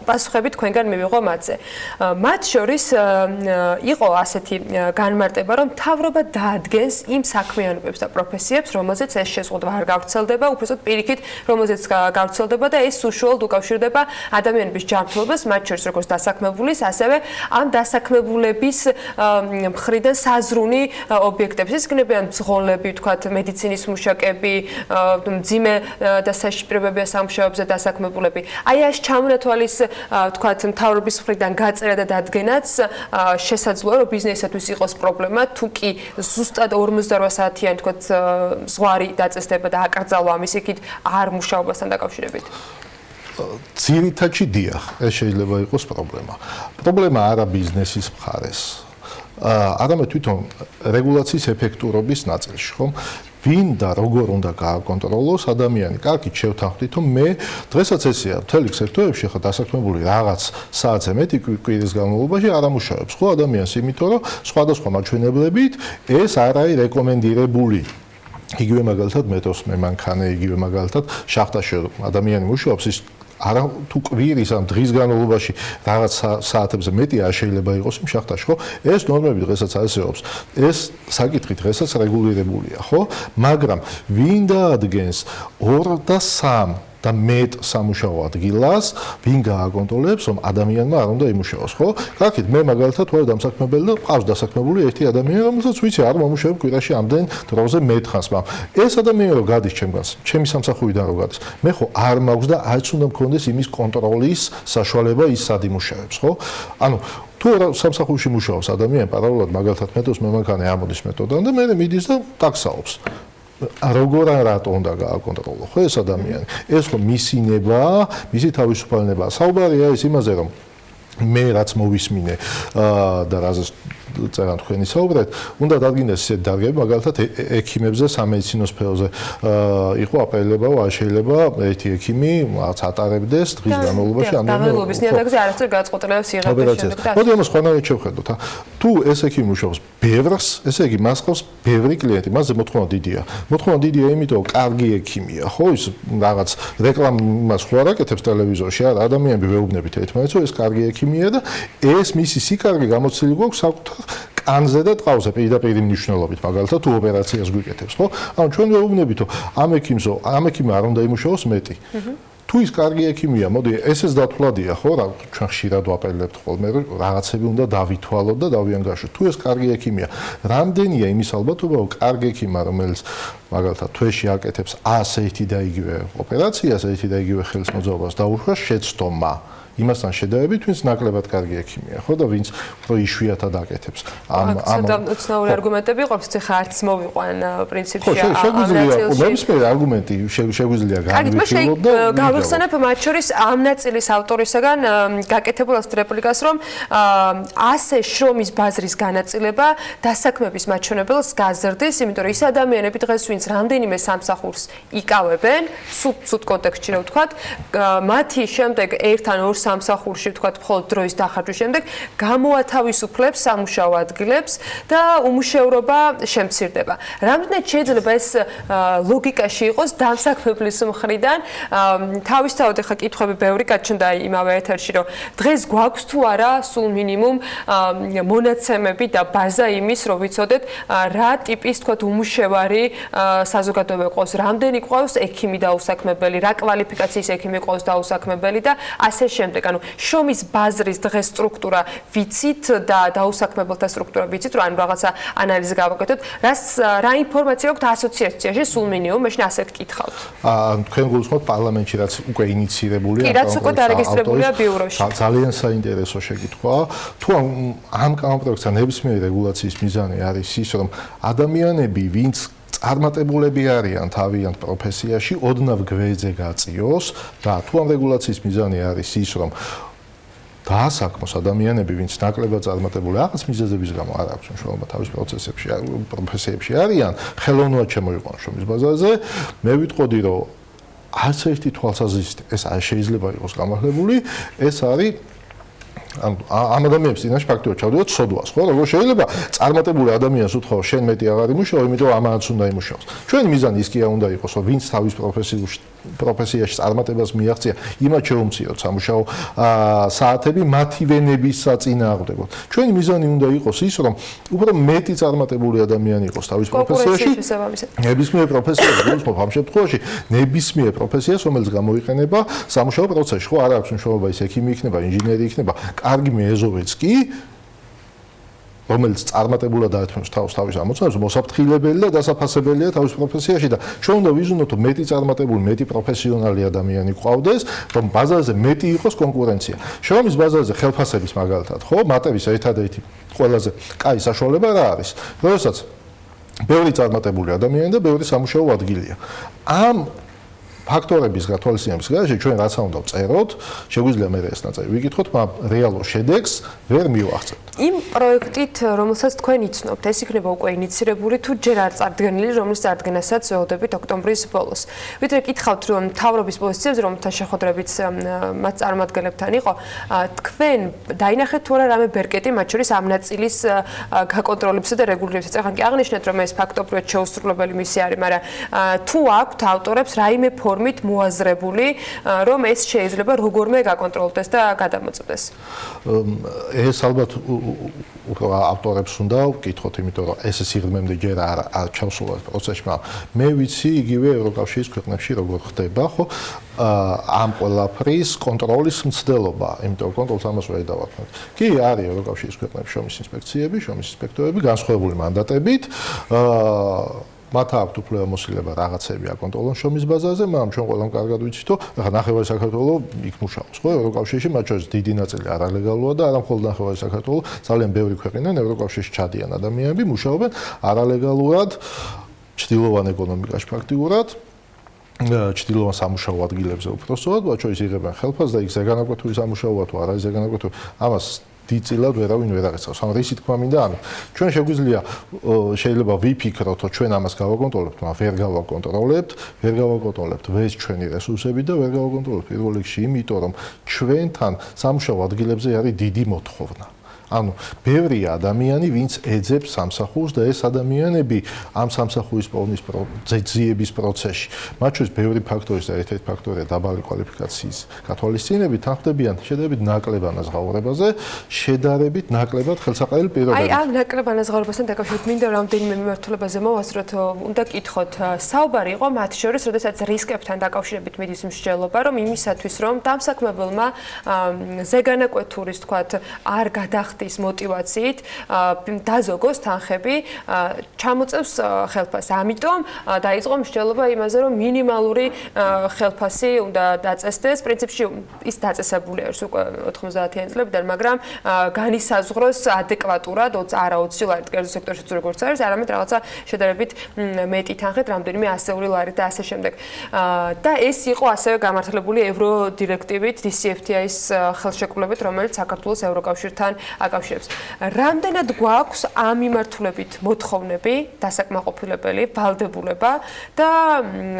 პასუხები თქვენგან მივიღო მათზე. მათ შორის იყო ასეთი განმარტება, რომ მთავრობა დაადგენს იმ საქმიანობებს და პროფესიებს, რომელზეც ეს შეზღუდვა არ გავრცელდება, უბრალოდ პირიქით, რომელზეც გავრცელდება და ეს უშუალოდ უკავშირდება ადამიანების ჯანმრთელობას, მათ შორის როგორც დასაქმებულის, ასევე ან დასაქმებულების მხრიდან საზრუნი ობიექტებს. ეს იქნებიან მძღოლები, თქვათ, медиცინის მუშაკები, მძიმე და საშიშპირებებია სამუშაოებზე დასაქმებულები. აი ეს ჩამონათვალის, თქვათ, მთავრობის მხრიდან გაწერა და დადგენაც შესაძლოა, რომ ბიზნესისთვის იყოს პრობლემა, თუ კი ზუსტად 48 საათიანი, თქვათ, ზღვარი დაწესდება და აკრძალვა ამის იქით არ მუშაობასთან დაკავშირებით. ძირითადში დიახ, ეს შეიძლება იყოს პრობლემა. პრობლემა არა ბიზნესის მხარეს. არამედ თვითონ რეგულაციის ეფექტურობის ნაწილში, ხომ? ვინ და როგორ უნდა გააკონტროლოს ადამიანი. კარგით შევთანხმდით, რომ მე დღესაც ესეა, მთელი სექტორებში ხა დასაქმებული რაღაც საათზე მეტი კვირის განმავლობაში არ ამუშავებს, ხო ადამიანს, იმიტომ რომ სხვადასხვა მაჩვენებლებით ეს არ არის რეკომენდირებული. იგივე მაგალითად მეტოს მემანქანე, იგივე მაგალითად შახტაში ადამიანი მუშაობს, ის არა თუ კვირის ამ დღის განმავლობაში რაღაც საათებზე მეტი არ შეიძლება იყოს იმ შახტაში, ხო? ეს ნორმები დღესაც არსებობს. ეს საკითხი დღესაც რეგულირებულია, ხო? მაგრამ ვინ დაადგენს 2 და 3 და მეტ სამუშაო ადგილას, ვინ გააკონტროლებს, რომ ადამიანმა არ უნდა იმუშაოს, ხო? კარგით, მე მაგალითად ვარ დამსაქმებელი და ყავს დასაქმებული ერთი ადამიანი, რომელსაც ვიცი არ მომუშავებ კვირაში ამდენ დროზე მეტხანს, მაგრამ ეს ადამიანი რო გადის ჩემგანს, ჩემი სამსახურიდან რო გადის, მე ხო არ მაქვს და არც უნდა მქონდეს იმის კონტროლის საშუალება ის სად იმუშავებს, ხო? ანუ თუ სამსახურში მუშაობს ადამიანი პარალელურად მაგალითად მეტოს მემანქანე ამოდის მეტოდან და მე მიდის და ტაქსაობს. როგორ ან რატო უნდა გააკონტროლო ხო ეს ადამიანი? ეს ხო მისი ნება, მისი თავისუფალება. საუბარია ის იმაზე, რომ მე რაც მოვისმინე და რაზეც წერან თქვენი საუბრეთ, უნდა დადგინდეს ისეთ დარგები, მაგალითად ექიმებზე, სამედიცინო სფეროზე იყო აპელება, რომ შეიძლება ერთი ექიმი რაც ატარებდეს დღის განმავლობაში ამდენი დავალობის ნიადაგზე არასდროს გაწყოტლებს იღებდეს შემდეგ და მოდი ამას ხანავით შევხედოთ. თუ ეს ექიმი მუშაობს ბევრს, ესე იგი მას ყავს ბევრი კლიენტი, მასზე მოთხოვნა დიდია. მოთხოვნა დიდია, იმიტომ რომ კარგი ექიმია, ხო, ის რაღაც რეკლამას ხო არ აკეთებს ტელევიზორში, არა, ადამიანები ვეუბნებით ერთმანეთს, რომ ეს კარგი ექიმია და ეს მისი სიკარგი გამოცილი გვაქვს საკუთარ კანზე და ტყავზე პირდაპირ მნიშვნელობით, მაგალითად თუ ოპერაციას გვიკეთებს, ხო? ანუ ჩვენ ვეუბნებით, რომ ამ ექიმი არ უნდა იმუშაოს მეტი. თუ ის კარგი ექიმია, მოდი ესეც დათვლადია, ხო, რა ჩვენ ხშირად ვაპელებთ ხოლმე, რომ რაღაცები უნდა დავითვალოთ და დავიანგაშოთ. თუ ეს კარგი ექიმია, რამდენია იმის ალბათობა, რომ კარგი ექიმა, რომელიც მაგალითად თვეში აკეთებს 100 ერთი და იგივე ოპერაციას, ერთი და იგივე ხელისმოძრაობას დაუშვას შეცდომა. იმასთან შედარებით, ვინც ნაკლებად კარგი ექიმია, ხო და ვინც უფრო იშვიათად აკეთებს. უცნაური არგუმენტები იყო, ხა არც მოვიყვან პრინციპში ნებისმიერი არგუმენტი შეგვიძლია განვიხილოთ და გავიხსენებ მათ შორის ამ ნაწილის ავტორისაგან გაკეთებულ რეპლიკას, რომ ასე შრომის ბაზრის განაწილება დასაქმების მაჩვენებელს გაზრდის, იმიტომ რომ ის ადამიანები დღეს ვინც რამდენიმე სამსახურს იკავებენ, სულ კონტექსტში რა ვთქვათ, მათი შემდეგ ერთ ან ორ სამსახურში ვთქვათ, მხოლოდ დროის დახარჯვის შემდეგ გამოათავისუფლებს სამუშაო ადგილებს და უმუშევრობა შემცირდება. რამდენად შეიძლება ეს ლოგიკაში იყოს დამსაქმებლის მხრიდან? თავისთავად ახლა კითხვები ბევრი გაჩნდა იმავე ეთერში, რომ დღეს გვაქვს თუ არა სულ მინიმუმ მონაცემები და ბაზა იმის, რომ ვიცოდეთ რა ტიპის ვთქვათ უმუშევარი საზოგადოება ყავს, რამდენი ყავს ექიმი დაუსაქმებელი, რა კვალიფიკაციის ექიმი ყავს დაუსაქმებელი და ასე შემდეგ. ანუ შრომის ბაზრის დღეს სტრუქტურა ვიცით და დაუსაქმებელთა სტრუქტურა ვიცით, რომ ანუ რაღაცა ანალიზი გავაკეთოთ, რა ინფორმაცია აქვს ასოციაციაში სულ მინიმუმ, მაშინ ასეთ კითხავთ. თქვენ გულისხმობთ პარლამენტში რაც უკვე ინიცირებულია, კი, რაც უკვე დარეგისტრირებულია ბიუროში. ძალიან საინტერესო შეკითხვაა. თუ ამ კანონპროექტთან ნებისმიერი რეგულაციის მიზანი არის ის, რომ ადამიანები, ვინც წარმატებულები არიან თავიანთ პროფესიაში, ოდნავ გვერდზე გაწიოს და თუ ამ რეგულაციის მიზანი არის ის, რომ დაასაქმოს ადამიანები, ვინც ნაკლებად წარმატებული რაღაც მიზეზების გამო არ აქვს მნიშვნელობა თავის პროფესიებში არიან, ხელოვნურად შემოიყვანოს შრომის ბაზარზე, მე ვიტყოდი, რომ არც ერთი თვალსაზრისით ეს არ შეიძლება იყოს გამართლებული, ეს არის ამ ადამიანებს წინაშე ფაქტობრივად ჩავდივართ სოდვას, ხო? როგორ შეიძლება წარმატებული ადამიანს უთხოვო, შენ მეტი აღარ იმუშაო, იმიტომ ამაც უნდა იმუშაოს. ჩვენი მიზანი ის კი არ უნდა იყოს, რომ ვინც თავის პროფესიაში წარმატებას მიაღწია, იმათ შეუმციოთ სამუშაო საათები მათი ვენების საწინააღმდეგოდ. ჩვენი მიზანი უნდა იყოს ის, რომ უფრო მეტი წარმატებული ადამიანი იყოს თავის პროფესიაში. ნებისმიერ პროფესიას, გულისხმობ ამ შემთხვევაში, ნებისმიერ პროფესიას, რომელიც გამოიყენება სამუშაო პროცესში, ხო? არ აქვს მნიშვნელობა ის ექიმი იქნება, ინჟინერი იქნება, კარგი მეზობეც კი რომელიც წარმატებულად დაეთმობს თავის ამოცანებს, მოსაფრთხილებელი და დასაფასებელია თავის პროფესიაში და ჩვენ უნდა ვიზუნოთ, რომ მეტი წარმატებული, მეტი პროფესიონალი ადამიანი გვყავდეს, რომ ბაზარზე მეტი იყოს კონკურენცია. შრომის ბაზარზე ხელფასების მაგალითად, ხო, მატების ერთადერთი ყველაზე კაი საშუალება რა არის? როდესაც ბევრი წარმატებული ადამიანი და ბევრი სამუშაო ადგილია. ამ ფაქტორების გათვალისწინების გარეშე ჩვენ რაც უნდა ვწეროთ, შეგვიძლია მე ეს ნაწილი ვიკითხოთ, მაგრამ რეალურ შედეგს ვერ მივახცევთ. იმ პროექტით, რომელსაც თქვენ იცნობთ, ეს იქნება უკვე ინიცირებული თუ ჯერ არ წარდგენილი, რომლის წარდგენასაც ველოდებით ოქტომბრის ბოლოს. ვიდრე გითხავთ, რომ მთავრობის პოზიციებზე, რომელთა შეხვედრებიც მათ წარმომადგენლებთან იყო, თქვენ დაინახეთ თუ არა რამე ბერკეტი მათ შორის ამ ნაწილის გაკონტროლებისა და რეგულირებისა. წეგან კი აღნიშნეთ, რომ ეს ფაქტობრივად შეუსრულებელი მისია არის, მაგრამ თუ აქვთ ავტორებს რაიმე ფორმით მოაზრებული, რომ ეს შეიძლება როგორმე გაკონტროლდეს და გადამოწმდეს. ეს ალბათ ავტორებს უნდა ვკითხოთ, იმიტომ რომ ეს სიღრმემდე ჯერ არ ჩავსულა პროცესში, მაგრამ მე ვიცი იგივე ევროკავშირის ქვეყნებში როგორ ხდება, ხო? ამ ყველაფრის კონტროლის მცდელობა, იმიტომ რომ კონტროლს ამას ვერ დავაყენებთ. კი, არის ევროკავშირის ქვეყნებში შრომის ინსპექციები, შრომის ინსპექტორები განსხვავებული მანდატებით, მათ აქვთ უფლებამოსილება რაღაცები აკონტროლონ შრომის ბაზარზე, მაგრამ ჩვენ ყველამ კარგად ვიცით, რომ ახლა ნახევარი საქართველო იქ მუშაობს, ხო, ევროკავშირში, მათ შორის დიდი ნაწილი არალეგალურია და არა მხოლოდ ნახევარი საქართველო, ძალიან ბევრი ქვეყნიდან ევროკავშირში ჩადიან ადამიანები, მუშაობენ არალეგალურად, ჩრდილოვან ეკონომიკაში ფაქტიურად. ჩრდილოვან სამუშაო ადგილებზე უпростоად, მათ შორის იღებენ ხელფასს და იქ ზეგანაკვეთური სამუშაოა თუ არა ზეგანაკვეთური, ამას დიდწილად ვერავინ ვერ აღწევს. ანუ რისი თქმა მინდა ამით. ჩვენ შეიძლება ვიფიქროთ, რომ ჩვენ ამას გავაკონტროლებთ, მაგრამ ვერ გავაკონტროლებთ, ვეს ჩვენი რესურსები და ვერ გავაკონტროლებთ პირველ რიგში, იმიტომ რომ ჩვენთან სამუშაო ადგილებზე არის დიდი მოთხოვნა. ანუ ბევრია ადამიანი, ვინც ეძებს სამსახურს და ეს ადამიანები ამ სამსახურის პოვნის ძიების პროცესში, მათ შორის ბევრი ფაქტორის და ერთ-ერთი ფაქტორია დაბალი კვალიფიკაციის გათვალისწინებით, თანხმდებიან შედარებით ნაკლებ ანაზღაურებაზე, შედარებით ნაკლებად ხელსაყრელი პირობებით. აი, ამ ნაკლებ ანაზღაურებასთან დაკავშირებით მინდა რამდენიმე მიმართულებაზე მოვასწროთ, უნდა კითხოთ. საუბარი იყო მათ შორის, როდესაც რისკებთან დაკავშირებით მიდის მსჯელობა, რომ იმისათვის, რომ დამსაქმებელმა ზეგანაკვეთურის, თქვათ, არ გადახდოს ის мотивაციით დაზოგოს თანხები ჩამოწევს ხელფასს. ამიტომ დაიწყო მსჯელობა იმაზე, რომ მინიმალური ხელფასი უნდა დაწესდეს. პრინციპში ის დაწესებული არის უკვე 90-იან წლებიდან, მაგრამ განისაზღვროს ადეკვატურად, არა 20 ლარით კერძო სექტორში როგორც არის, არამედ რაღაცა შედარებით მეტი თანხით, რამდენიმე ასეული ლარით და ასე შემდეგ. და ეს იყო ასევე გამართლებული ევროდირექტივით, DCFTA-ის ხელშეკრულებით, რომელიც საქართველოს ევროკავშირთან აკავშირებს. რამდენად გვაქვს ამ მიმართულებით მოთხოვნები, დასაკმაყოფილებელი, ვალდებულება და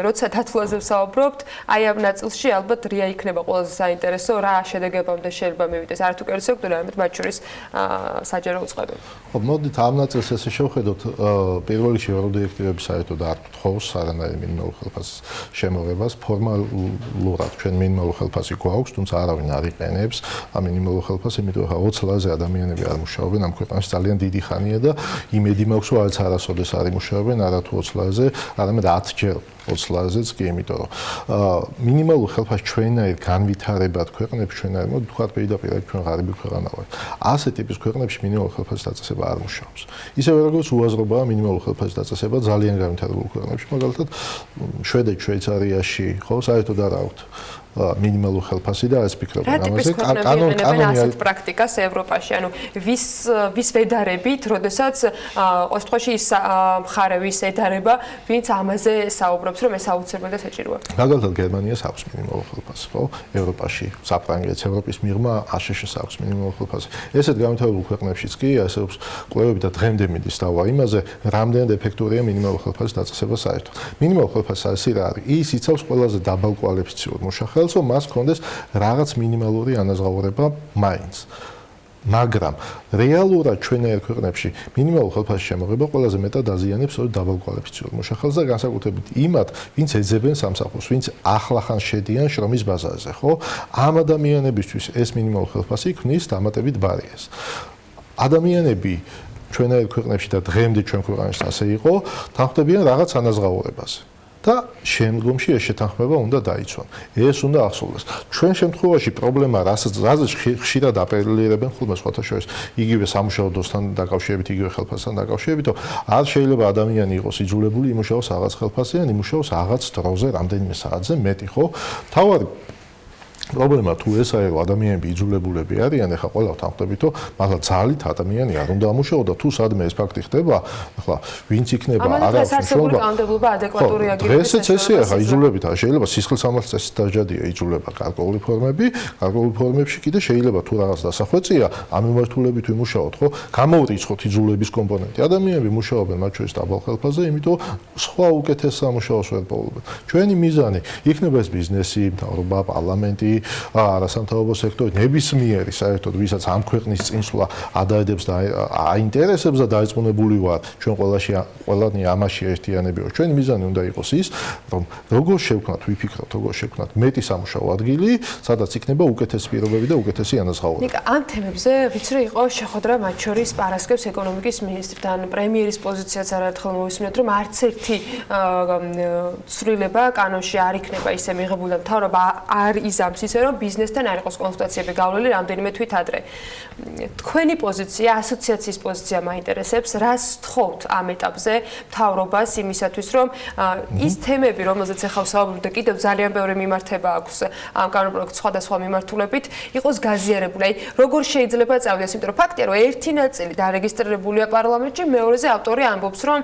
როცა დათვლაზე ვსაუბრობთ, აი ამ ნაწილში ალბათ რია იქნება ყველაზე საინტერესო, რა შედეგებამდე შეიძლება მივიდეს, არა თუ კერძო სექტორი, არამედ მათ შორის საჯარო უწყები. ხო, მოდით ამ ნაწილს ესე შევხედოთ, პირველ რიგში ევროდირექტივები საერთოდ არ თხოვს არანაირ მინიმალურ ხელფასის შემოღებას, ფორმალურად ჩვენ მინიმალურ ხელფასი გვაქვს, თუმცა არავინ არ იყენებს ამ მინიმალურ ხელფასს, იმიტომ რომ 20 ლარზე ადამიანები არ მუშაობენ ამ ქვეყანაში ძალიან დიდი ხანია და იმედი მაქვს, რომ არც არასოდეს არ იმუშაობენ, არა თუ 20 ლარზე, არამედ 10 ჯერ 20 ლარზეც კი, იმიტომ რომ მინიმალურ ხელფასს ჩვენაირ განვითარებად ქვეყნებში ჩვენაირ, მოდი ვთქვათ პირდაპირ ჩვენ ღარიბი ქვეყანა ვართ. ასეთ ტიპის ქვეყნებში მინიმალურ ხელფასის დაწესება არ მუშაობს. ისევე როგორც უაზრობაა მინიმალურ ხელფასის დაწესება ძალიან განვითარებულ ქვეყნებში, მაგალითად შვედეთში, შვეიცარიაში, ხო, საერთოდ არ აქვთ მინიმალურ ხელფასი და ეს ფიქრობენ ამაზე. კანონი ასეთ პრაქტიკას ევროპაში, ანუ ვის ვედარებით, როდესაც ყოველ შემთხვევაში ის მხარევის ედარება, ვინც ამაზე საუბრობს, რომ ეს აუცილებლად და საჭიროა. მაგალითად გერმანიას აქვს მინიმალურ ხელფასი, ხო? ევროპაში, საფრანგეთს, ევროპის მიღმა აშშ-ს აქვს მინიმალურ ხელფასი. ესეთ განვითარებულ ქვეყნებშიც კი ასეობს კვლევები და დღემდე მიდის დავა იმაზე, რამდენად ეფექტურია მინიმალურ ხელფასის დაწესება საერთოდ. მინიმალურ ხელფასი ასე რა არის? ის იცავს ყველაზე დაბალ კვალიფიციურ მუშახელს, რომ მას ჰქონდეს რაღაც მინიმალური ანაზღაურება მაინც. მაგრამ რეალურად ჩვენაირ ქვეყნებში მინიმალურ ხელფასის შემოღება ყველაზე მეტად აზიანებს დაბალ კვალიფიციურ მუშახელს და განსაკუთრებით იმათ, ვინც ეძებენ სამსახურს, ვინც ახლახან შედიან შრომის ბაზარზე, ხო? ამ ადამიანებისთვის ეს მინიმალური ხელფასი ქმნის დამატებით ბარიერს. ადამიანები ჩვენაირ ქვეყნებში და დღემდე ჩვენ ქვეყანაში ასე იყო, თანხმდებიან რაღაც ანაზღაურებაზე. და შემდგომში ეს შეთანხმება უნდა დაიცვან. ეს უნდა ახსოვდეს. ჩვენ შემთხვევაში პრობლემა რასაც ხშირად აპელირებენ ხოლმე სხვათა შორის იგივე სამუშაო დროსთან დაკავშირებით, იგივე ხელფასთან დაკავშირებით, რომ არ შეიძლება ადამიანი იყოს იძულებული იმუშაოს რაღაც ხელფასზე, ან იმუშაოს რაღაც დროზე, რამდენიმე საათზე მეტი, ხო? თავარი პრობლემა თუ ესაა, რომ ადამიანები იძულებულები არიან, ეხლა ყველა ვთანხმდებით, რომ მართლა ძალით ადამიანი არ უნდა ამუშაო და თუ სადმე ეს ფაქტი ხდება, ეხლა ვინც იქნება არ აქვს მშობა. დღესაც ესეა, ხა იძულებით არ შეიძლება სისხლის სამართლის წესით დაჯადია იძულება გარკვეული ფორმები, გარკვეულ ფორმებში კიდე შეიძლება თუ რაღაც დასახვეწია, ამ მიმართულებით ვიმუშაოთ, ხო? გამოვრიცხოთ იძულების კომპონენტი. ადამიანები მუშაობენ მათ შორის დაბალ ხელფასზე, იმიტომ სხვა უკეთეს სამუშაოს ვერ პოულობენ. ჩვენი მიზანი იქნება ეს ბიზნესი, მთავრობა, პარლამენტი, არასამთავრობო სექტორი, ნებისმიერი საერთოდ, ვისაც ამ ქვეყნის წინსვლა ადაედებს და აინტერესებს და დაიწყუნებული ვარ, ჩვენ ყველანი ამაში ერთიანები ვართ. ჩვენი მიზანი უნდა იყოს ის, რომ როგორ შევქმნათ, ვიფიქროთ, როგორ შევქმნათ მეტი სამუშაო ადგილი, სადაც იქნება უკეთესი პირობები და უკეთესი ანაზღაურება. ნიკა, ამ თემებზე ვიცი რომ იყო შეხვედრა მათ შორის პარასკევს ეკონომიკის მინისტრთან, პრემიერის პოზიციაც არაერთხელ მოვისმინეთ, რომ არც ერთი ცვლილება კანონში არ იქნება ისე მიღებული და მთავრობა არ იზამს ისე რომ ბიზნესთან არ იყოს კონსულტაციები გავლილი რამდენიმე თვით ადრე. თქვენი პოზიცია, ასოციაციის პოზიცია მაინტერესებს, რას თხოვთ ამ ეტაპზე მთავრობას იმისათვის, რომ ის თემები, რომელზეც ახლა ვსაუბრობთ და კიდევ ძალიან ბევრი მიმართება აქვს ამ კანონპროექტს სხვადასხვა მიმართულებით, იყოს გაზიარებული. აი, როგორ შეიძლება წავიდეს, იმიტომ რომ ფაქტია, რომ ერთი ნაწილი დარეგისტრირებულია პარლამენტში, მეორეზე ავტორი ამბობს, რომ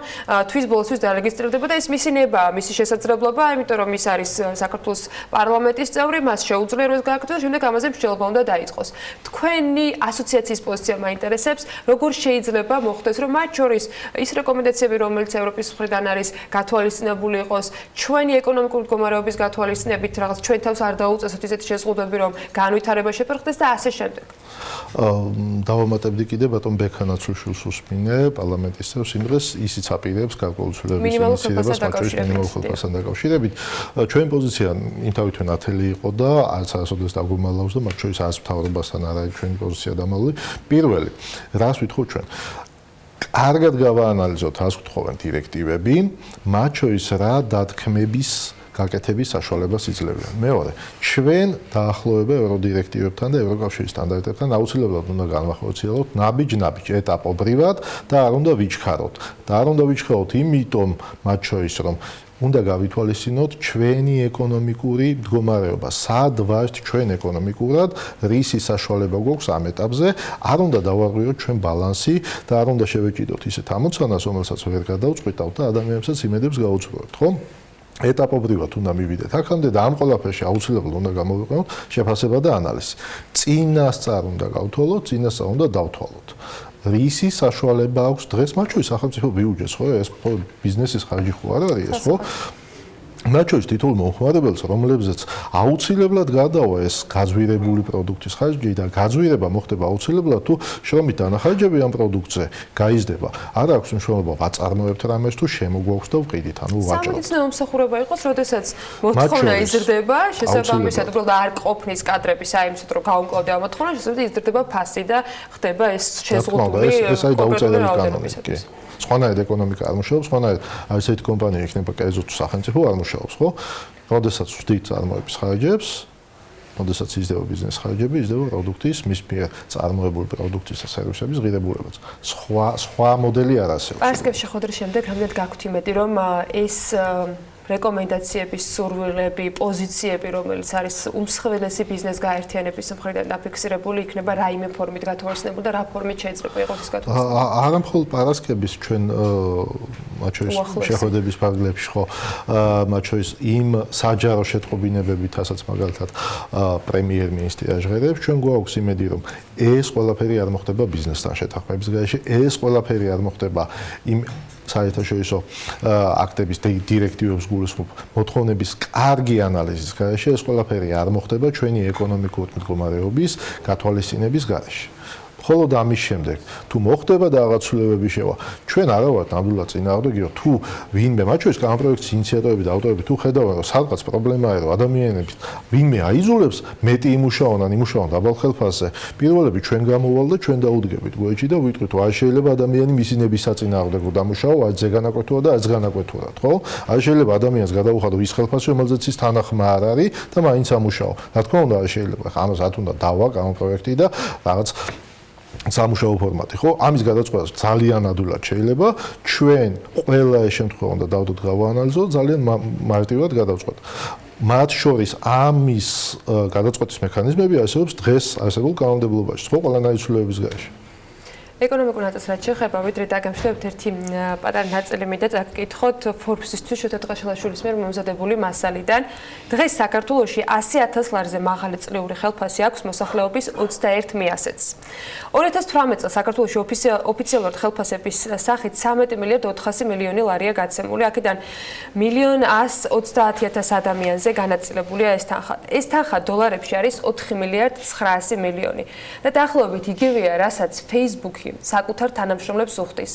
თვის ბოლოსთვის დარეგისტრირდება და ეს მისი ნებაა, მისი შესაძლებლობა, იმიტომ რომ ის არის საქართველოს პარლამენტის წევრი, მას შეუძლია რომ ეს გააკეთოს, შემდეგ ამაზე მსჯელობა უნდა დაიწყოს. თქვენი ასოციაციის პოზიცია მაინტერესებს, როგორ შეიძლება მოხდეს, რომ მათ შორის ის რეკომენდაციები, რომელიც ევროპის მხრიდან არის გათვალისწინებული იყოს, ჩვენი ეკონომიკური მდგომარეობის გათვალისწინებით, რაღაც ჩვენ თავს არ დაუწესოთ ისეთი შეზღუდვები, რომ განვითარება შეფერხდეს და ასე შემდეგ. დავამატებდი კიდე ბატონ ბექანაცუშვილს უსმინე პარლამენტის წევრს იმ დღეს ისიც აპირებს გარკვეულ ცვლილებების ინიციირებას მათ შორის მინიმალურ ხელფასთან დაკავშირებით. ჩვენი პოზიცია იმთავითვე ნათელი იყო და არც არასოდეს დაგვიმალავს და მათ შორის არც მთავრობასთან არ არის ჩვენი პოზიცია დამალული. პირველი, რას ვითხოვთ ჩვენ? კარგად გავაანალიზოთ, რას გთხოვენ დირექტივები, მათ შორის რა დათქმების გაკეთების საშუალებას იძლევიან. მეორე, ჩვენ დაახლოება ევროდირექტივებთან და ევროკავშირის სტანდარტებთან აუცილებლად უნდა განვახორციელოთ ნაბიჯ-ნაბიჯ, ეტაპობრივად და არ უნდა ვიჩქაროთ. და არ უნდა ვიჩქაროთ იმიტომ, მათ შორის, რომ უნდა გავითვალისწინოთ ჩვენი ეკონომიკური მდგომარეობა. სად ვართ ჩვენ ეკონომიკურად, რისი საშუალება გვაქვს ამ ეტაპზე, არ უნდა დავარღვიოთ ჩვენ ბალანსი და არ უნდა შევეჭიდოთ ისეთ ამოცანას, რომელსაც ვერ გადავწყვიტავთ და ადამიანებსაც იმედებს გაუწყობთ, ხო? ეტაპობრივად უნდა მივიდეთ აქამდე და ამ ყველაფერში აუცილებლად უნდა გამოვიყენოთ შეფასება და ანალიზი. წინასწარ უნდა გავთვალოთ, წინასწარ უნდა დავთვალოთ. რისი საშუალება აქვს დღეს მათ შორის სახელმწიფო ბიუჯეტს, ხო? ეს ხო ბიზნესის ხარჯი ხო არ არის ეს, ხო? მათ შორის თითოეულ მომხმარებელს, რომლებზეც აუცილებლად გადავა ეს გაძვირებული პროდუქტის ხარჯი და გაძვირება მოხდება აუცილებლად თუ შრომით დანახარჯები ამ პროდუქტზე გაიზრდება. არ აქვს მნიშვნელობა ვაწარმოებთ რამეს თუ შემოგვაქვს და ვყიდით, ანუ ვაჭრობთ. სამედიცინო მომსახურება იყოს, როდესაც მოთხოვნა იზრდება, შესაბამისად უბრალოდ არ ყოფნის კადრების აიმსით რომ გაუმკლავდა ამ მოთხოვნა, შესაბამისად იზრდება ფასი და ხდება ეს შეზღუდული ეს არის დაუწერელი კანონი. სხვანაირად ეკონომიკა არ მუშაობს, სხვანაირად არის ერთი კომპანია იქნება კერძო თუ სახელმწიფო არ მუშაობს, ხო? როდესაც ვსვით წარმოების ხარჯებს, როდესაც იზრდება ბიზნეს ხარჯები, იზრდება პროდუქტის, მის მიერ წარმოებული პროდუქტის და სერვისების ღირებულებაც. სხვა მოდელი არ არსებობს. პარასკევს შეხვედრის შემდეგ რამდენად გაქვთ იმედი, რომ ეს რეკომენდაციების სურვილები, პოზიციები, რომელიც არის უმსხვილესი ბიზნეს გაერთიანების მხრიდან დაფიქსირებული, იქნება რაიმე ფორმით გათვალისწინებული და რა ფორმით შეიძლება იყოს ეს გათვალისწინებული? არა მხოლოდ პარასკევს ჩვენ მათ შორის შეხვედრების ფარგლებში ხო, მათ შორის იმ საჯარო შეტყობინებებით, რასაც მაგალითად პრემიერ-მინისტრი აჟღერებს, ჩვენ გვაქვს იმედი, რომ ეს ყველაფერი არ მოხდება ბიზნესთან შეთანხმების გარეშე, ეს ყველაფერი არ მოხდება იმ საერთაშორისო აქტების დირექტივებს გულისხმობ მოთხოვნების კარგი ანალიზის გარეშე ეს ყველაფერი არ მოხდება ჩვენი ეკონომიკური მდგომარეობის გათვალისწინების გარეშე. მხოლოდ ამის შემდეგ თუ მოხდება და რაღაც ცვლილებები შევა, ჩვენ არა ვართ ნამდვილად წინააღმდეგ, თუ ვინმე მათ შორის ამ პროექტის ინიციატორები და ავტორები თუ ხედავენ, რომ სადღაც პრობლემაა, რომ ადამიანებს ვინმე აიძულებს მეტი იმუშაონ ან იმუშაონ დაბალ ხელფასზე, პირველები ჩვენ გამოვალ და ჩვენ დაუდგებით გვერდში და ვიტყვით, რომ არ შეიძლება ადამიანი მისი ნების საწინააღმდეგო დამუშაო, არც ზეგანაკვეთურა და არც განაკვეთურად, ხო? არ შეიძლება ადამიანს გადაუხადო ის ხელფასი, რომელზეც ის თანახმა არ არის და მაინც ამუშაო. რა თქმა უნდა, არ შეიძლება. ამას ათ უნდა დავა ამ პროექტი და რაღაც სამუშაო ფორმატი, ხო? ამის გადაწყვეტა ძალიან ადვილად შეიძლება. ჩვენ ყველა ეს შემთხვევა უნდა დავდოთ გავაანალიზოთ, ძალიან მარტივად გადავწყვეტ. მათ შორის ამის გადაწყვეტის მექანიზმები არსებობს დღეს არსებულ კანონმდებლობაში, ხო, ყველანაირი ცვლილებების გარეშე. ეკონომიკურ ნაწილს რაც შეეხება, ვიდრე დაგამშვიდობთ ერთი პატარა ნაწილი მინდა წაგკითხოთ Forbes-ისთვის შოთა ტყაშელაშვილის მიერ მომზადებული მასალიდან. დღეს საქართველოში 100,000 ლარზე მაღალი წლიური ხელფასი აქვს მოსახლეობის 21%-ს. 2018 წელს საქართველოში ოფიციალურად ხელფასების სახით 13 მილიარდ 400 მილიონი ლარია გაცემული, აქედან 1,130,000 ადამიანზე განაწილებულია ეს თანხა. ეს თანხა დოლარებში არის 4 მილიარდ 900 მილიონი. და დაახლოებით იგივეა, რასაც Facebook საკუთარ თანამშრომლებს უხდის.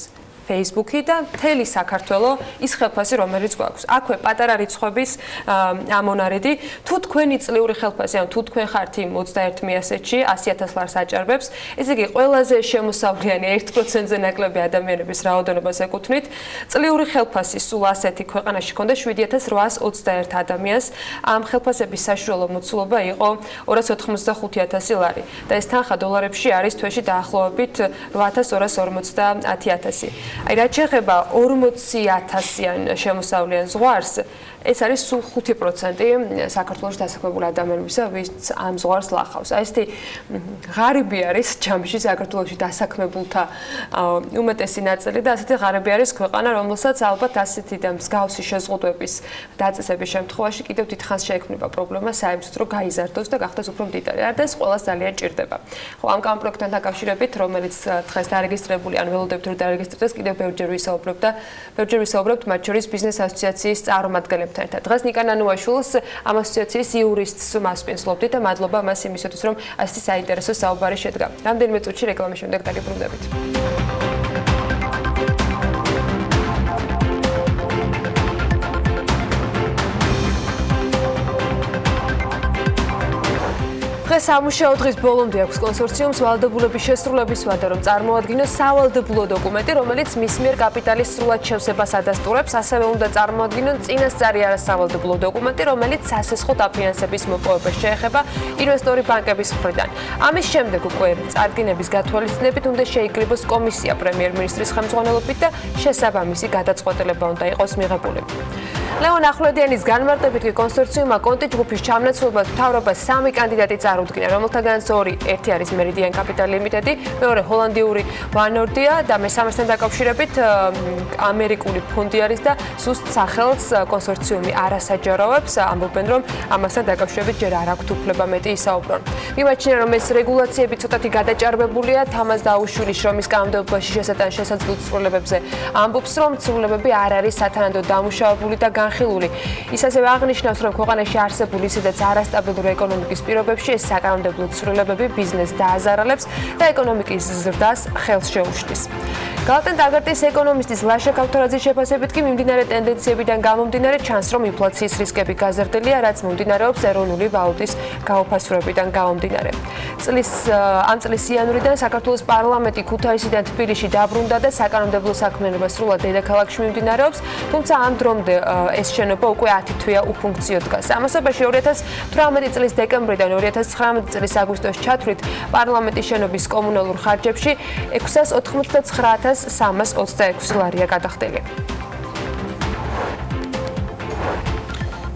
Facebook და მთელი საქართველო ის ხელფასი რომელიც გვაქვს. აქვე პატარა რიცხვების ამონარიდი, თუ თქვენი წლიური ხელფასი, ანუ თუ თქვენ ხართ იმ 21%-ში 100,000 ლარს აჭარბებს, ესე იგი ყველაზე შემოსავლიანი 1%-ზე ნაკლები ადამიანების რაოდენობას ეკუთვნით. წლიური ხელფასი სულ ასეთი ქვეყანაში ჰქონდა 7,821 ადამიანს. ამ ხელფასების საშუალო მოცულობა იყო 285,000 ლარი და ეს თანხა დოლარებში არის თვეში დაახლოებით 8,250,000. აი რაც შეეხება 40,000-იან შემოსავლიან ზღვარს, ეს არის სულ 5% საქართველოს დასაქმებული ადამიანებისა, ვინც ამ ზღვარს ლახავს. აი ესეთი ღარიბი არის ჯამში საქართველოში დასაქმებულთა უმეტესი ნაწილი და ასეთი ღარიბი არის ქვეყანა, რომელსაც ალბათ ასეთი და მსგავსი შეზღუდვების დაწესების შემთხვევაში კიდევ დიდხანს შეექმნება პრობლემა საერთოდ რომ გაიზარდოს და გახდეს უფრო მდიდარი. არ და ეს ყველას ძალიან ჭირდება. ხო, ამ კანონპროექტთან დაკავშირებით, რომელიც დღეს დარეგისტრებული, ან ველოდებით რომ დარეგისტრდეს, კიდევ ბევრჯერ ვისაუბრებთ მათ შორის ბიზნეს ასოციაციის წარმომადგენლებთან. დღეს ნიკა ნანუაშვილს ამ ასოციაციის იურისტს მასპინძლობდი და მადლობა მას იმისათვის, რომ ასეთი საინტერესო საუბარი შედგა. რამდენიმე წუთში რეკლამის შემდეგ დაგიბრუნდებით. დღეს სამუშაო დღის ბოლომდე აქვს კონსორციუმს ვალდებულების შესრულების ვადა, რომ წარმოადგინოს სავალდებულო დოკუმენტი, რომელიც მის მიერ კაპიტალის სრულად შევსებას ადასტურებს, ასევე უნდა წარმოადგინონ წინასწარი არასავალდებულო დოკუმენტი, რომელიც სასესხო დაფინანსების მოპოვებას შეეხება ინვესტორი ბანკების მხრიდან. ამის შემდეგ უკვე წარდგინების გათვალისწინებით უნდა შეიკრიბოს კომისია პრემიერ-მინისტრის ხელმძღვანელობით და შესაბამისი გადაწყვეტილება უნდა იყოს მიღებული. ლეონ ახვლედიანის განმარტებით კი კონსორციუმმა კონტი ჯგუფის ჩამონაცვლებლად მთავრობას 3 კანდიდატი წარუდგინა, რომელთაგანაც 2 ერთი არის მერიდიან კაპიტალ ლიმიტედი, მეორე ჰოლანდიური ვანორდია და მესამესთან დაკავშირებით ამერიკული ფონდი არის და სუსტ სახელს კონსორციუმი არასაჯაროვებს, ამბობენ რომ ამასთან დაკავშირებით ჯერ არ აქვთ უფლება მეტი ისაუბრონ. მიმაჩნია რომ ეს რეგულაციები ცოტათი გადაჭარბებულია, თამაზ დაუშვილის შრომის კანონმდებლობაში შესატან შესაძლო ცვლილებებზე ამბობს, რომ ცვლილებები არ არის სათანადო დამუშავებული და განხილული. ის ასევე აღნიშნავს, რომ ქვეყანაში არსებული ისედაც არასტაბილური ეკონომიკის პირობებში ეს საკანონმდებლო ცვლილებები ბიზნესს დააზარალებს და ეკონომიკის ზრდას ხელს შეუშლის. გალატენ ტაგარტის ეკონომისტის ლაშა ქავთარაძის შეფასებით კი მიმდინარე ტენდენციებიდან გამომდინარე ჩანს, რომ ინფლაციის რისკები გაზრდილია, რაც მომდინარეობს ეროვნული ვალუტის გაუფასურებიდან გამომდინარე. ამ წლის იანვრიდან საქართველოს პარლამენტი ქუთაისიდან თბილისში დაბრუნდა და საკანონმდებლო საქმიანობა სრულად დედაქალაქში მიმდინარეობს, თუმცა ამ დრომდე ეს შენობა უკვე 10 თვეა უფუნქციო დგას. ამასობაში 2018 წლის დეკემბრიდან 2019 წლის აგვისტოს ჩათვლით პარლამენტის შენობის კომუნალურ ხარჯებში 699,326 ლარია გადახდილი.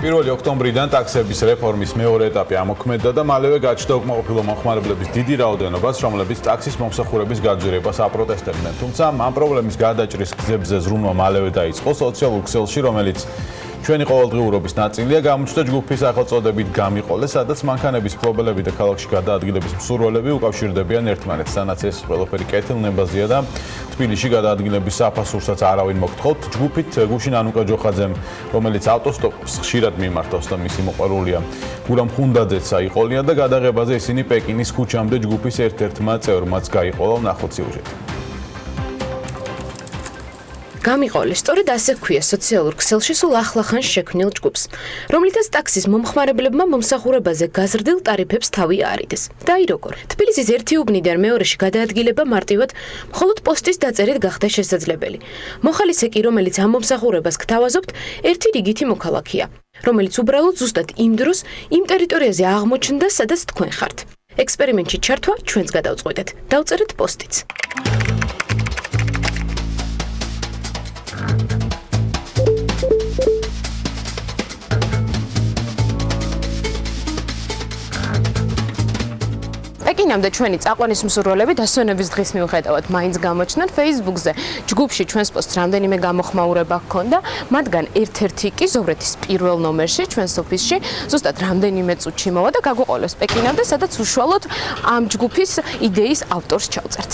1 ოქტომბრიდან ტაქსების რეფორმის მეორე ეტაპი ამოქმედდა და მალევე გაჩნდა უკმაყოფილო მომხმარებლების დიდი რაოდენობას, რომლებიც ტაქსის მომსახურების გაძვირებას აპროტესტებდნენ. თუმცა ამ პრობლემის გადაჭრის გზებზე ზრუნვა მალევე დაიწყო სოციალურ ქსელში, რომელიც ჩვენი ყოველდღიურობის ნაწილია. გამოჩნდა ჯგუფის სახელწოდებით გამიყოლე, სადაც მანქანების მფლობელები და ქალაქში გადაადგილების მსურველები უკავშირდებიან ერთმანეთს. სანაც ეს ყველაფერი კეთილნებაზეა და თბილისში გადაადგილების საფასურსაც არავინ მოგთხოვთ. ჯგუფით გუშინ ანუკა ჯოხაძემ, რომელიც ავტოსტოპს ხშირად მიმართავს და მისი მოყვარულია გურამ ხუნდაძეც აიყოლია და გადაღებაზე ისინი პეკინის ქუჩამდე ჯგუფის ერთ-ერთმა წევრმაც გაიყოლა. ნახოთ სიუჟეტი. გამიყოლე, სწორედ ასე ჰქვია სოციალურ ქსელში სულ ახლახანს შექმნილ ჯგუფს, რომლითაც ტაქსის მომხმარებლებმა მომსახურებაზე გაზრდილ ტარიფებს თავი აარიდეს. და აი როგორ. თბილისის ერთი უბნიდან მეორეში გადაადგილება მარტივად მხოლოდ პოსტის დაწერით გახდა შესაძლებელი. მოხალისე კი, რომელიც ამ მომსახურებას გთავაზობთ, ერთი რიგითი მოქალაქეა, რომელიც უბრალოდ ზუსტად იმ დროს იმ ტერიტორიაზე აღმოჩნდა, სადაც თქვენ ხართ. ექსპერიმენტში ჩართვა ჩვენც გადავწყვეტეთ. დავწერეთ პოსტიც. პეკინამდე ჩვენი წაყვანის მსურველები დასვენების დღის მიუხედავად მაინც გამოჩნდათ Facebook-ზე. ჯგუფში ჩვენს პოსტს რამდენიმე გამოხმაურება ჰქონდა, მათგან ერთ-ერთი კი ზოვრეთის პირველ ნომერში ჩვენს ოფისში ზუსტად რამდენიმე წუთში მოვა და გაგვყოლეს პეკინამდე, სადაც უშუალოდ ამ ჯგუფის იდეის ავტორს ჩავწერთ.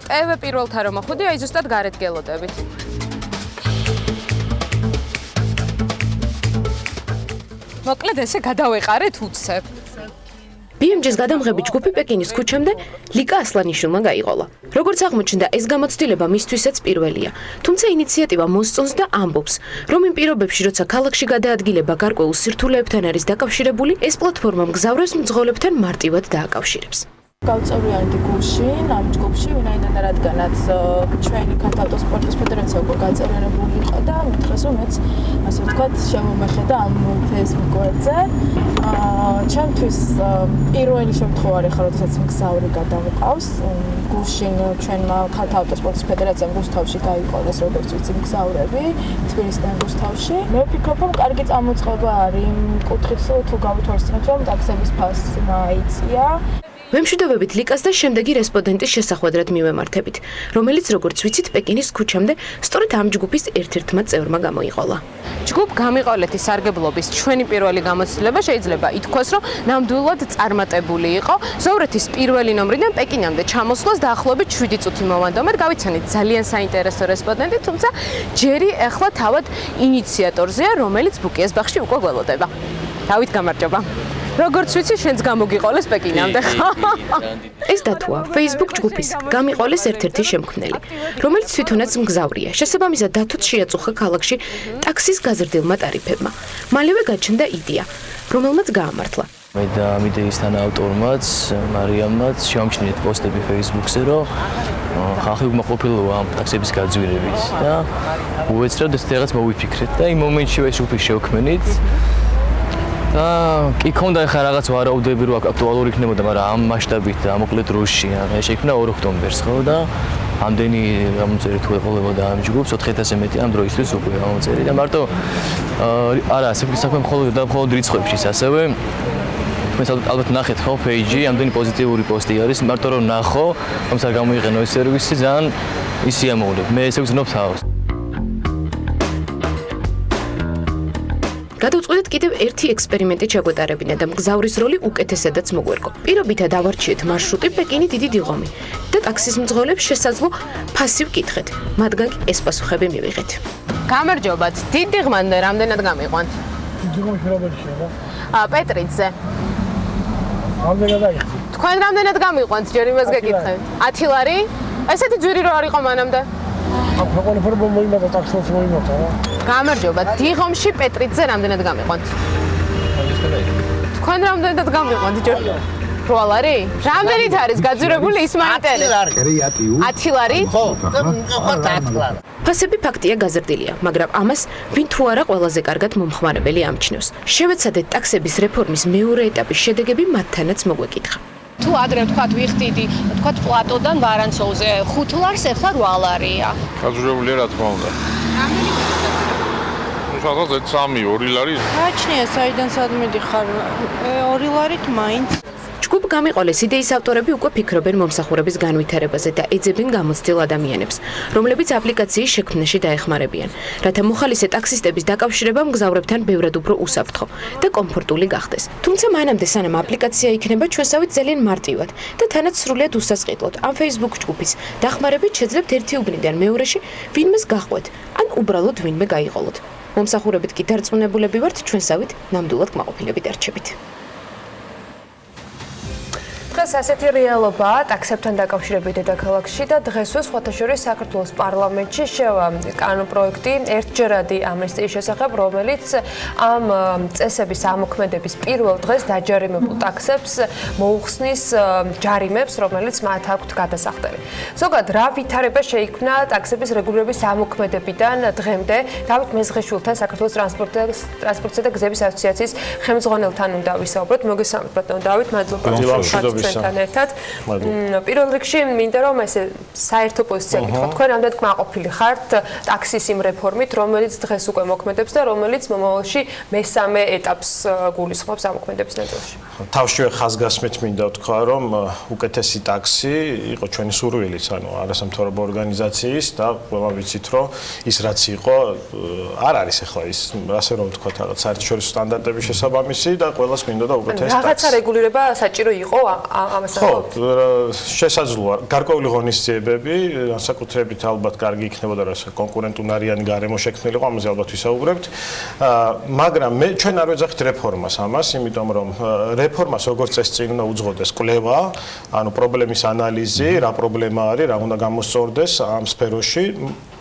TV პირველთა რომ მოხვდი, აი ზუსტად გარეთ გელოდებით. მოკლედ ესე გადავეყარეთ უცებ. BMG-ს გადამღები ჯგუფი პეკინის ქუჩამდე ლიკა ასლანიშვილმა გაიყოლა. როგორც აღმოჩნდა, ეს გამოცდილება მისთვისაც პირველია. თუმცა ინიციატივა მოსწონს და ამბობს, რომ იმ პირობებში, როცა ქალაქში გადაადგილება გარკვეულ სირთულეებთან არის დაკავშირებული, ეს პლატფორმა მგზავრებს მძღოლებთან მარტივად დააკავშირებს. გავწევრიანდი გუშინ ამ ჯგუფში, ვინაიდან რადგანაც ჩვენი ქართული ავტოსპორტის ფედერაცია უკვე გაწევრიანებული იყო და მითხრეს, რომ მეც ასე ვთქვათ, შემომეხედა ამ Facebook გვერდზე. ჩემთვის პირველი შემთხვევა არის, როდესაც მგზავრი გადამყავს. გუშინ ჩვენმა ქართული ავტოსპორტის ფედერაციამ რუსთავში გაიყოლეს, როგორც ვიცი, მგზავრები თბილისიდან რუსთავში. მე ვფიქრობ, რომ კარგი წამოწყება არის იმ კუთხით, თუ გავითვალისწინებთ, რომ ტაქსების ფასი მაიწია. ვემშვიდობებით ლიკას და შემდეგი რესპონდენტის შესახვედრად მივემართებით, რომელიც როგორც ვიცით პეკინის ქუჩამდე სწორედ ამ ჯგუფის ერთ-ერთმა წევრმა გამოიყოლა. ჯგუფ გამიყოლეთის სარგებლობის ჩვენი პირველი გამოცდილება შეიძლება ითქვას, რომ ნამდვილად წარმატებული იყო. ზოვრეთის პირველი ნომრიდან პეკინამდე ჩამოსვლას დაახლოებით 7 წუთი მოვანდომეთ. გავიცანით ძალიან საინტერესო რესპონდენტი, თუმცა ჯერი ახლა თავად ინიციატორზეა, რომელიც ბუკიეს ბაღში უკვე გველოდება. დავით, გამარჯობა. როგორც ვიცი, შენც გამოგიყოლეს პეკინამდე. ეს დათუა Facebook ჯგუფის გამიყოლეს ერთ-ერთი შემქმნელი, რომელიც თვითონაც მგზავრია. შესაბამისად დათუც შეაწუხა ქალაქში ტაქსის გაზრდილმა ტარიფებმა. მალევე გაჩნდა იდეა, რომელმაც გაამართლა. მე და ამ იდეისთან ავტორმაც, მარიამმაც შევამჩნიეთ პოსტები Facebook-ზე, რომ ხალხი უკმაყოფილოა ამ ტაქსების გაძვირებით და უეცრად ეს რაღაც მოვიფიქრეთ და იმ მომენტშივე ჯგუფი შევქმნით. და კი ქონდა ხა რაღაც ვარაუდები რომ აქტუალური იქნებოდა, მაგრამ ამ მასშტაბით და მოკლე დროში შეიქმნა 2 ოქტომბერს, ხო და ამდენი გამოწერი თუ ეყოლებოდა ამ ჯგუფს 4000-ზე მეტი ამ დროისთვის უკვე გამოწერი და მარტო არა, საქმე მხოლოდ რიცხვებში ასევე მე ალბათ ნახეთ ხო პეიჯი, ამდენი პოზიტიური პოსტი არის, მარტო რომ ნახო, რომ არ გამოიყენო ეს სერვისი, ძალიან ისიამოვნებ. მე ესე ვგზნობ თავს. გადავწყვეტეთ კიდევ ერთი ექსპერიმენტი ჩაგვეტარებინა და მგზავრის როლი უკეთესადაც მოგვერგო. პირობითად ავარჩიეთ მარშრუტი პეკინი დიდი დიღომი და ტაქსის მძღოლებს შესაძლო ფასი ვკითხეთ. მათგან კი ეს პასუხები მივიღეთ. გამარჯობათ. დიდ დიღმამდე რამდენად გამიყვანთ? დიღომში რომელი შევა? პეტრიძე. რამდენად აიხსნა? თქვენ რამდენად გამიყვანთ? ჯერ იმას გეკითხეთ. 10 ლარი? ესეთი ძვირი რო არ იყო მანამდე? აქ ყველაფერი მოიმატა ტაქსს მოიმატა რა. გამარჯობა. დიღომში პეტრიძე რამდენად გამიყვანთ? თქვენ რამდენად გამიყვანთ ჯერ? 8 ლარი? რამდენით არის გაძვირებული ის მაინტერესებს? 10 ლარი? ხო, ხო 10 ლარი. ფასები ფაქტია გაზრდილია, მაგრამ ამას ვინ თუ არა ყველაზე კარგად მომხმარებელი ამჩნევს. შევეცადეთ ტაქსების რეფორმის მეორე ეტაპის შედეგები მათთანაც მოგვეკითხა. თუ ადრე ვთქვათ ვიხდიდი, ვთქვათ პლატოდან ვარანცოვზე 5 ლარს, ახლა 8 ლარია. გაძვირებულია რა თქმა უნდა. სადღაც 3, 2 ლარი. გააჩნია საიდან სად მიდიხარ? 2 ლარით მაინც. ჯგუფ გამიყოლეს იდეის ავტორები უკვე ფიქრობენ მომსახურების განვითარებაზე და ეძებენ გამოცდილ ადამიანებს, რომლებიც აპლიკაციის შექმნაში დაეხმარებიან, რათა მოხალისე ტაქსისტების დაკავშირება მგზავრებთან ბევრად უფრო უსაფრთხო და კომფორტული გახდეს. თუმცა მანამდე სანამ აპლიკაცია იქნება, ჩვენსავით ძალიან მარტივად და თანაც სრულიად უსასყიდლოდ ამ Facebook ჯგუფის დახმარებით შეძლებთ ერთი უბნიდან მეორეში ვინმეს გაყვეთ, ან უბრალოდ ვინმე გაიყოლოთ. მომსახურებით კი დარწმუნებულები ვართ ჩვენსავით ნამდვილად კმაყოფილებით არჩებით. დღეს ასეთი რეალობაა ტაქსებთან დაკავშირებით დედაქალაქში და დღესვე სხვათა შორის საქართველოს პარლამენტში შევა კანონპროექტი ერთჯერადი ამნისტიის შესახებ, რომელიც ამ წესების ამოქმედების პირველ დღეს დაჯარიმებულ ტაქსებს მოუხსნის ჯარიმებს, რომელიც მათ აქვთ გადასახდელი. ზოგადად რა ვითარება შეიქმნა ტაქსების რეგულირების ამოქმედებიდან დღემდე? დავით მეზღეშვილთან საქართველოს ტრანსპორტისა და გზების ასოციაციის ხელმძღვანელთან უნდა ვისაუბროთ. მოგესალმებით ბატონო დავით, მადლობა. ჩვენთან ერთად. პირველ რიგში მინდა რომ ესე საერთო პოზიცია გითხრათ, თქვენ რამდენად კმაყოფილი ხართ ტაქსის იმ რეფორმით, რომელიც დღეს უკვე მოქმედებს და რომელიც მომავალში მესამე ეტაპს გულისხმობს ამოქმედების ნაწილში. თავშივე ხაზგასმით მინდა ვთქვა, რომ უკეთესი ტაქსი იყო ჩვენი სურვილიც, ანუ არასამთავრობო ორგანიზაციის და ყველა ვიცით, რომ ის რაც იყო, არ არის ახლა ის, ასე რომ ვთქვა, რაღაც საერთაშორისო სტანდარტების შესაბამისი და ყველას მინდოდა უკეთესი ტაქსი. რაღაცა რეგულირება საჭირო იყო ხო, შესაძლოა. გარკვეული ღონისძიებები, განსაკუთრებით ალბათ კარგი იქნებოდა, რომ კონკურენტუნარიანი გარემო შექმნილიყო, ამაზე ალბათ ვისაუბრებთ. მაგრამ ჩვენ არ ვეძახით რეფორმას ამას, იმიტომ რომ რეფორმას როგორც წესი წინ უნდა უძღოდეს კვლევა, ანუ პრობლემის ანალიზი, რა პრობლემა არის, რა უნდა გამოსწორდეს ამ სფეროში.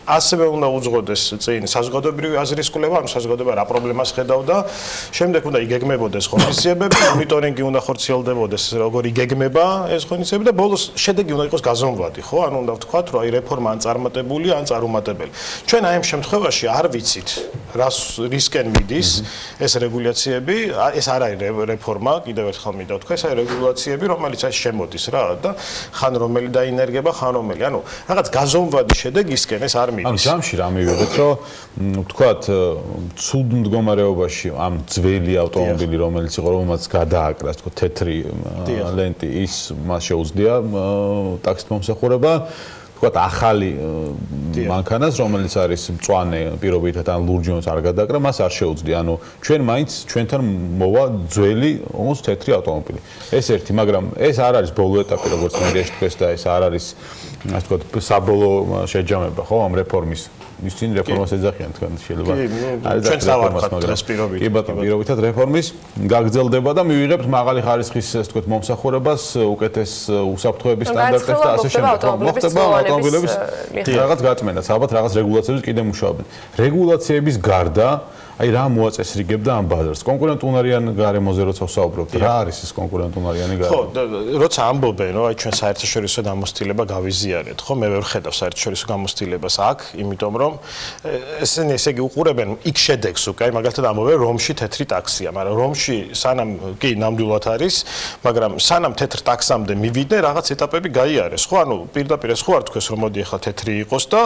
ასევე უნდა უძღოდეს წინ საზოგადოებრივი აზრის კვლევა, ანუ საზოგადოება რა პრობლემას ხედავდა, შემდეგ უნდა იგეგმებოდეს ღონისძიებები, მონიტორინგი უნდა ხორციელდებოდეს, როგორ იგეგმება ეს ღონისძიებები და ბოლოს შედეგი უნდა იყოს გაზომვადი, ხო? ანუ უნდა ვთქვათ, რომ აი რეფორმა ან წარმატებული, ან წარუმატებელი. ჩვენ აი ამ შემთხვევაში არ ვიცით, რისკენ მიდის ეს რეგულაციები, ეს არ არის რეფორმა, კიდევ ერთხელ მინდა ვთქვა, ეს არის რეგულაციები, რომელიც აი შემოდის რა და ხან რომელი დაინერგება, ხან რომელი. ანუ რაღაც გაზომვადი შედეგისკენ ეს არ ამ ჯამში რა მივიღეთ, რომ ვთქვათ, ცუდ მდგომარეობაში ამ ძველი ავტომობილი, რომელიც იყო, რომელმაც გადააკრას, თქო, თეთრი ლენტი, ის მას შეუძლია ტაქსით მომსახურება. ვთქვათ, ახალი მანქანას, რომელიც არის მწვანე პირობითად ან ლურჯონს არ გადააკრა, მას არ შეუძლია. ანუ ჩვენ მაინც ჩვენთან მოვა ძველი, almost თეთრი ავტომობილი. ეს ერთი, მაგრამ ეს არ არის ბოლო ეტაპი, როგორც მერიაში თქვეს და ეს არ არის, ასე ვთქვათ, საბოლოო შეჯამება, ხო, ამ რეფორმის. ისინი რეფორმას ეძახიან თქვენ შეიძლება. ჩვენ დავარქვათ დღეს პირობითად. კი ბატონო, პირობითად რეფორმის გაგრძელდება და მივიღებთ მაღალი ხარისხის, ასე ვთქვათ, მომსახურებას, უკეთეს უსაფრთხოების სტანდარტებს და ასე შემდეგ. მოხდება ავტომობილების რაღაც გაწმენდაც, ალბათ რაღაც რეგულაციების კიდე მუშაობენ. რეგულაციების გარდა აი რა მოაწესრიგებდა ამ ბაზარს? კონკურენტუნარიან გარემოზე როცა ვსაუბრობთ, რა არის ეს კონკურენტუნარიანი გარემო? ხო, როცა ამბობენ, რომ აი ჩვენ საერთაშორისო გამოცდილება გავიზიარეთ, ხო, მე ვერ ხედავ საერთაშორისო გამოცდილებას აქ, იმიტომ რომ ესენი ესე იგი უყურებენ იქ შედეგს უკვე, აი მაგალითად ამბობენ რომში თეთრი ტაქსია, მაგრამ რომში სანამ კი ნამდვილად არის, მაგრამ სანამ თეთრ ტაქსამდე მივიდნენ, რაღაც ეტაპები გაიარეს, ხო, ანუ პირდაპირ ეს ხო არ თქვეს რომ მოდი ახლა თეთრი იყოს და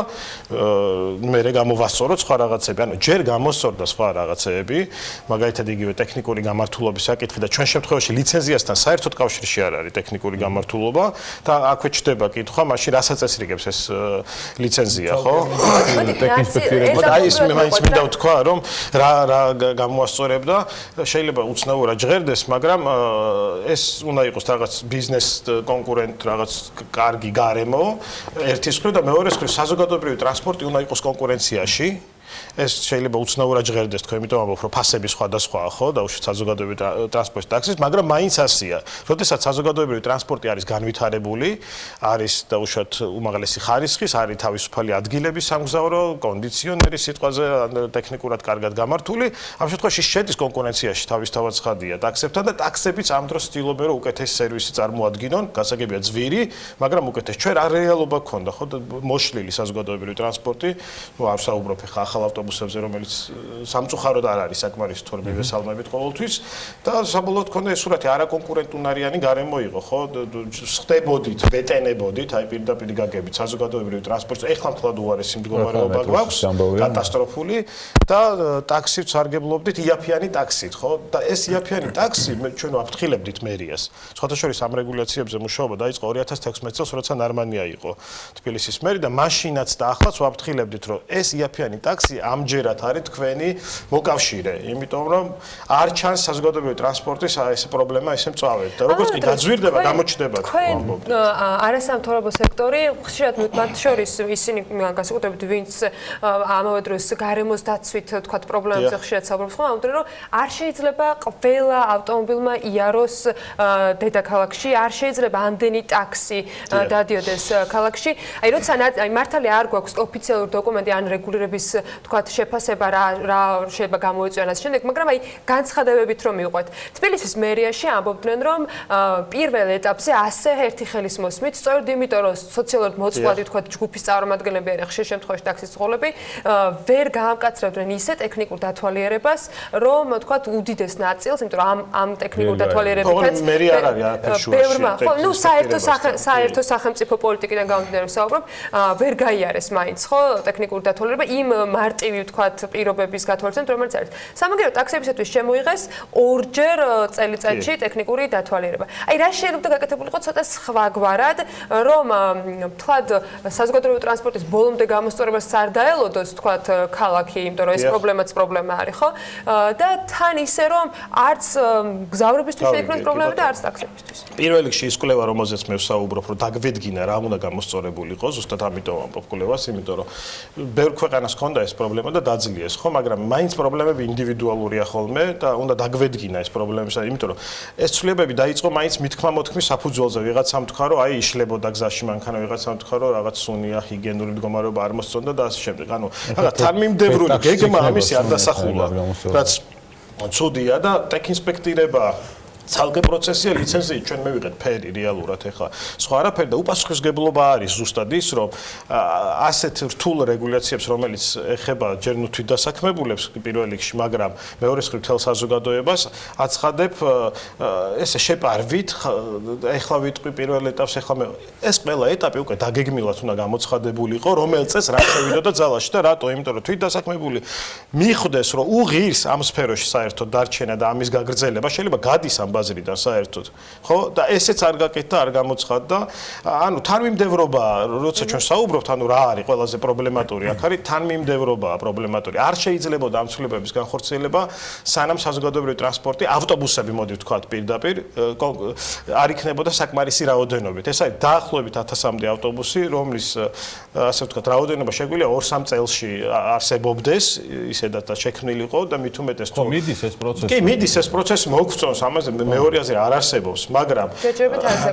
მე გამოვასწოროთ სხვა რაღაცები, ანუ ჯერ გამოსწორდა სხვა რაღაცეები, მაგალითად იგივე ტექნიკური გამართულობის საკითხი და ჩვენ შემთხვევაში ლიცენზიასთან საერთოდ კავშირში არ არის ტექნიკური გამართულობა და აქვე ჩდება კითხვა, მაშინ რა საწესრიგებს ეს ლიცენზია, ხო? აი ეს მაინც მინდა ვთქვა, რომ რა გამოასწორებდა, შეიძლება უცნაურად ჟღერდეს, მაგრამ ეს უნდა იყოს რაღაც ბიზნეს კონკურენტ, რაღაც კარგი გარემო, ერთის მხრივ და მეორეს მხრივ საზოგადოებრივი ტრანსპორტი უნდა იყოს კონკურენციაში. ეს შეიძლება უცნაურად ჟღერდეს თქვენ, იმიტომ ამბობ, რომ ფასები სხვადასხვაა, ხო, დაუშვით საზოგადოებრივი ტრანსპორტის ტაქსის, მაგრამ მაინც ასია. როდესაც საზოგადოებრივი ტრანსპორტი არის განვითარებული, არის დაუშვათ უმაღლესი ხარისხის, არის თავისუფალი ადგილების სამგზავრო, კონდიციონერი სიტყვაზე ტექნიკურად კარგად გამართული, ამ შემთხვევაში შედის კონკურენციაში თავისთავად ცხადია ტაქსებთან და ტაქსებიც ამ დროს ცდილობენ, რომ უკეთესი სერვისი წარმოადგინონ, გასაგებია ძვირი, მაგრამ უკეთეს. ჩვენ რა რეალობა გქონდა, ხო, მოშლილი საზოგადოებრივი ტრანსპორტი, ნუ არ ვსაუბრობ ხა ახალ ავტობუსებზე, რომელიც სამწუხაროდ არ არის საკმარისი თორმივე სალმებით ყოველთვის და საბოლოოდ ქონდა ეს სურათი არაკონკურენტუნარიანი გარემო იყო, ხო? ხდებოდით, ვეტენებოდით, აი პირდაპირ გაგებით საზოგადოებრივი ტრანსპორტი. ეხლა მთლად უარესი მდგომარეობა გვაქვს, კატასტროფული და ტაქსით სარგებლობდით იაფიანი ტაქსით, ხო? და ეს იაფიანი ტაქსი ჩვენ ვაფრთხილებდით მერიას. სხვათა შორის ამ რეგულაციებზე მუშაობა დაიწყო 2016 წელს, როცა ნარმანია იყო თბილისის მერი და მაშინაც და ახლაც ვაფრთხილებდით, რომ ეს იაფიანი ტაქსი ამჯერად არის თქვენი მოკავშირე, იმიტომ რომ არ ჩანს საზოგადოებრივი ტრანსპორტის ეს პრობლემა ესე მწვავედ და როგორც კი გაძვირდება, გამოჩნდება თქვენ არასამთავრობო სექტორი ხშირად მათ შორის ისინი განსაკუთრებით ვინც ამავე დროს გარემოს დაცვით თქვა პრობლემებზე ხშირად საუბრობს, ხო, ამიტომ რომ არ შეიძლება ყველა ავტომობილმა იაროს დედაქალაქში, არ შეიძლება ამდენი ტაქსი დადიოდეს ქალაქში. აი როცა აი მართალია არ გვაქვს ოფიციალური დოკუმენტი ან რეგულირების თქვა შეფასება რა შეიძლება გამოიწვიოს ამ შემდეგ, მაგრამ აი განცხადებებით რომ მივყვეთ. თბილისის მერიაში ამბობდნენ რომ პირველ ეტაპზე ასე ერთი ხელის მოსმით, სწორედ იმიტომ რომ სოციალურად მოწყვლადი თქვა ჯგუფის წარმომადგენლები არიან ხშირ შემთხვევაში ტაქსის მძღოლები, ვერ გაამკაცრებდნენ ისე ტექნიკურ დათვალიერებას, რომ თქვა უდიდეს ნაწილს, იმიტომ რომ ამ ტექნიკურ დათვალიერებითაც მერი არ არის არაფერ შუაში. ხო, ნუ საერთო სახელმწიფო პოლიტიკიდან გამომდინარე ვსაუბრობ, ვერ გაიარეს მაინც, ხო, ტექნიკური დათვალიერება იმ მარტივი თქვა პირობების გათვალისწინებით, რომელიც არის. სამაგერო ტაქსებისათვის შემოიღეს ორჯერ წელიწადში ტექნიკური დათვალიერება. აი რა შეიძლება გაკეთებულიყო ცოტა სხვაგვარად, რომ თქვა საზოგადოებრივი ტრანსპორტის ბოლომდე გამოსწორებას არ დაელოდოს თქვა ქალაქი, იმიტომ რომ ეს პრობლემა არის, ხო? და თან ისე რომ არც გზავრებისთვის შეიქმნეს პრობლემები და არც ტაქსებისთვის. პირველ რიგში ის კვლევა, რომელზეც მე ვსაუბრობ, რომ დაგვედგინა რა უნდა გამოსწორებულიყო, ზუსტად ამიტომ ამბობ კვლევას, იმიტომ რომ ბევრ ქვეყანას ჰქონდა ეს პრობლემა და დაძლიეს, ხო, მაგრამ მაინც პრობლემები ინდივიდუალურია ხოლმე და უნდა დაგვედგინა ეს პრობლემები, იმიტომ რომ ეს ცვლილებები დაიწყო მაინც მithქმა-მოთქმის საფუძველზე, ვიღაცამ თქვა, რომ აი იშლებოდა გზაში მანქანა, ვიღაცამ თქვა, რომ რაღაც სუნია, ჰიგიენური მდგომარეობა არ მოსწონდა და ასე შემდეგ. ანუ რაღაც თანმიმდევრული გეგმა ამისი არ დასახულა, რაც ცუდია და ტექინსპექტირება ცალკე პროცესია, ლიცენზიით ჩვენ მივიღეთ ფერი რეალურად ეხლა. სხვა არაფერი და უპასუხისმგებლობა არის ზუსტად ის, რომ ასეთ რთულ რეგულაციებს, რომელიც ეხება ჯერ ნუ თვითდასაქმებულებს პირველ რიგში, მაგრამ მეორე მხრივ თელ საზოგადოებას აცხადებ ესე შეპარვით, ეხლა ვიტყვი პირველ ეტაპს, ეხლა მე ეს ყველა ეტაპი უკვე დაგეგმილად უნდა გამოცხადებულიყო, რომელ წელს რა შევიდოდა ძალაში და რატო? იმიტომ რომ თვითდასაქმებული მიხვდეს, რომ უღირს ამ სფეროში საერთოდ დარჩენა და ამის გაგრძელება შეიძლება გადის ამ ბაზრიდან საერთოდ, ხო? და ესეც არ გაკეთდა, არ გამოცხადდა. ანუ თანმიმდევრობა, როცა ჩვენ საუბრობთ, ანუ რა არის ყველაზე პრობლემატური? აქ არის თანმიმდევრობა პრობლემატური. არ შეიძლებოდა ამ ცვლილებების განხორციელება, სანამ საზოგადოებრივი ტრანსპორტი, ავტობუსები მოდი ვთქვათ პირდაპირ, არ იქნებოდა საკმარისი რაოდენობით. ეს არის დაახლოებით 1000-მდე ავტობუსი, რომლის ასე ვთქვათ, რაოდენობა შეგვიძლია 2-3 წელში არსებობდეს, ისედაც შექმნილიყო და მით უმეტეს თუ მიდის ეს პროცესი. კი, მიდის ეს პროცესი მოგწონს, ამაზე მეორე აზრი არ არსებობს, მაგრამ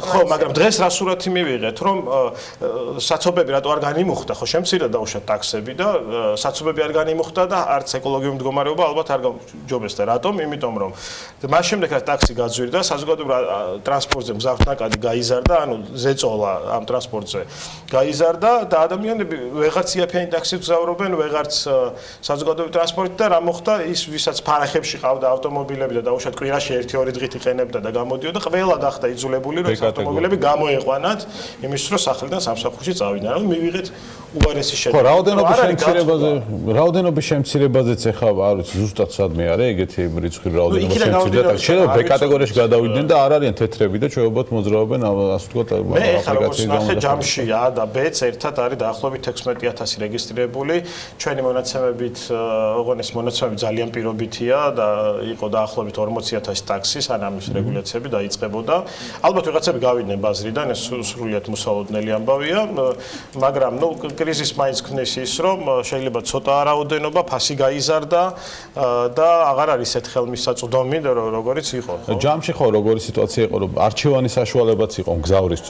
ხო, მაგრამ დღეს რა სურათი მივიღეთ, რომ საცობები რატო არ განიმუხტა, ხო, შემცირდა დაუშვათ ტაქსები და საცობები არ განიმუხტა და არც ეკოლოგიური მდგომარეობა ალბათ არ გამჯობეს და რატომ? იმიტომ რომ მას შემდეგ რაც ტაქსი გაძვირდა, საზოგადოებრივ ტრანსპორტზე მზარდნაკადი გაიზარდა, ანუ ზეწოლა ამ ტრანსპორტზე გაიზარდა და ადამიანები ვეღარც იაფიანი ტაქსით გზავრობენ, ვეღარც საზოგადოებრივ ტრანსპორტით და რა მოხდა, ის ვისაც ფარახებში ყავდა ავტომობილები და დაუშვათ კვირაში 1-2 დღით იყენებდა და გამოდიოდა, ყველა გახდა იძულებული, რომ ეს ავტომობილები გამოეყვანათ იმისთვის, რომ სახლიდან სამსახურში წავიდნენ. ანუ მივიღეთ უარესი შედეგი. ხო, რაოდენობის შემცირებაზეც ეხლა არ ვიცი, ზუსტად სადმე არის ეგეთი რიცხვი რაოდენობის შემცირება. შეიძლება B კატეგორიაში გადავიდნენ და არ არიან თეთრები და ჩვეულებრივ მოძრაობენ, ასე ვთქვათ, აპლიკაციების გამო. ჯამში A და B-ც ერთად არის დაახლოებით 16000 რეგისტრირებული. ჩვენი მონაცემებით, ოღონდ ეს მონაცემები ძალიან პირობითია და იყო დაახლოებით 40000 ტაქსი, სანამ ეს რეგულაციები დაიწყებოდა. ალბათ ვიღაცები გავიდნენ ბაზრიდან, ეს სრულიად მოსალოდნელი ამბავია, მაგრამ ნუ კრიზის მაინც ქმნის ის, რომ შეიძლება ცოტა რაოდენობა ფასი გაიზარდა და აღარ არის ეს ხელმისაწვდომი, როგორც იყო. ჯამში ხო როგორი სიტუაცია იყო, რომ არჩევანის საშუალებაც იყო მგზავრის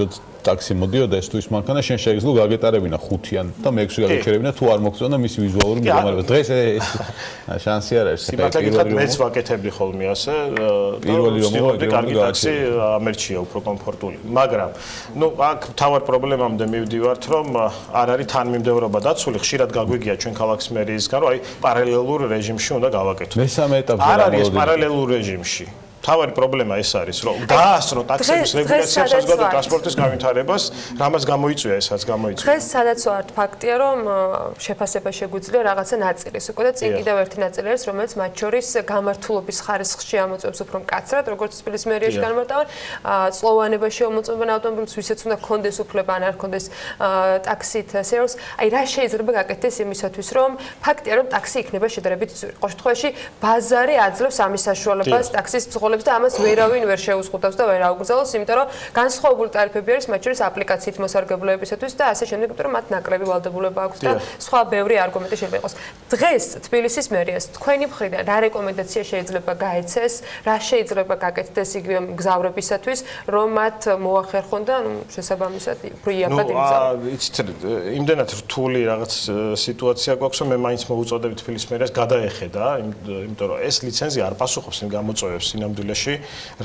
ტაქსი მოდიოდა ეს თუ ის მანქანა შენ შეეძლო გაგეტარებინა 5-იან და მე-6 გაგეჩერებინა თუ არ მოგწონდა მისი ვიზუალური მდგომარეობა. დღეს ეს შანსი არ არის. სიმართლედ მეც ვაკეთებდი ხოლმე ასე. პირველი რომ მოვიდა კარგი ტაქსი ამერჩია უფრო კომფორტული. მაგრამ ნუ აქ თავარ პრობლემამდე მივდივართ, რომ არ არის თანმიმდევრობა დაცული, ხშირად გაგვიგია ჩვენ ქალაქის მერიისგან, რომ აი პარალელურ რეჟიმში უნდა გავაკეთოთ. მესამე ეტაპზე არ არის პარალელურ რეჟიმში. თავარი პრობლემა ეს არის, რომ დაასწრო ტაქსების რეგულაციას საზოგადო ტრანსპორტის განვითარებას, რამაც გამოიწვია ესაც გამოიწვია. დღეს სადაც ვართ ფაქტია, რომ შეფასება შეგვიძლია რაღაცა ნაწილის უკვე და წინ კიდევ ერთი ნაწილი არის, რომელიც მათ შორის გამართულობის ხარისხში ამოწმებს უფრო მკაცრად, როგორც თბილისის მერიაში განმარტავენ, წლოვანებაში ამოწმებენ ავტომობილს, ვისაც უნდა კონდეს უფლება, ან არ კონდეს ტაქსით სერვისს. აი რა შეიძლება გაკეთდეს იმისათვის, რომ ფაქტია, რომ ტაქსი იქნება შედარებით ძვირი. ყოველ შემთხვევაში ბაზარი აძლევს ამის საშუალებას ტაქსის და ამას ვერავინ ვერ შეუზღუდავს და ვერ აუგზავნოს, იმიტომ რომ განსხვავებული ტარიფები არის მათ შორის აპლიკაციით მოსარგებლეებისათვის და ასე შემდეგ, იმიტომ რომ მათ ნაკლები ვალდებულება აქვს და სხვა ბევრი არგუმენტი შეიძლება იყოს. დღეს თბილისის მერიას თქვენი მხრიდან რა რეკომენდაცია შეიძლება გაეცეს, რა შეიძლება გაკეთდეს იგივე მგზავრებისათვის, რომ მათ მოახერხონ და შესაბამისად უფრო იაფად იმგზავრონ. იცით, იმდენად რთული რაღაც სიტუაცია გვაქვს, რომ მე მაინც მოვუწოდებ თბილისის მერიას გადაეხედა, იმიტომ რომ ეს ლიცენზია არ პასუხობს იმ გამოწვევებს სინამდვილეში,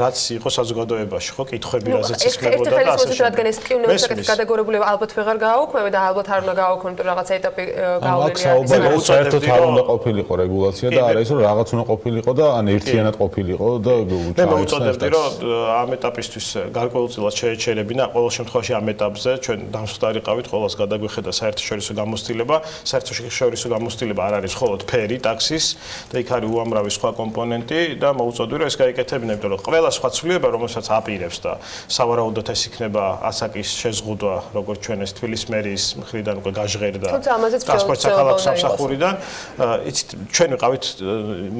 რაც იყო საზოგადოებაში, ხო, კითხვები რაზეც ისმებოდა და ასე შემდეგ. რადგან ეს ტკივნევის საკითხი გადაგორებული ალბათ ვეღარ გააუქმებე და ალბათ არ უნდა გააუქმო, იმიტომ რომ რაღაცა ეტაპი გაავლენია. საერთოდ არ უნდა ყოფილიყო რეგულაცია და არა ის რომ რაღაც უნდა ყოფილიყო და ან ერთიანად ყოფილიყო და მე მოვუწოდებდი, რომ ამ ეტაპისთვის გარკვეულწილად შეეჩერებინა, ყოველ შემთხვევაში ამ ეტაპზე ჩვენ დამხდარიყავით, ყოველს გადაგვიხედა საერთაშორისო გამოცდილება, საერთაშორისო გამოცდილება არ არის მხოლოდ ფერი ტაქსის და იქ არის უამრავი სხვა კომპონენტი და მოვუწოდები, რომ ეს გაიკეთებინა, იმიტომ რომ ყველა სხვა ცვლილება, რომელსაც აპირებს და სავარაუდოდ ეს იქნება ასაკის შეზღუდვა, როგორც ჩვენ ეს თბილისის მერიის მხრიდან უკვე გაჟღერდა ტრანსპორტ საქალაქო სამსახურიდან. იცით, ჩვენ ვიყავით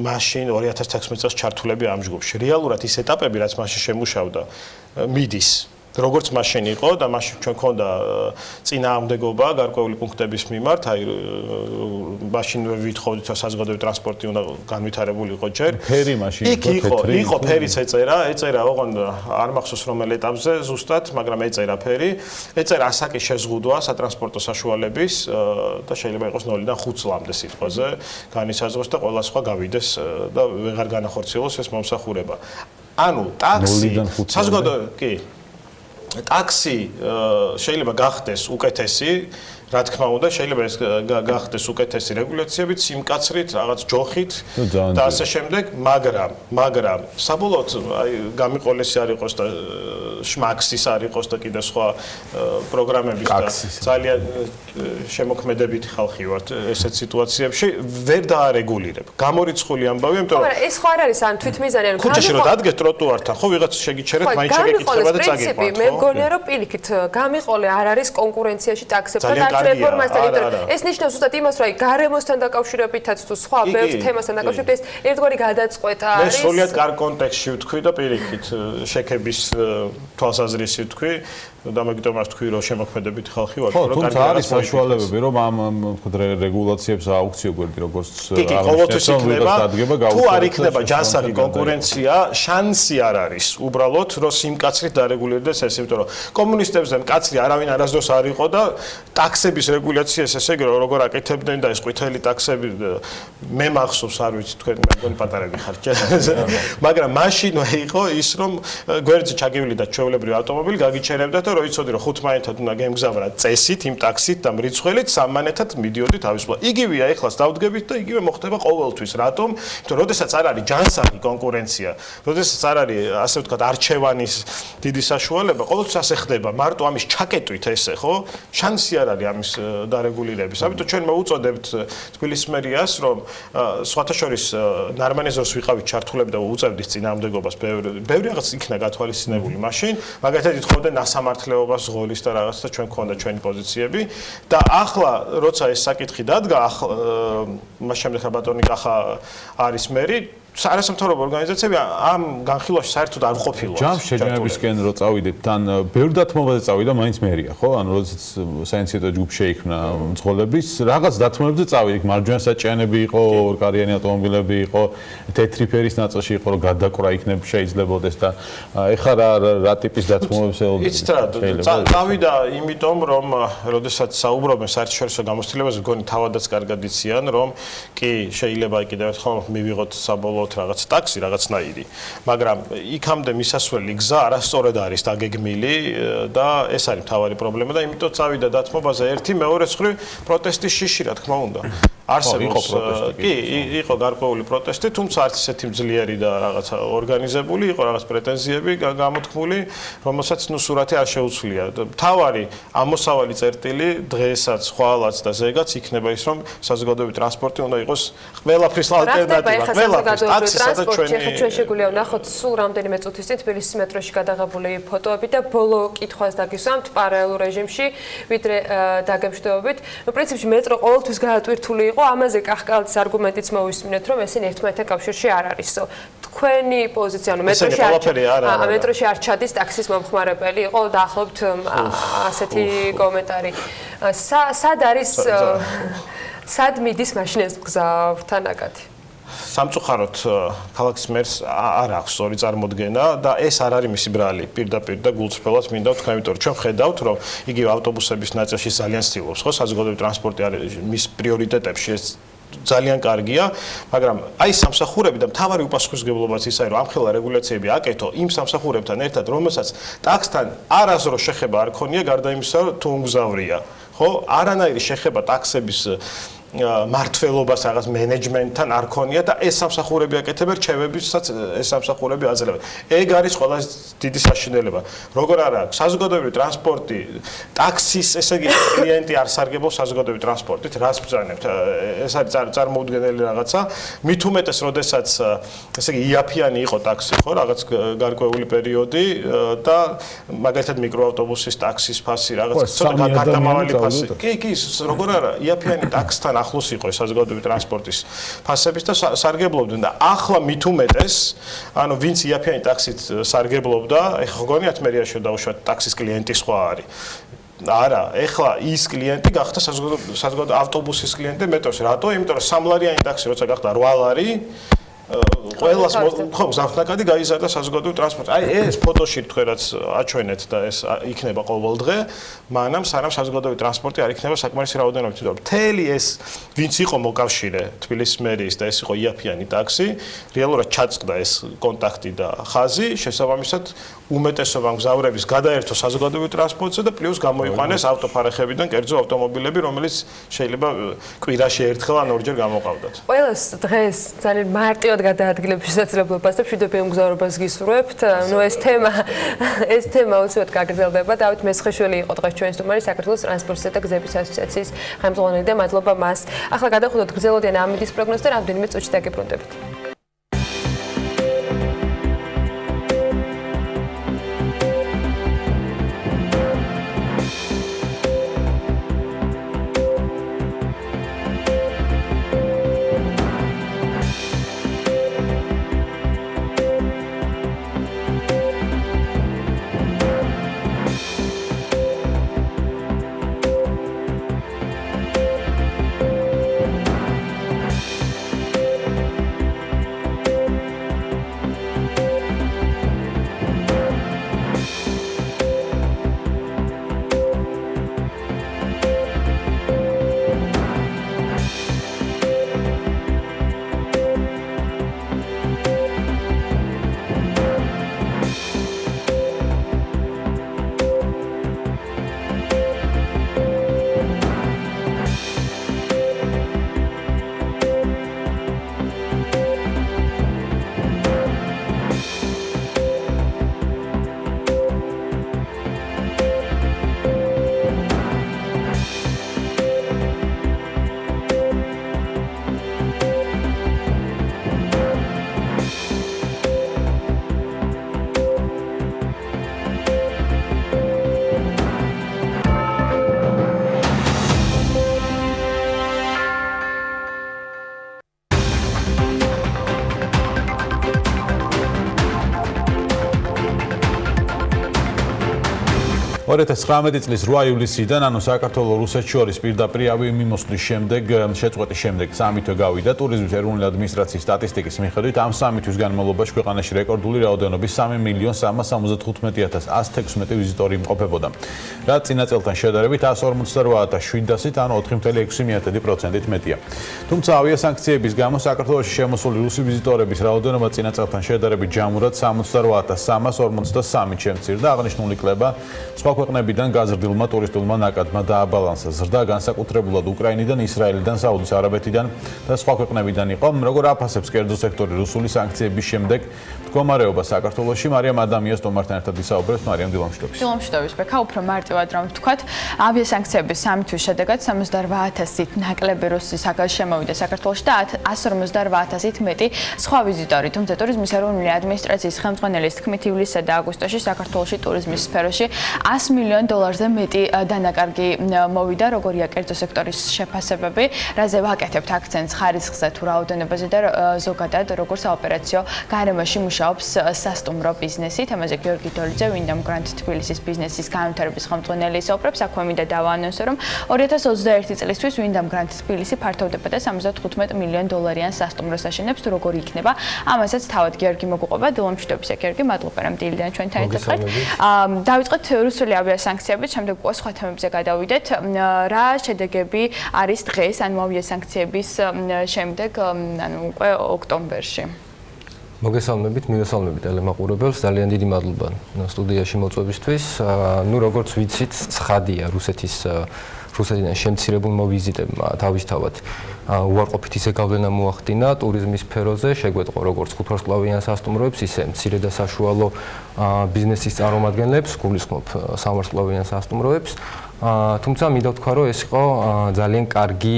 მაშინ 2016 წელს ჩართულები ამ ჯგუფში. რეალურად ის ეტაპები, რაც მაშინ შემუშავდა, მიდის როგორც მაშინ იყო და მაშინ ჩვენ ქონდა წინააღმდეგობა გარკვეული პუნქტების მიმართ, აი მაშინ ვითხოვდით რომ საზოგადოებრივი ტრანსპორტი უნდა განვითარებული იყო ჯერ. ფერი მაშინ იყო ფერიც ეწერა, ოღონდ არ მახსოვს რომელ ეტაპზე ზუსტად, მაგრამ ეწერა ფერი, ეწერა ასაკის შეზღუდვა სატრანსპორტო საშუალების და შეიძლება იყოს 0-დან 5 წლამდე სიტყვაზე განისაზღვროს და ყველა სხვა გავიდეს და ვეღარ განახორციელოს ეს მომსახურება. ანუ ტაქსი საზოგადოებრივი კი ტაქსი შეიძლება გახდეს უკეთესი, რა თქმა უნდა, შეიძლება ეს გახდეს უკეთესი რეგულაციებით, სიმკაცრით, რაღაც ჯოხით და ასე შემდეგ, მაგრამ საბოლოოდ აი გამიყოლესი არ იყოს და შმაქსის არ იყოს და კიდე სხვა პროგრამების და ძალიან შემოქმედებითი ხალხი ვართ ესეთ სიტუაციებში, ვერ დაარეგულირებ. გამორიცხული ამბავი, იმიტომ რომ ეს ხო არ არის ან თვითმიზანი, ან ქუჩაში რომ დადგეთ ტროტუართან, ხო ვიღაც შეგიჩერეთ, მაინც შეგეკითხება და წაგიყვანთ. მე მგონია რომ პირიქით გამიყოლე არ არის კონკურენციაში ტაქსებთან რეფორმასთან, იმიტომ რომ ეს ნიშნავს უბრალოდ იმას, რომ აი გარემოსთან დაკავშირებითაც თუ სხვა ბევრ თემასთან დაკავშირებით ეს ერთგვარი გადაწყვეტა არის. მე სრულად კარგ კონტექსტში ვთქვი და პირიქით შეკების თვალსაზრისით ვთქვი და მეგიტომ არ ვთქვი რომ შემოქმედებითი ხალხი ვარ, რომ კარგი არის საშუალებები, რომ ამ რეგულაციებს აუქციო გვერდი როგორც ყოველთვის იქნება, თუ არ იქნება ჯანსაღი კონკურენცია, შანსი არ არის უბრალოდ რომ სიმკაცრით დარეგულირდეს ეს, იმიტომ რომ კომუნისტებზე მკაცრი არავინ არასდროს არ იყო და ტაქსების რეგულაციას ესე იგი როგორ აკეთებდნენ და ეს ყვითელი ტაქსები მე მახსოვს არ ვიცი თქვენ მეგონი პატარები ხართ მაგრამ მაშინვე იყო ის რომ გვერდზე ჩაგივლიდა ჩვეულებრივი ავტომობილი გაგიჩერებდა და რო იცოდი რომ 5 მაინათად უნდა გემგზავრა წესით იმ ტაქსით და მრიცხველით სამმანეთად მიდიოდი თავისუფლად იგივეა ეხლას დავდგებით და იგივე მოხდება ყოველთვის რატომ იმიტომ რომ როდესაც არ არის ჯანსაღი კონკურენცია როდესაც არ არის ასე ვთქვათ არჩევანის დიდი საშუალება ყოველთვის ასე ხდება მარტო ამის ჩაკეტვით ესე ხო შანსი არ არის ამის დარეგულირების ამიტომ ჩვენ მოვუწოდებთ თბილისის მერიას რომ სხვათა შორის ნარმანეზორს ვიყავით ჩართულები და უწევდით წინააღმდეგობას ბევრი რაღაც იქნა გათვალისწინებული მაშინ მაგალითად ითხოვდნენ ნასამართლეობას ზღოლის და რაღაც და ჩვენ გქონდა ჩვენი პოზიციები და ახლა როცა ეს საკითხი დადგა მას შემდეგ რა ბატონი კახა არის მერი არასამთავრობო ორგანიზაციები ამ განხილვაში საერთოდ არ ყოფილა. ჯამს შეჯამებისკენ რო წავიდეთ, თან ბევრ დათმობაზე წავიდა მაინც მერია, ხო? ანუ როდესაც საინციდენტო ჯგუფი შეიქმნა მძღოლების, რაღაც დათმობებზე წავიდით, მარჯვენა საჭიანები იყო, ორკარიანი ავტომობილები იყო, თეთრი ფერის ნაწილში იყო, რომ გადაკვრა იქნებ შეიძლებაოდეს და ეხლა რა ტიპის დათმობებს ელოდება? იცით რა, წავიდა იმიტომ, რომ როდესაც საუბრობენ საერთაშორისო გამოცდილებაზე, მგონი თავადაც კარგად იციან, რომ კი შეიძლება კიდევ ერთხელ მივიღოთ საბოლოო უყოლოდ რაღაც ტაქსი, რაღაცნაირი. მაგრამ იქამდე მისასვლელი გზა არასწორად არის დაგეგმილი და ეს არის მთავარი პრობლემა და იმიტომ წავიდა დათმობაზე ერთი, მეორე მხრივ პროტესტის შიში, რა თქმა უნდა. არსებობს კი იყო გარკვეული პროტესტი, თუმცა არც ისეთი ძლიერი და რაღაც ორგანიზებული, იყო რაღაც პრეტენზიები გამოთქმული, რომელსაც სურათი არ შეუცვლია. მთავარი ამოსავალი წერტილი დღესაც, ხვალაც და ზეგაც იქნება ის, რომ საზოგადოებრივი ტრანსპორტი უნდა იყოს ყველაფრის ალტერნატივა, ყველაფრის ტაქსისა და ჩვენი. ჩვენ შეგვიძლია ვნახოთ სულ რამდენიმე წუთის წინ თბილისის მეტროში გადაღებული ფოტოები და ბოლო კითხვას დაგისვამთ პარალელურ რეჟიმში, ვიდრე დაგემშვიდობებით. პრინციპში მეტრო ყოველთვის გაატვირთული იყო, ამაზე კახკალდის არგუმენტიც მოვისმინეთ, რომ ესენი ერთმანეთთან კავშირში არ არისო. თქვენი პოზიცია, ანუ მეტროში არ ჩადის ტაქსის მომხმარებელი იყო, დაახლოებით ასეთი კომენტარი. სად არის სად მიდის მაშინ ეს გზა ვთანაკათი? სამწუხაროდ ქალაქის მერს არ აქვს სწორი წარმოდგენა და ეს არ არის მისი ბრალი პირდაპირ და გულწრფელად მინდა ვთქვა, იმიტომ რომ ჩვენ ხედავთ, რომ იგივე ავტობუსების ნაწილში ძალიან ცდილობს, ხო, საზოგადოებრივი ტრანსპორტი არის მის პრიორიტეტებში, ეს ძალიან კარგია, მაგრამ აი სამსახურები და მთავარი უპასუხისმგებლობაც ის არის, რომ ამხელა რეგულაციები აკეთო იმ სამსახურებთან ერთად, რომელსაც ტაქსთან არასდროს შეხება არ ქონია, გარდა იმისა, რომ თუ უმგზავრია, ხო? არანაირი შეხება ტაქსების მართლობას რაღაც მენეჯმენტთან არ ქონია და ეს სამსახურები აკეთებენ რჩევებისაც ეს სამსახურები აძლევენ. ეგ არის ყველაზე დიდი საშინელება. როგორ არა აქვს საზოგადოებრივი ტრანსპორტი, ტაქსის, ესე იგი კლიენტი არ სარგებლობს საზოგადოებრივი ტრანსპორტით, რას ბრძანებთ? ეს არის წარმოუდგენელი რაღაცა. მით უმეტეს, როდესაც ესე იგი იაფიანი იყო ტაქსი, ხო, რაღაც გარკვეული პერიოდი და მაგალითად მიკროავტობუსის ტაქსის ფასი რაღაც ცოტა გარდამავალი ფასი. კი, როგორ არა, იაფიანი ტაქსთან ახლოს იყო საზოგადოებრივი ტრანსპორტის ფასების და სარგებლობდნენ და ახლა მით უმეტეს, ანუ ვინც იაფიანი ტაქსით სარგებლობდა, ეხლა გონიათ მერიაში დაუშვათ ტაქსის კლიენტი სხვა არის. არა, ეხლა ის კლიენტი გახდა საზოგადოებრივი ავტობუსის კლიენტი მეტროში. რატო? იმიტომ რომ სამლარიანი ტაქსი როცა გახდა 8 ლარი ყველას ხო გზავნაკადი გაიზარდა საზოგადოებრივი ტრანსპორტი. აი ეს ფოტოში თქვენ რაც აჩვენეთ და ეს იქნება ყოველდღე, მანამ სანამ საზოგადოებრივი ტრანსპორტი არ იქნება საკმარისი რაოდენობით. მთელი ეს ვინც იყო მოკავშირე თბილისის მერიის და ეს იყო იაფიანი ტაქსი, რეალურად ჩაწყდა ეს კონტაქტი და ხაზი, შესაბამისად უმეტესობა მგზავრების გადაერთო საზოგადოებრივ ტრანსპორტზე და პლუს გამოიყვანეს ავტოფარეხებიდან კერძო ავტომობილები, რომელიც შეიძლება კვირაში ერთხელ ან ორჯერ გამოყავდათ. ყველას დღეს ძალიან მარტივად გადაადგილებს შესაძლებლობას და მშვიდობიან მგზავრობას გისურვებთ. ნუ ეს თემა უცბად გაგრძელდება. დავით მესხიშვილი იყო დღეს ჩვენი სტუმარი, საქართველოს ტრანსპორტისა და გზების ასოციაციის ხელმძღვანელი და მადლობა მას. ახლა გადავხვდოთ გრძელვადიან ამინდის პროგნოზს და რამდენიმე წუთში დაგებრუნდებით. 2019 წლის 8 ივლისიდან, ანუ საქართველოს რუსეთს შორის პირდაპირ ავიამიმოსვლის შემდეგ, შეწყვეტის შემდეგ სამი თვე გავიდა. ტურიზმის ეროვნული ადმინისტრაციის სტატისტიკის მიხედვით, ამ სამი თვის განმავლობაში ქვეყანაში რეკორდული რაოდენობის 3.350,116 ვიზიტორი იმყოფებოდა. რაც წინა წელთან შედარებით 148,700-ით, ანუ 4.6%-ით მეტია. თუმცა ავიასანქციების გამო საქართველოში შემოსული რუსი ვიზიტორების რაოდენობა წინა წელთან შედარებით ჯამურად 68,343-ით შემცირდა. აღნიშნული კლება სხვა ქვეყნებიდან გაზრდილმა ტურისტულმა ნაკადმა დააბალანსა. ზრდა განსაკუთრებულად უკრაინიდან, ისრაელიდან, საუდის არაბეთიდან და სხვა ქვეყნებიდან იყო. როგორ აფასებს კერძო სექტორი რუსული სანქციების შემდეგ მდგომარეობა საქართველოში? მარიამ ადამიანს თომართან ერთად ისაუბრებს. მარიამ, დილამშვიდობის. დილამშვიდობის, ბექა, უფრო მარტივად რომ ვთქვათ, ავიასანქციების 3 თვის შედეგად 78,000-ით ნაკლები რუსი შემოვიდა საქართველოში და 158,000-ით მეტი სხვა ვიზიტორი. თუმცა ტურიზმის ეროვნული ადმინისტრაციის ხელმძღვანელის თქმით, ივლისსა და აგვისტოში საქართველოში ტურიზმის სფეროში $100 მილიონ მეტი დანაკარგი მოვიდა, როგორია კერძო სექტორის შეფასებები, რაზე ვაკეთებთ აქცენტს ხარისხზე თუ რაოდენობაზე და ზოგადად როგორ საოპერაციო გარემოში მუშაობს სასტუმრო ბიზნესი. თემაზე გიორგი დოლიძე, ვინდამ გრანთ თბილისის ბიზნესის განვითარების ხელმძღვანელი ისაუბრებს. აქვე მინდა დავაანონსო, რომ 2021 წლისთვის ვინდამ გრანთ თბილისი ფართოვდება და $75 მილიონ სასტუმროს აშენებს. თუ როგორი იქნება, ამასაც თავად გიორგი მოგუყვება. დილამშვიდობისა, გიორგი, მადლობა რომ დილიდან ჩვენთან ერთად ხართ. დავიწყოთ რუსული ავიასანქციებით, შემდეგ უკვე სხვა თემებზე გადავიდეთ. რა შედეგები არის დღეს, ანუ ავიასანქციების შემდეგ, ანუ უკვე ოქტომბერში? მოგესალმებით, მივესალმებით ტელემაყურებელს, ძალიან დიდი მადლობა სტუდიაში მოწვევისთვის. ნუ როგორც ვიცით, ცხადია რუსეთიდან შემცირებულმა ვიზიტებმა თავისთავად უარყოფითი ზეგავლენა მოახდინა ტურიზმის სფეროზე, შეგვეწყო როგორც ხუთვარსკვლავიან სასტუმროებს, ისე მცირე და საშუალო ბიზნესის წარმომადგენლებს, გულისხმობ სამვარსკვლავიან სასტუმროებს. თუმცა მინდა ვთქვა, რომ ეს იყო ძალიან კარგი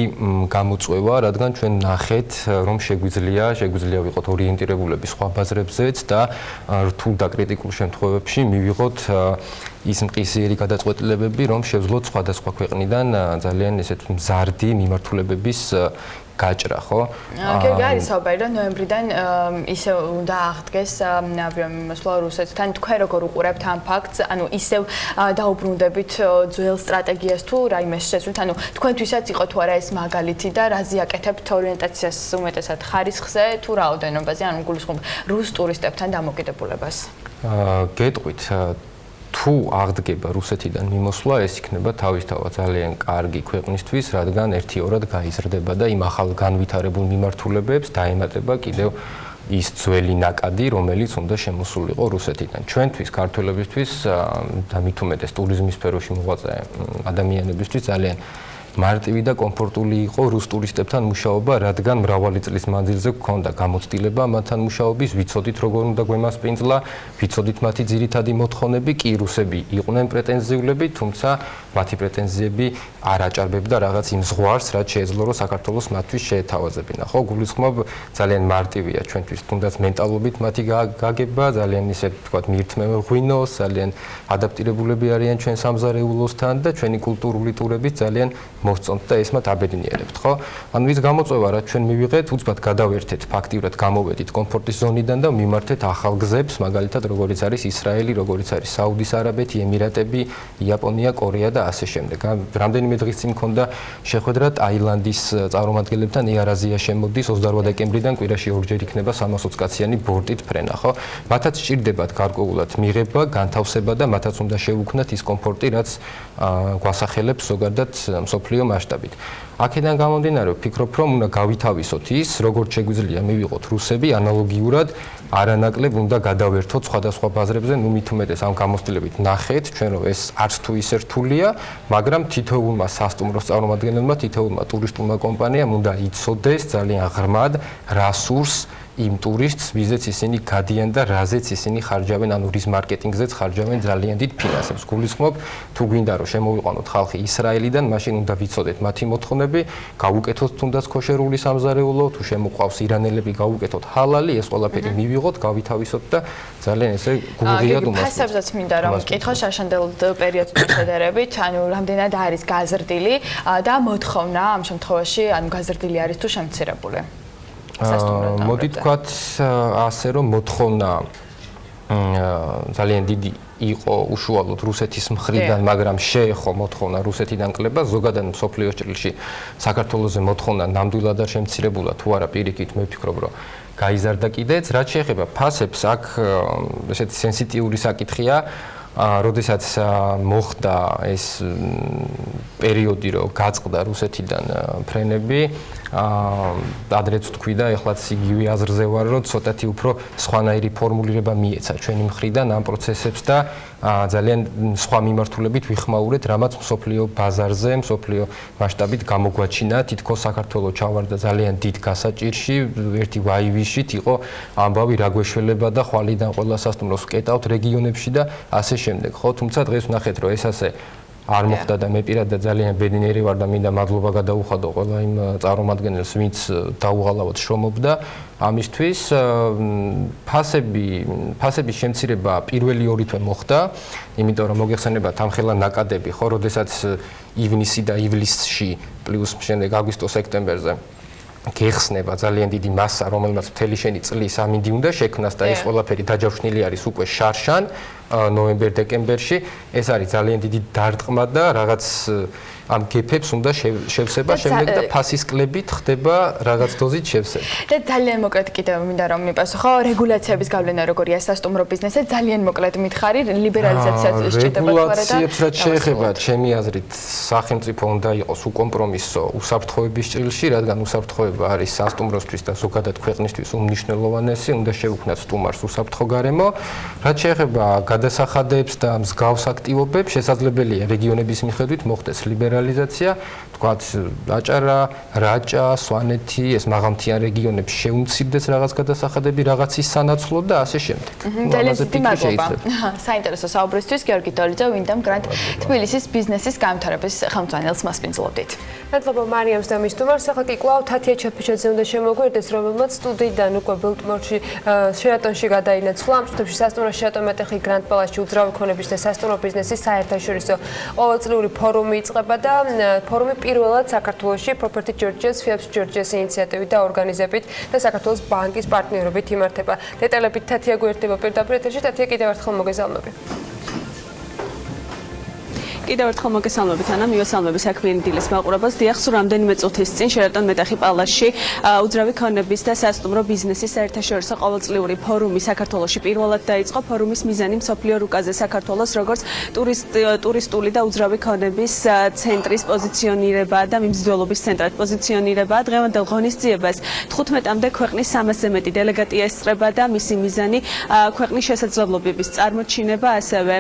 გამოწვევა, რადგან ჩვენ ნახეთ, რომ შეგვიძლია ვიყოთ ორიენტირებულები სხვა ბაზრებზეც და რთულ და კრიტიკულ შემთხვევებში მივიღოთ ის მყისიერი გადაწყვეტილებები, რომ შევძლოთ სხვადასხვა ქვეყნიდან ძალიან ესეთ მზარდი მიმართულებების გაჭრა, ხო? გიორგი, არის საუბარი, რომ ნოემბრიდან ისე უნდა აღდგეს ავიამიმოსვლა რუსეთთან. თქვენ როგორ უყურებთ ამ ფაქტს? ანუ ისევ დაუბრუნდებით ძველ სტრატეგიას თუ რაიმე შეცვლით? ანუ თქვენთვისაც იყო თუ არა ეს მაგალითი და რაზე აკეთებთ ორიენტაციას უმეტესად ხარისხზე თუ რაოდენობაზე, ანუ გულისხმობ რუს ტურისტებთან დამოკიდებულებას? გეტყვით, თუ აღდგება რუსეთიდან მიმოსვლა, ეს იქნება თავისთავად ძალიან კარგი ქვეყნისთვის, რადგან ერთიორად გაიზრდება და იმ ახალ განვითარებულ მიმართულებებს დაემატება კიდევ ის ძველი ნაკადი, რომელიც უნდა შემოსულიყო რუსეთიდან. ჩვენთვის, ქართველებისთვის და მით უმეტეს ტურიზმის სფეროში მოღვაწე ადამიანებისთვის ძალიან მარტივი და კომფორტული იყო რუს ტურისტებთან მუშაობა, რადგან მრავალი წლის მანძილზე გქონდა გამოცდილება მათთან მუშაობის, ვიცოდით როგორ უნდა გვემასპინძლა, ვიცოდით მათი ძირითადი მოთხოვნები, კი რუსები იყვნენ პრეტენზიულები, თუმცა მათი პრეტენზიები არ აჭარბებდა რაღაც იმ ზღვარს, რაც შეეძლო რომ საქართველოს მათთვის შეეთავაზებინა. ხო, გულისხმობ, ძალიან მარტივია ჩვენთვის, თუნდაც მენტალობით მათი გაგება, ძალიან ისე ვთქვათ, მიირთმევღვინოს, ძალიან ადაპტირებულები არიან ჩვენ სამზარეულოსთან და ჩვენი კულტურული ტურებით ძალიან მოსწონთ და ეს მათ აბედნიერებთ, ხო? ანუ ის გამოწვევა, რაც ჩვენ მივიღეთ, უცბად გადავერთეთ, ფაქტიურად გამოვედით კომფორტის ზონიდან და მიმართეთ ახალ გზებს, მაგალითად, როგორიც არის ისრაელი, როგორიც არის საუდის არაბეთი, ემირატები, იაპონია, კორეა და ასე შემდეგ. რამდენიმე დღის წინ მქონდა შეხვედრა ტაილანდის წარმომადგენლებთან, Air Asia შემოდის 28 დეკემბრიდან კვირაში ორჯერ იქნება 320 კაციანი ბორტით ფრენა, ხო? მათაც სჭირდებათ გარკვეულად მიღება, განთავსება და მათაც უნდა შეუქმნათ ის კომფორტი, რაც გვასახელებს ზოგადად მსოფლიო მასშტაბით. აქედან გამომდინარე, ვფიქრობ, რომ უნდა გავითავისოთ ის, როგორც შეგვიძლია მივიღოთ რუსები ანალოგიურად, არანაკლებ უნდა გადავერთოთ სხვადასხვა ბაზრებზე, ნუ მით უმეტეს ამ გამოცდილებით ნახეთ, ჩვენ რომ ეს არც თუ ისე რთულია, მაგრამ თითოეულმა სასტუმროს წარმომადგენელმა, თითოეულმა ტურისტულმა კომპანიამ უნდა იცოდეს ძალიან ღრმად რა სურს იმ ტურისტს, ვიზეც ისინი გადიან და რაზეც ისინი ხარჯავენ, ანუ რის მარკეტინგზეც ხარჯავენ ძალიან დიდ ფინანსებს. გულისხმობ, თუ გვინდა რომ შემოვიყვანოთ ხალხი ისრაელიდან, მაშინ უნდა ვიცოდეთ მათი მოთხოვნები, გავუკეთოთ თუნდაც ქოშერული სამზარეულო, თუ შემოყვავს ირანელები, გავუკეთოთ ჰალალი, ეს ყველაფერი მივიღოთ, გავითავისოთ და ძალიან ესე გულღიად უმასპინძლოთ. ფასებსაც მინდა რომ მკითხო შაშანდელ პერიოდთან შედარებით, ანუ რამდენად არის გაზრდილი და მოთხოვნა ამ შემთხვევაში, ანუ გაზრდილი არის თუ შემცირებული? მოდი თქვათ ასე რომ მოთხოვნა ძალიან დიდი იყო უშუალოდ რუსეთის მხრიდან, მაგრამ შეეხო მოთხოვნა რუსეთიდან კლება, ზოგადად მსოფლიოს ჭრილში საქართველოზე მოთხოვნა ნამდვილად არ შემცირებულა, თუ არა პირიქით მე ვფიქრობ, რომ გაიზარდა კიდეც. რაც შეეხება ფასებს, აქ ესეთი სენსიტიური საკითხია, როდესაც მოხდა ეს პერიოდი, რომ გაწყდა რუსეთიდან ფრენები, ადრეც თქვი და ეხლაც იგივე აზრზე ვარ, რომ ცოტათი უფრო სხვანაირი ფორმულირება მიეცა ჩვენი მხრიდან ამ პროცესებს და ძალიან სხვა მიმართულებით ვიხმაურეთ, რამაც მსოფლიო ბაზარზე, მსოფლიო მასშტაბით გამოგვაჩინა, თითქოს საქართველოს ჩავარდა ძალიან დიდ გასაჭირში, ერთი ვაივიშით იყო ამბავი რა გვეშველება და ხვალიდან ყველა სასტუმროს ვკეტავთ რეგიონებში და ასე შემდეგ, ხო, თუმცა დღეს ვნახეთ, რომ ეს ასე არ მოხდა და მე პირადად ძალიან ბედნიერი ვარ და მინდა მადლობა გადაუხადო ყველა იმ წარმომადგენელს, ვინც დაუღალავად შრომობდა ამისთვის. ფასების შემცირება პირველი ორი თვე მოხდა, იმიტომ რომ მოგეხსენებათ ამ ხელა ნაკადები, ხო, როდესაც ივნისი და ივლისში პლუს შემდეგ აგვისტო-სექტემბერზე გეხსნება ძალიან დიდი მასა, რომელმაც მთელი შენი წლის ამინდი უნდა შექმნას და ეს ყველაფერი დაჯავშნილი არის უკვე შარშან ნოემბერ-დეკემბერში. ეს არის ძალიან დიდი დარტყმა და რაღაც ამ გეფებს უნდა შევსება შემდეგ და ფასის კლებით ხდება რაღაც დოზით შევსება. და ძალიან მოკლედ კიდევ მინდა რომ მიპასუხო, რეგულაციების გავლენა როგორია სასტუმრო ბიზნესზე, ძალიან მოკლედ მითხარი, ლიბერალიზაციაც სჭირდება თუ არა და რეგულაციებს რაც შეეხება, ჩემი აზრით, სახელმწიფო უნდა იყოს უკომპრომისო უსაფრთხოების ჭრილში, რადგან უსაფრთხოება არის სასტუმროსთვის და ზოგადად ქვეყნისთვის უმნიშვნელოვანესი, უნდა შევქმნათ სტუმარს უსაფრთხო გარემო. რაც შეეხება გადასახადებს და მსგავს აქტივობებს, შესაძლებელია რეგიონების მიხედვით მოხდეს ლიბერალიზაცია, თქვათ აჭარა, რაჭა, სვანეთი, ეს მაღალმთიან რეგიონებს შეუმცირდეს რაღაც გადასახადები, რაღაცის სანაცვლოდ და ასე შემდეგ. ძალიან დიდი მადლობა. საინტერესო საუბრისთვის გიორგი დოლიძე, ვინდამ გრანტ თბილისის ბიზნესის განვითარების ხელმძღვანელს მასპინძლობდით. მადლობა მარიამს და მის სტუმარს. ახლა კი კვლავ თათია ჩაფიჩაძე უნდა შემოგვერდეს, რომელმაც სტუდიიდან უკვე ბილტმორში შეატონში გადაინაცვლა. ამ წუთებში სასტუმრო შეატონ მეტეხი გრანტ პალასში უძრავი ქონების და სასტუმრო ბიზნესის საერთაშორისო ყოველწლიური ფორუმი იწყება და ფორუმი პირველად საქართველოში Property Georgia's Fields Georgia's ინიციატივით და ორგანიზებით და საქართველოს ბანკის პარტნიორობით იმართება. დეტალებით თათია გვერდება პირდაპირ ეთერში. თათია, კიდევ ერთხელ მოგესალმები. კიდევ ერთხელ მოგესალმებით, ანა, მივესალმები საქმიანი დილის მაყურებელს. დიახ, სულ რამდენიმე წუთის წინ შეატონ მეტეხი პალასში უძრავი ქონების და სასტუმრო ბიზნესის საერთაშორისო ყოველწლიური ფორუმი საქართველოში პირველად დაიწყო. ფორუმის მიზანი მსოფლიო რუკაზე საქართველოს როგორც ტურისტული და უძრავი ქონების ცენტრის პოზიციონირებაა და მიმზიდველობის ცენტრად პოზიციონირებაა. დღევანდელ ღონისძიებას 15-მდე ქვეყნის 300-ზე მეტი დელეგატია ესწრება და მისი მიზანი ქვეყნის შესაძლებლობების წარმოჩინება, ასევე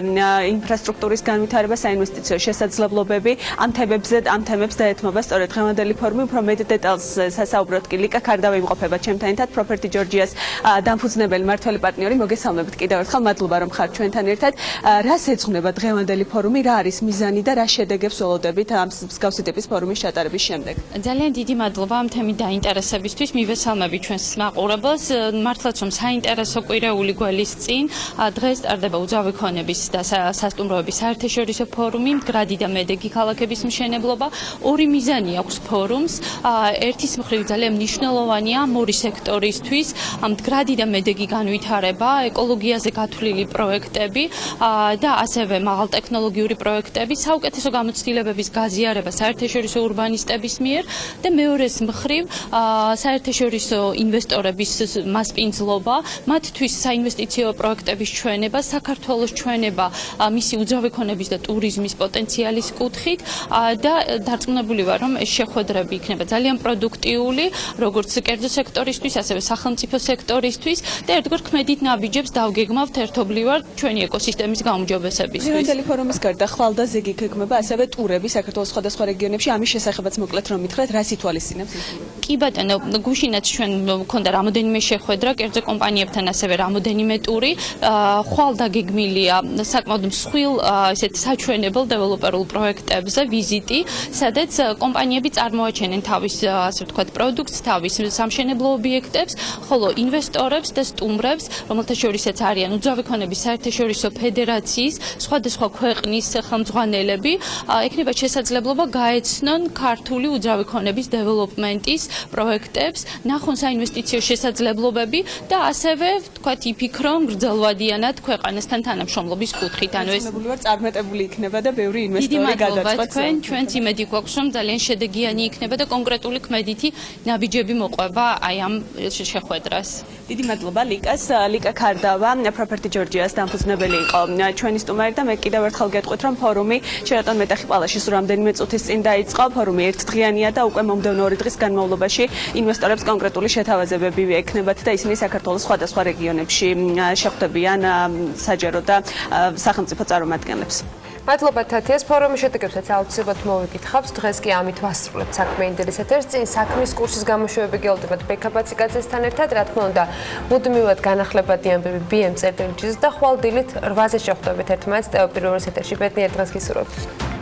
ინფრასტრუქტურის განვითარება, საინვესტიციო შესაძლებლობები ამ თემებს დაეთმობა სწორედ დღევანდელი ფორუმი. უფრო მეტ დეტალს სასაუბროთ კი ლიკა ქარდავა იმყოფება ჩემთან ერთად, Property Georgia's დამფუძნებელი მმართველი პარტნიორი. მოგესალმებით კიდევ ერთხელ, მადლობა რომ ხართ ჩვენთან ერთად. რას ეძღვნება დღევანდელი ფორუმი, რა არის მიზანი და რა შედეგებს ველოდებით ამ მსგავსი ტიპის ფორუმის ჩატარების შემდეგ? ძალიან დიდი მადლობა ამ თემით დაინტერესებისთვის. მივესალმები ჩვენს მაყურებელს. მართლაც რომ საინტერესო კვირეული გველის წინ დღეს ტარდება უძრავი ქონების და სასტუმროების საერთაშორისო ფორუმი, მდგრადი და მედეგი ქალაქების მშენებლობა. ორი მიზანი აქვს ფორუმს. ერთის მხრივ ძალიან მნიშვნელოვანია ორი სექტორისთვის, მდგრადი და მედეგი განვითარება, ეკოლოგიაზე გათვლილი პროექტები და ასევე მაღალტექნოლოგიური პროექტები, საუკეთესო გამოცდილებების გაზიარება საერთაშორისო ურბანისტების მიერ და მეორეს მხრივ საერთაშორისო ინვესტორების მასპინძლობა, მათთვის საინვესტიციო პროექტების ჩვენება, საქართველოს ჩვენება მისი უძრავი ქონების და ტურიზმის პოტენციალის კუთხით და დარწმუნებული ვარ, რომ ეს შეხვედრები იქნება ძალიან პროდუქტიული, როგორც კერძო სექტორისთვის, ასევე სახელმწიფო სექტორისთვის და ერთგვარ ქმედით ნაბიჯებს დავგეგმავთ ერთობლივად ჩვენი ეკოსისტემის გაუმჯობესებისთვის. დღევანდელი ფორუმის გარდა ხვალ და ზეგი გეგმება ასევე ტურები საქართველოს სხვადასხვა რეგიონებში. ამის შესახებაც მოკლედ რომ მითხრათ, რას ითვალისწინებს? კი ბატონო, გუშინაც ჩვენ მქონდა რამოდენიმე შეხვედრა კერძო კომპანიებთან, ასევე რამოდენიმე ტური. ხვალ დაგეგმილია საკმაოდ მსხვილ ესეთ საჩვენებელ მრავალ დეველოპერულ პროექტებზე ვიზიტი, სადაც კომპანიები წარმოაჩენენ თავის, ასე ვთქვათ, პროდუქტს, თავის სამშენებლო ობიექტებს, ხოლო ინვესტორებს და სტუმრებს, რომელთა შორისაც არიან უძრავი ქონების საერთაშორისო ფედერაციის, სხვადასხვა ქვეყნის ხელმძღვანელები, ექნება შესაძლებლობა გაეცნონ ქართული უძრავი ქონების დეველოპმენტის პროექტებს, ნახონ საინვესტიციო შესაძლებლობები და ასევე, ვთქვათ, იფიქრონ გრძელვადიანად ქვეყანასთან თანამშრომლობის კუთხით. ანუ ეს წარმატებული იქნება და ბევრი ინვესტორი გადაწყვეტს. ჩვენც იმედი გვაქვს, რომ ძალიან შედეგიანი იქნება და კონკრეტული ქმედითი ნაბიჯები მოყვება აი ამ შეხვედრას. დიდი მადლობა ლიკას. ლიკა ქარდავა, Property Georgia-ს დამფუძნებელი იყო ჩვენი სტუმარი და მე კიდევ ერთხელ გეტყვით, რომ ფორუმი შერატონ მეტეხი პალაში სულ რამდენიმე წუთის წინ დაიწყო. ფორუმი ერთდღიანია და უკვე მომდევნო 2 დღის განმავლობაში ინვესტორებს კონკრეტული შეთავაზებები ექნებათ და ისინი საქართველოს სხვადასხვა რეგიონებში შეხვდებიან საჯარო და სახელმწიფო წარმომადგენლებს. მადლობა თათიას, ფორუმის შედეგებსაც აუცილებლად მოვიკითხავთ. დღეს კი ამით ვასრულებთ საქმიანი დილის ეთერს. წინ საქმის კურსის გამოშვებები გეოლდებათ ბექაბაციკაძესთან ერთად, რა თქმა უნდა, მუდმივად განახლებადი ამბები BM-წერტილჯის და ხვალ დილით 8-ზე შეხვდებით ერთმანეთს ტელეპირულის ეთერში. ბედნიერ დღეს გისურვებთ.